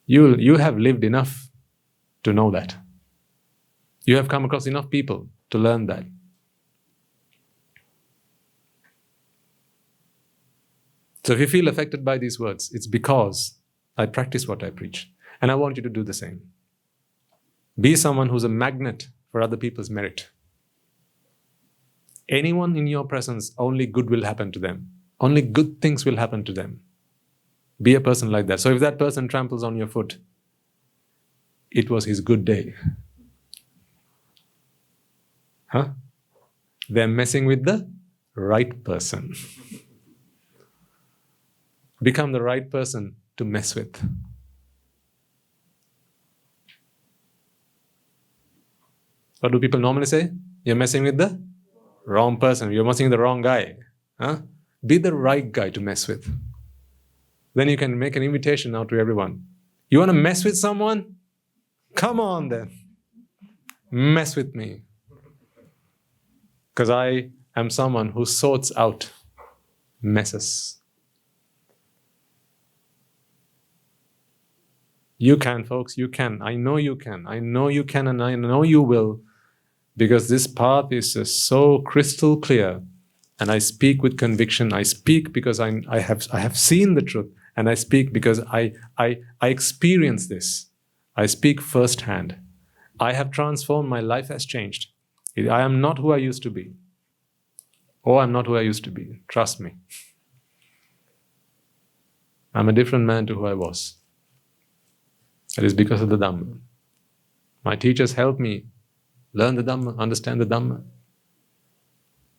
Speaker 1: You have lived enough to know that. You have come across enough people to learn that. So if you feel affected by these words, it's because I practice what I preach. And I want you to do the same. Be someone who's a magnet for other people's merit. Anyone in your presence, only good will happen to them. Only good things will happen to them. Be a person like that. So if that person tramples on your foot, it was his good day. They're messing with the right person. Become the right person to mess with. What do people normally say? You're messing with the wrong person. You're messing with the wrong guy. Be the right guy to mess with. Then you can make an invitation now to everyone. You want to mess with someone? Come on then. Mess with me. Because I am someone who sorts out messes. You can, folks, you can. I know you can. I know you can, and I know you will. Because this path is so crystal clear. And I speak with conviction. I speak because I have seen the truth. And I speak because I experience this. I speak firsthand. I have transformed. My life has changed. I am not who I used to be. Oh, I'm not who I used to be. Trust me. I'm a different man to who I was. It is because of the Dhamma. My teachers helped me learn the Dhamma, understand the Dhamma.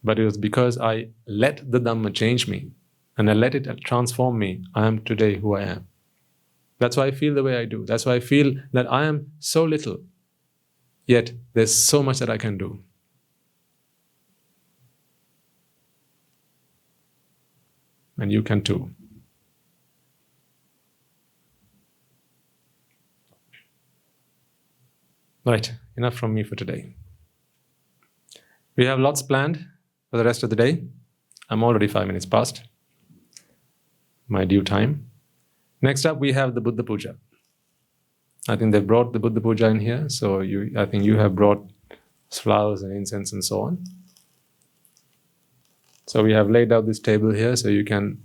Speaker 1: But it was because I let the Dhamma change me and I let it transform me, I am today who I am. That's why I feel the way I do. That's why I feel that I am so little, yet there's so much that I can do. And you can too. Right, enough from me for today. We have lots planned for the rest of the day. I'm already 5 minutes past my due time. Next up, we have the Buddha Puja. I think they've brought the Buddha Puja in here, so I think you have brought flowers and incense and so on. So we have laid out this table here so you can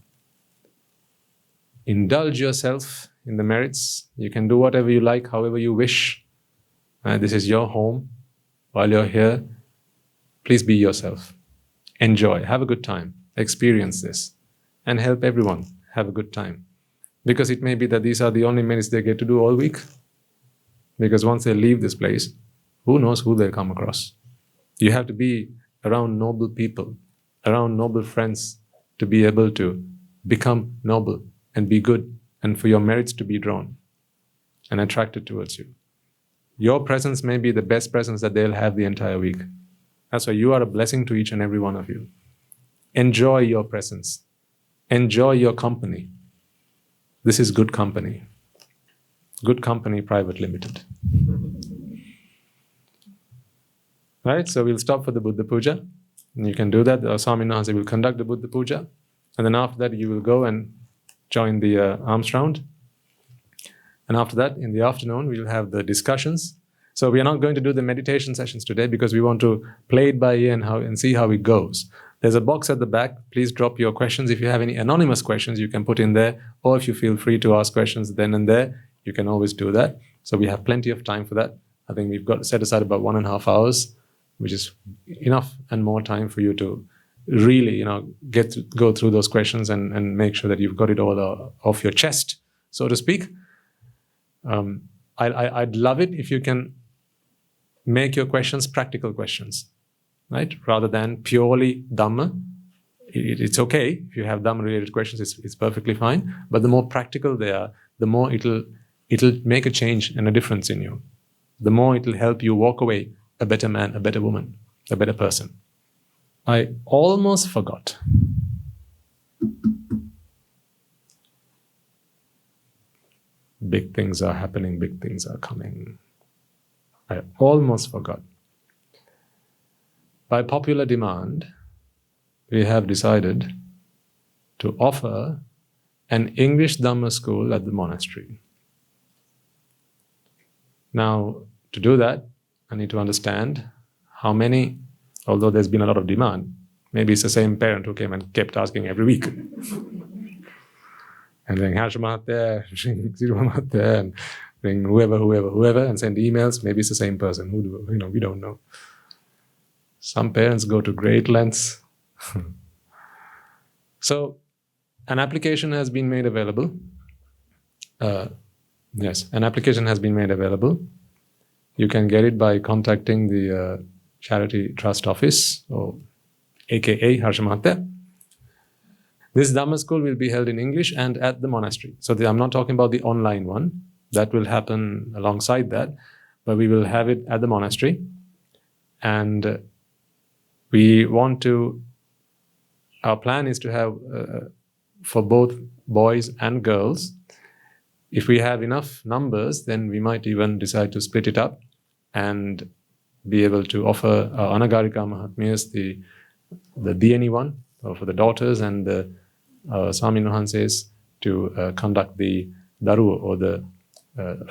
Speaker 1: indulge yourself in the merits. You can do whatever you like, however you wish. This is your home. While you're here, please be yourself. Enjoy, have a good time, experience this, and help everyone have a good time. Because it may be that these are the only minutes they get to do all week. Because once they leave this place, who knows who they'll come across. You have to be around noble people, around noble friends to be able to become noble and be good, and for your merits to be drawn and attracted towards you. Your presence may be the best presence that they'll have the entire week. That's why you are a blessing to each and every one of you. Enjoy your presence. Enjoy your company. This is good company. Good Company Private Limited. Right, so we'll stop for the Buddha Puja. And you can do that. Swami Nahanse will conduct the Buddha Puja. And then after that, you will go and join the alms round. And after that, in the afternoon, we'll have the discussions. So we are not going to do the meditation sessions today because we want to play it by ear and see how it goes. There's a box at the back. Please drop your questions. If you have any anonymous questions, you can put in there. Or if you feel free to ask questions then and there, you can always do that. So we have plenty of time for that. I think we've got set aside about 1.5 hours, which is enough and more time for you to really, go through those questions and make sure that you've got it all off your chest, so to speak. I'd love it if you can make your questions practical questions, right? Rather than purely Dhamma. It's okay if you have Dhamma-related questions. It's perfectly fine. But the more practical they are, the more it'll make a change and a difference in you. The more it'll help you walk away a better man, a better woman, a better person. I almost forgot. Big things are happening, big things are coming. I almost forgot. By popular demand, we have decided to offer an English Dhamma school at the monastery. Now, to do that, I need to understand how many, although there's been a lot of demand, maybe it's the same parent who came and kept asking every week. And then Hashamat there, Zirumat there, and ring whoever, and send emails. Maybe it's the same person. We don't know. Some parents go to great lengths. So, an application has been made available. Yes, an application has been made available. You can get it by contacting the Charity Trust Office, or AKA Harshamata. This Dhamma school will be held in English and at the monastery. So I'm not talking about the online one. That will happen alongside that. But we will have it at the monastery. And our plan is to have, for both boys and girls, if we have enough numbers, then we might even decide to split it up and be able to offer Anagarika Mahatmyas, the Dhyani one, for the daughters, and the Swami Nahanses to conduct the Daru, or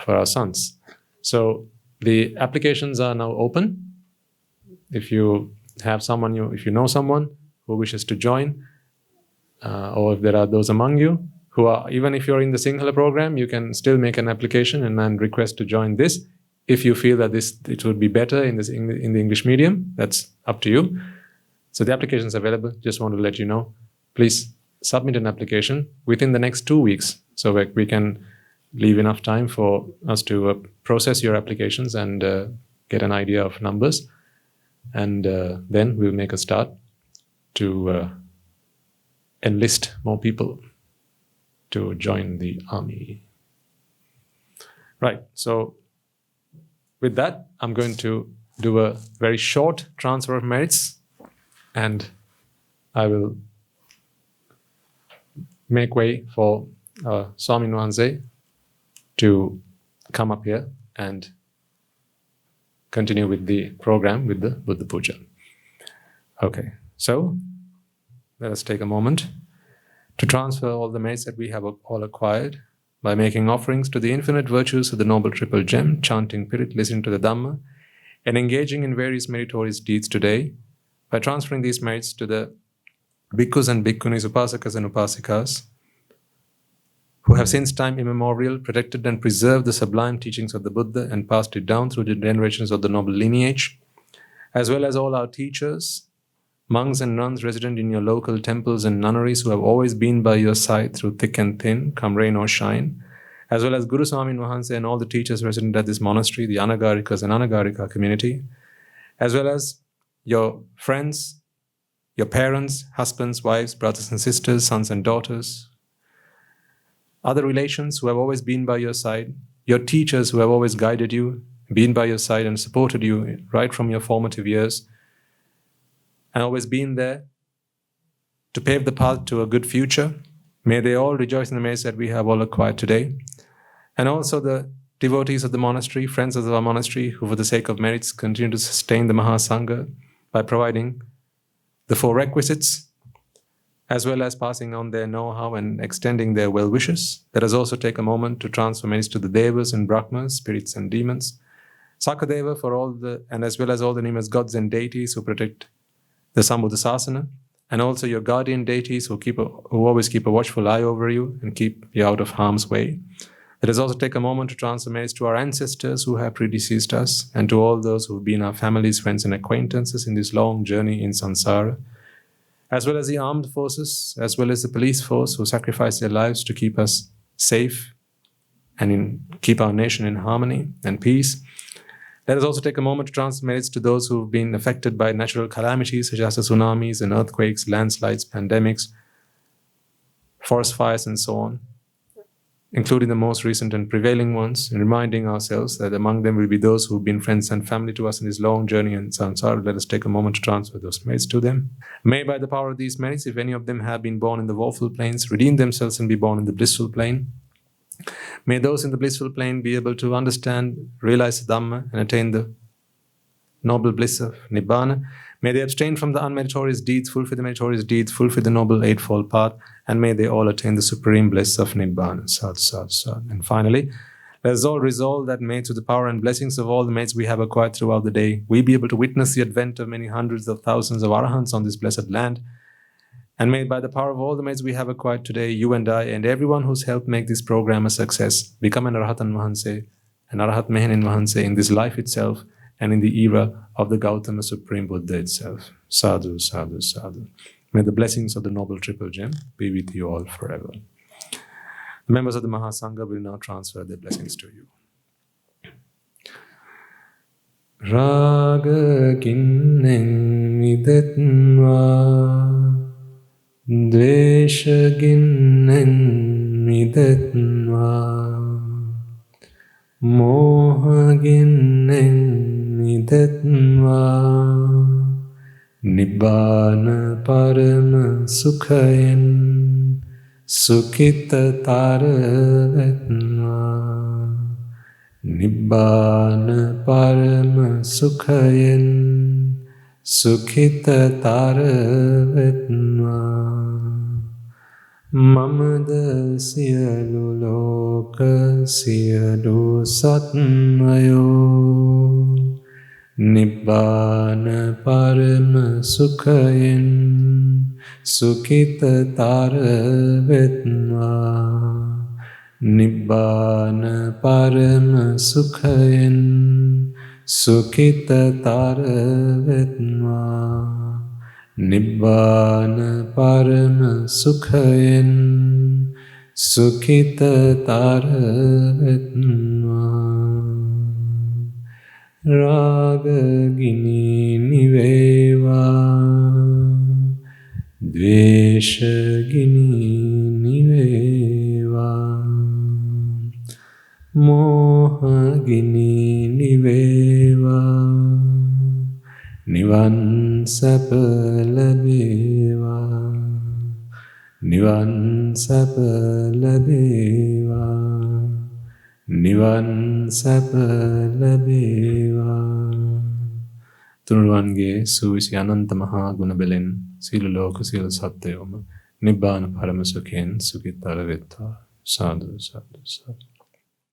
Speaker 1: for our sons. So the applications are now open. If you have someone, if you know someone who wishes to join, or if there are those among you who are, even if you're in the Sinhala program, you can still make an application and then request to join this. If you feel that it would be better in the English medium, that's up to you. So the application is available. Just want to let you know. Please submit an application within the next 2 weeks, so we can leave enough time for us to process your applications and get an idea of numbers, and then we'll make a start to enlist more people to join the army. Right, so with that, I'm going to do a very short transfer of merits, and I will make way for Swami Nuanze to come up here and continue with the program with the Buddha Puja. Okay, so let us take a moment to transfer all the merits that we have all acquired by making offerings to the infinite virtues of the Noble Triple Gem, chanting Pirit, listening to the Dhamma, and engaging in various meritorious deeds today, by transferring these merits to the bhikkhus and bhikkhunis, upasakas and upasikas, who have since time immemorial protected and preserved the sublime teachings of the Buddha and passed it down through the generations of the noble lineage, as well as all our teachers, monks and nuns resident in your local temples and nunneries who have always been by your side through thick and thin, come rain or shine, as well as Guru Swami Nuanze and all the teachers resident at this monastery, the Anagarikas and Anagarika community, as well as your friends, your parents, husbands, wives, brothers and sisters, sons and daughters, other relations who have always been by your side, your teachers who have always guided you, been by your side and supported you right from your formative years, and always been there to pave the path to a good future. May they all rejoice in the merits that we have all acquired today. And also the devotees of the monastery, friends of our monastery, who for the sake of merits continue to sustain the Mahasangha by providing the 4 requisites, as well as passing on their know-how and extending their well wishes. Let us also take a moment to transfer merits to the Devas and Brahmas, spirits and demons, Sakadeva for all the, and as well as all the numerous gods and deities who protect the Sambuddha Sasana, and also your guardian deities who always keep a watchful eye over you and keep you out of harm's way. Let us also take a moment to transfer merits to our ancestors who have predeceased us, and to all those who have been our families, friends and acquaintances in this long journey in samsara, as well as the armed forces, as well as the police force who sacrifice their lives to keep us safe and keep our nation in harmony and peace. Let us also take a moment to transfer merits to those who have been affected by natural calamities such as the tsunamis and earthquakes, landslides, pandemics, forest fires and so on, including the most recent and prevailing ones, and reminding ourselves that among them will be those who have been friends and family to us in this long journey in samsara. Let us take a moment to transfer those merits to them. May by the power of these merits, if any of them have been born in the woeful planes, redeem themselves and be born in the blissful plane. May those in the blissful plane be able to understand, realize the Dhamma, and attain the noble bliss of Nibbana. May they abstain from the unmeritorious deeds, fulfill the meritorious deeds, fulfill the noble eightfold path, and may they all attain the supreme bliss of Nibbana. Sadhu, sadhu, sadhu. And finally, let us all resolve that may, through the power and blessings of all the merits we have acquired throughout the day, we be able to witness the advent of many hundreds of thousands of arahants on this blessed land. And may, by the power of all the merits we have acquired today, you and I and everyone who's helped make this program a success, become an Arahatan Mahanse, an Arahat Mehenin Mahanse in this life itself and in the era of the Gautama Supreme Buddha itself. Sadhu, sadhu, sadhu. May the blessings of the Noble Triple Gem be with you all forever. The members of the Mahasangha will now transfer their blessings to you. Raga kinnen midatva Dvesha ginnen midatva Moha ginnen midatva Nibbana parama sukhayan Sukhita taravatva Nibbana parama sukhayan Sukhita taravatva Mamada siyalu loka siyalu satmayo Nibbana parama sukhayan Sukhita taravatva Nibbana parama sukhayan Sukhita taravatva Nibbana parama sukhayan Sukhita taravatva රාගගිනි නිවේවා ද්වේෂගිනි නිවේවා මෝහගිනි නිවේවා නිවන් සැප ලැබේවා නිවන් සැප ලැබේවා නිවන් සැප ලැබේවා තුනුරුවන්ගේ සූවිසි අනන්ත මහා ගුණ බෙලෙන් සියලු ලෝක සියලු සත්වයෝම නිබ්බාන පරම සුඛයෙන් සුඛිතව වෙත්වා සාදු සාදු සාදු